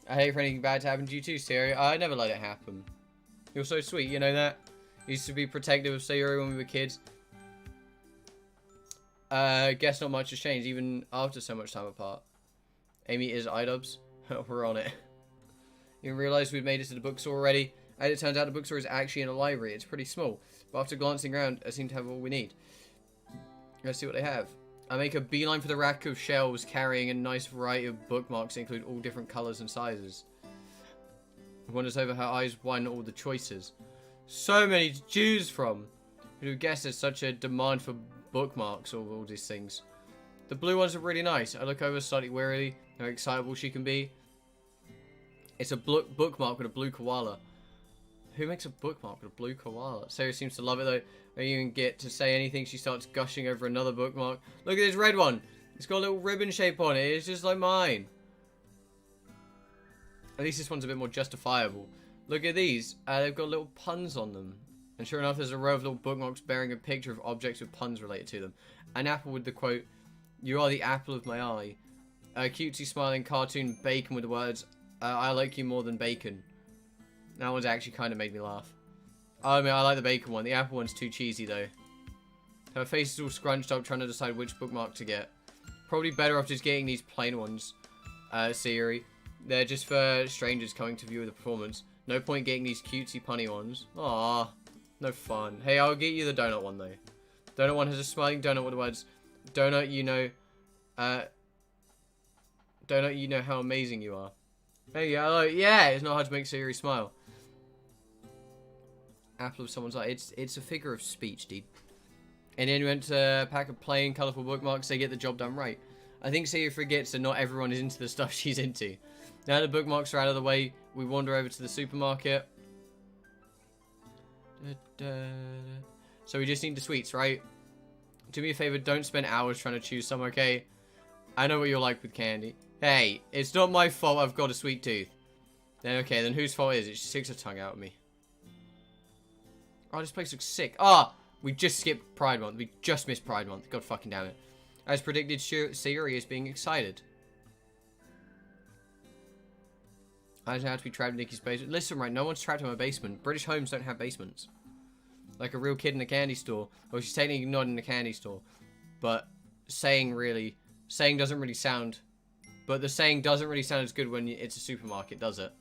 I hate for anything bad to happen to you too, Sayori. I never let it happen. You're so sweet, you know that? You used to be protective of Sayori when we were kids. Guess not much has changed, even after so much time apart. Amy is iDubbbz. We're on it. You didn't realize we'd made it to the bookstore already? And it turns out the bookstore is actually in a library. It's pretty small. But after glancing around, I seem to have all we need. Let's see what they have. I make a beeline for the rack of shelves carrying a nice variety of bookmarks that include all different colours and sizes. Wanders over, her eyes widen all the choices. So many to choose from. Who'd have guessed there's such a demand for bookmarks or all these things. The blue ones are really nice. I look over slightly wearily, how excitable she can be. It's a bookmark with a blue koala. Who makes a bookmark with a blue koala? Sayori seems to love it though. When you even get to say anything, she starts gushing over another bookmark. Look at this red one. It's got a little ribbon shape on it. It's just like mine. At least this one's a bit more justifiable. Look at these. They've got little puns on them. And sure enough, there's a row of little bookmarks bearing a picture of objects with puns related to them. An apple with the quote, "You are the apple of my eye." A cutesy smiling cartoon bacon with the words, "I like you more than bacon." That one's actually kind of made me laugh. I mean, I like the bacon one. The apple one's too cheesy, though. Her face is all scrunched up, trying to decide which bookmark to get. Probably better off just getting these plain ones, Sayori. They're just for strangers coming to view the performance. No point getting these cutesy punny ones. Aww, no fun. Hey, I'll get you the donut one, though. Donut one has a smiling donut with the words, "Donut, you know, donut, you know how amazing you are." Hey, yeah, it's not hard to make Sayori smile. Apple of someone's eye. It's a figure of speech, dude. And then we went to a pack of plain, colourful bookmarks. They get the job done right. I think Sayori forgets that not everyone is into the stuff she's into. Now the bookmarks are out of the way, we wander over to the supermarket. So we just need the sweets, right? Do me a favour, don't spend hours trying to choose some, okay? I know what you're like with candy. Hey, it's not my fault I've got a sweet tooth. Then okay, then whose fault is it? She sticks her tongue out at me. Oh, this place looks sick. Ah, we just skipped Pride Month. We just missed Pride Month. God fucking damn it. As predicted, Sayori is being excited. I don't have to be trapped in Nikki's basement. Listen, right, no one's trapped in my basement. British homes don't have basements. Like a real kid in a candy store. Well, she's technically not in a candy store. But saying doesn't really sound... But the saying doesn't really sound as good when it's a supermarket, does it?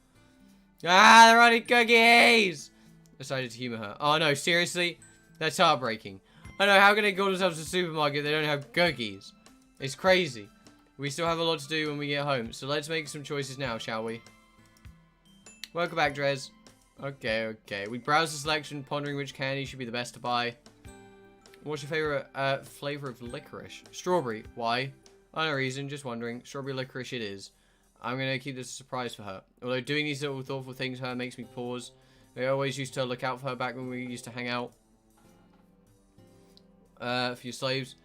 Ah, they're running cookies! Decided to humour her. Oh no, seriously? That's heartbreaking. I know, how can they call themselves a supermarket if they don't have cookies? It's crazy. We still have a lot to do when we get home, so let's make some choices now, shall we? Welcome back, Drez. Okay. We browse the selection, pondering which candy should be the best to buy. What's your favourite flavour of licorice? Strawberry. Why? Oh, no reason, just wondering. Strawberry licorice it is. I'm going to keep this a surprise for her. Although doing these little thoughtful things for her makes me pause. I always used to look out for her back when we used to hang out. For your slaves,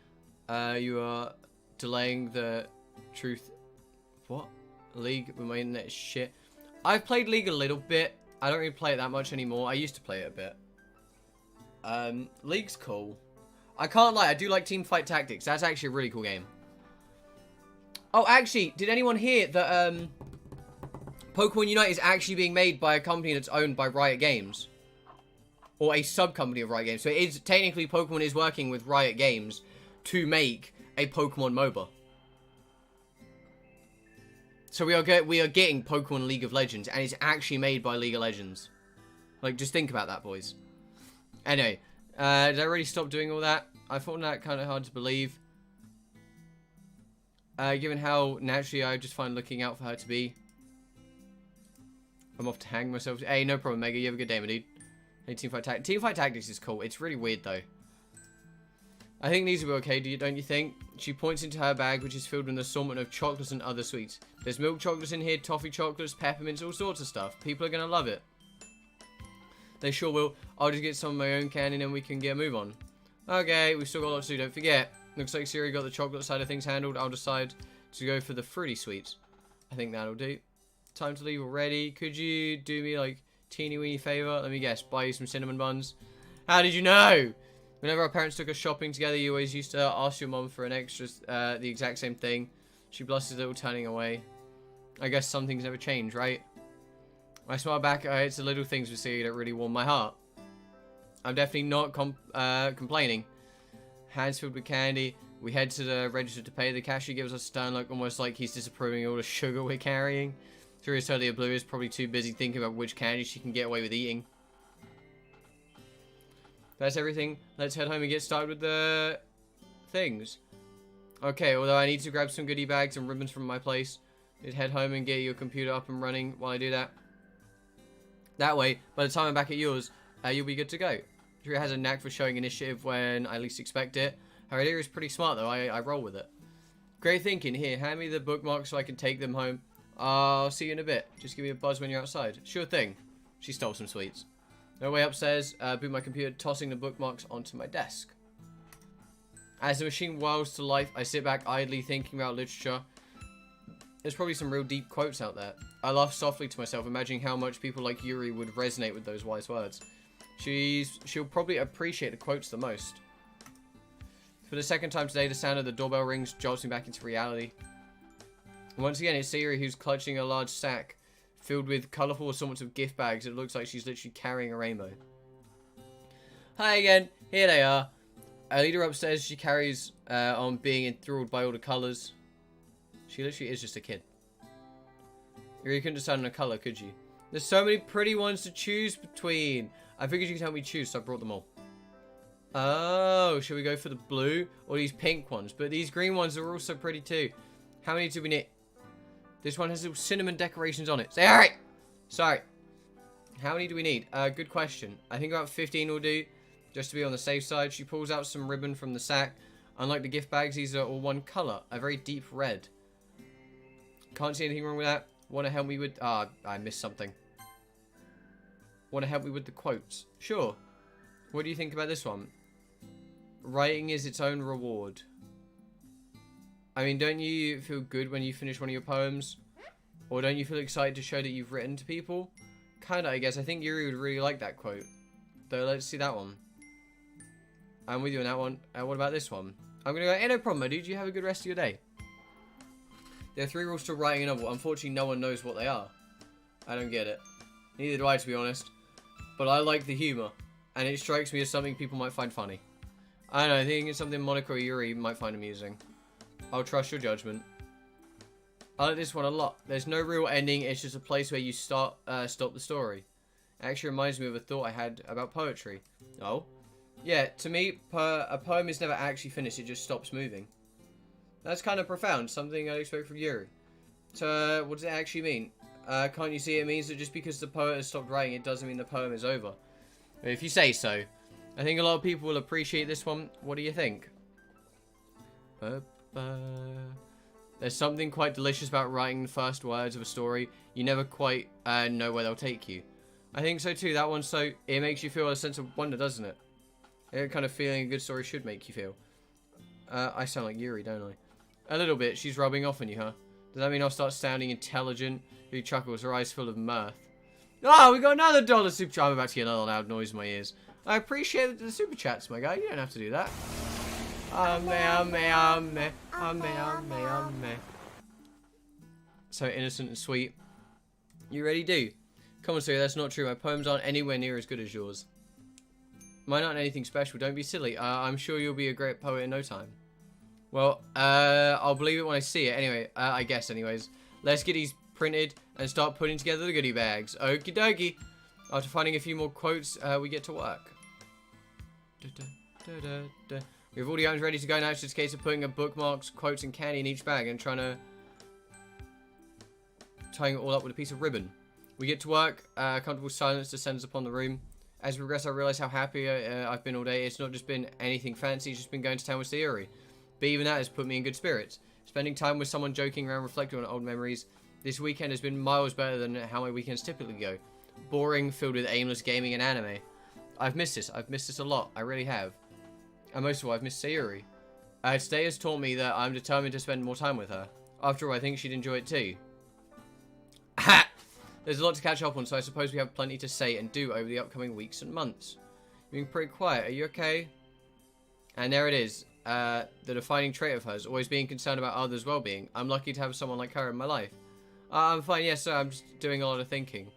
you are delaying the truth. What? League with my internet is shit. I've played League a little bit. I don't really play it that much anymore. I used to play it a bit. League's cool. I can't lie, I do like Teamfight Tactics. That's actually a really cool game. Oh, actually, did anyone hear that Pokemon Unite is actually being made by a company that's owned by Riot Games? Or a sub-company of Riot Games. So it is, technically, Pokemon is working with Riot Games to make a Pokemon MOBA. So we are getting Pokemon League of Legends, and it's actually made by League of Legends. Like, just think about that, boys. Anyway, did I already stop doing all that? I found that kind of hard to believe. Given how naturally I just find looking out for her to be. I'm off to hang myself. Hey, no problem, Mega. You have a good day, my dude. Hey, Teamfight Tactics. Teamfight Tactics is cool. It's really weird, though. I think these will be okay, don't you think? She points into her bag, which is filled with an assortment of chocolates and other sweets. There's milk chocolates in here, toffee chocolates, peppermints, all sorts of stuff. People are going to love it. They sure will. I'll just get some of my own candy and then we can get a move on. Okay, we've still got lots to do, don't forget. Looks like Sayori got the chocolate side of things handled. I'll decide to go for the fruity sweets. I think that'll do. Time to leave already. Could you do me, like, teeny weeny favor? Let me guess. Buy you some cinnamon buns. How did you know? Whenever our parents took us shopping together, you always used to ask your mom for an extra, the exact same thing. She blushes a little, turning away. I guess some things never change, right? I smile back. It's the little things we see that really warm my heart. I'm definitely not complaining. Hands filled with candy. We head to the register to pay. The cashier gives us a stern look, almost like he's disapproving of all the sugar we're carrying. Sure, totally oblivious, probably too busy thinking about which candy she can get away with eating. That's everything. Let's head home and get started with the things. Okay, although I need to grab some goodie bags and ribbons from my place. You'd head home and get your computer up and running while I do that. That way, by the time I'm back at yours, you'll be good to go. Tria has a knack for showing initiative when I least expect it. Her idea is pretty smart though, I roll with it. Great thinking. Here, hand me the bookmarks so I can take them home. I'll see you in a bit. Just give me a buzz when you're outside. Sure thing. She stole some sweets. No way upstairs, boot my computer, tossing the bookmarks onto my desk. As the machine whirls to life, I sit back idly thinking about literature. There's probably some real deep quotes out there. I laugh softly to myself, imagining how much people like Yuri would resonate with those wise words. She'll probably appreciate the quotes the most. For the second time today, the sound of the doorbell rings, jolts me back into reality. And once again, it's Sayori who's clutching a large sack filled with colourful assortments of gift bags. It looks like she's literally carrying a rainbow. Hi again. Here they are. I lead her upstairs. She carries on being enthralled by all the colours. She literally is just a kid. You really couldn't decide on a colour, could you? There's so many pretty ones to choose between. I figured you could help me choose, so I brought them all. Oh, should we go for the blue or these pink ones? But these green ones are also pretty too. How many do we need? This one has little cinnamon decorations on it. Say, alright! Sorry. How many do we need? Good question. I think about 15 will do, just to be on the safe side. She pulls out some ribbon from the sack. Unlike the gift bags, these are all one colour. A very deep red. Can't see anything wrong with that. Want to help me with... Ah, I missed something. Want to help me with the quotes? Sure. What do you think about this one? Writing is its own reward. I mean, don't you feel good when you finish one of your poems? Or don't you feel excited to show that you've written to people? Kinda, I guess. I think Yuri would really like that quote. So let's see that one. I'm with you on that one. What about this one? I'm gonna go, hey, no problem, my dude. You have a good rest of your day. There are 3 rules to writing a novel. Unfortunately, no one knows what they are. I don't get it. Neither do I, to be honest. But I like the humour. And it strikes me as something people might find funny. I don't know, I think it's something Monika or Yuri might find amusing. I'll trust your judgment. I like this one a lot. There's no real ending, it's just a place where you stop the story. It actually reminds me of a thought I had about poetry. Oh? Yeah, to me, a poem is never actually finished, it just stops moving. That's kind of profound, something I'd expect from Yuri. So, what does it actually mean? Can't you see it means that just because the poet has stopped writing, it doesn't mean the poem is over? If you say so. I think a lot of people will appreciate this one. What do you think? There's something quite delicious about writing the first words of a story. You never quite know where they'll take you. I think so too. That one, so it makes you feel a sense of wonder, doesn't it? The kind of feeling a good story should make you feel. I sound like Yuri, don't I? A little bit. She's rubbing off on you, huh? Does that mean I'll start sounding intelligent? He chuckles, her eyes full of mirth. Oh, we got another $1 super chat. I'm about to get another loud noise in my ears. I appreciate the super chats, my guy. You don't have to do that. So innocent and sweet. You really do. Come on, sorry, that's not true. My poems aren't anywhere near as good as yours. Mine aren't anything special. Don't be silly. I'm sure you'll be a great poet in no time. Well, I'll believe it when I see it. Anyway, I guess anyways. Let's get these printed and start putting together the goodie bags. Okie dokie. After finding a few more quotes, we get to work. We have all the items ready to go now. It's just a case of putting a bookmarks, quotes, and candy in each bag and tying it all up with a piece of ribbon. We get to work. Comfortable silence descends upon the room. As we progress, I realize how happy I've been all day. It's not just been anything fancy, it's just been going to town with SAYORI. But even that has put me in good spirits. Spending time with someone, joking around, reflecting on old memories. This weekend has been miles better than how my weekends typically go. Boring, filled with aimless gaming and anime. I've missed this. I've missed this a lot. I really have. And most of all, I've missed SAYORI. Today has taught me that I'm determined to spend more time with her. After all, I think she'd enjoy it too. Ha! There's a lot to catch up on, so I suppose we have plenty to say and do over the upcoming weeks and months. You're being pretty quiet. Are you okay? And there it is. The defining trait of hers, always being concerned about others' well-being. I'm lucky to have someone like her in my life. I'm fine. Yes, sir. I'm just doing a lot of thinking.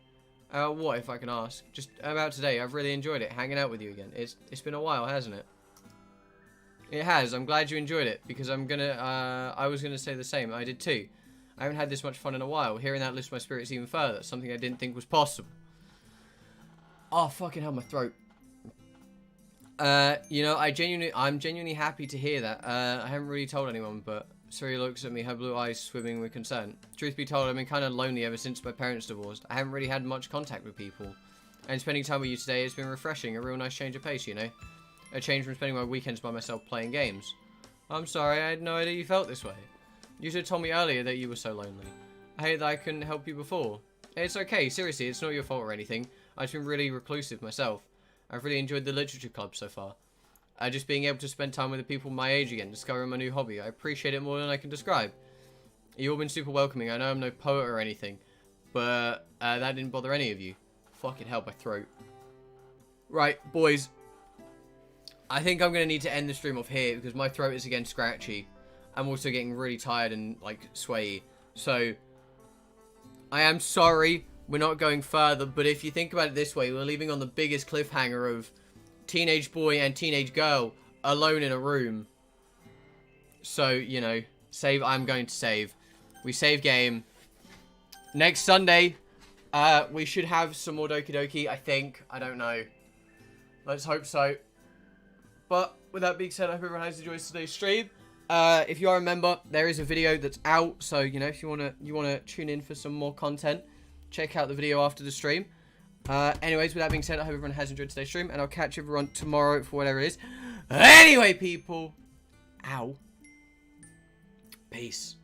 What, if I can ask? Just about today. I've really enjoyed it, hanging out with you again. It's been a while, hasn't it? It has. I'm glad you enjoyed it, because I was gonna say the same. I did too. I haven't had this much fun in a while. Hearing that lifts my spirits even further. Something I didn't think was possible. Oh, fucking hell, my throat. You know, I'm genuinely happy to hear that. I haven't really told anyone, but Suri looks at me, her blue eyes swimming with concern. Truth be told, I've been kind of lonely ever since my parents divorced. I haven't really had much contact with people. And spending time with you today has been refreshing. A real nice change of pace, you know? A change from spending my weekends by myself playing games. I'm sorry, I had no idea you felt this way. You should have told me earlier that you were so lonely. I hate that I couldn't help you before. It's okay, seriously, it's not your fault or anything. I've been really reclusive myself. I've really enjoyed the literature club so far. Just being able to spend time with the people my age again, discovering my new hobby. I appreciate it more than I can describe. You've all been super welcoming. I know I'm no poet or anything, but that didn't bother any of you. Fucking hell, my throat. Right, boys. I think I'm going to need to end the stream off here because my throat is again scratchy. I'm also getting really tired and, like, swayy. So, I am sorry we're not going further, but if you think about it this way, we're leaving on the biggest cliffhanger of teenage boy and teenage girl alone in a room. So, you know, save. I'm going to save. We save game. Next Sunday, we should have some more Doki Doki, I think. I don't know. Let's hope so. But, with that being said, I hope everyone has enjoyed today's stream. If you are a member, there is a video that's out, so you know if you wanna tune in for some more content, check out the video after the stream. Anyways, with that being said, I hope everyone has enjoyed today's stream, and I'll catch everyone tomorrow for whatever it is. Anyway, people, ow, peace.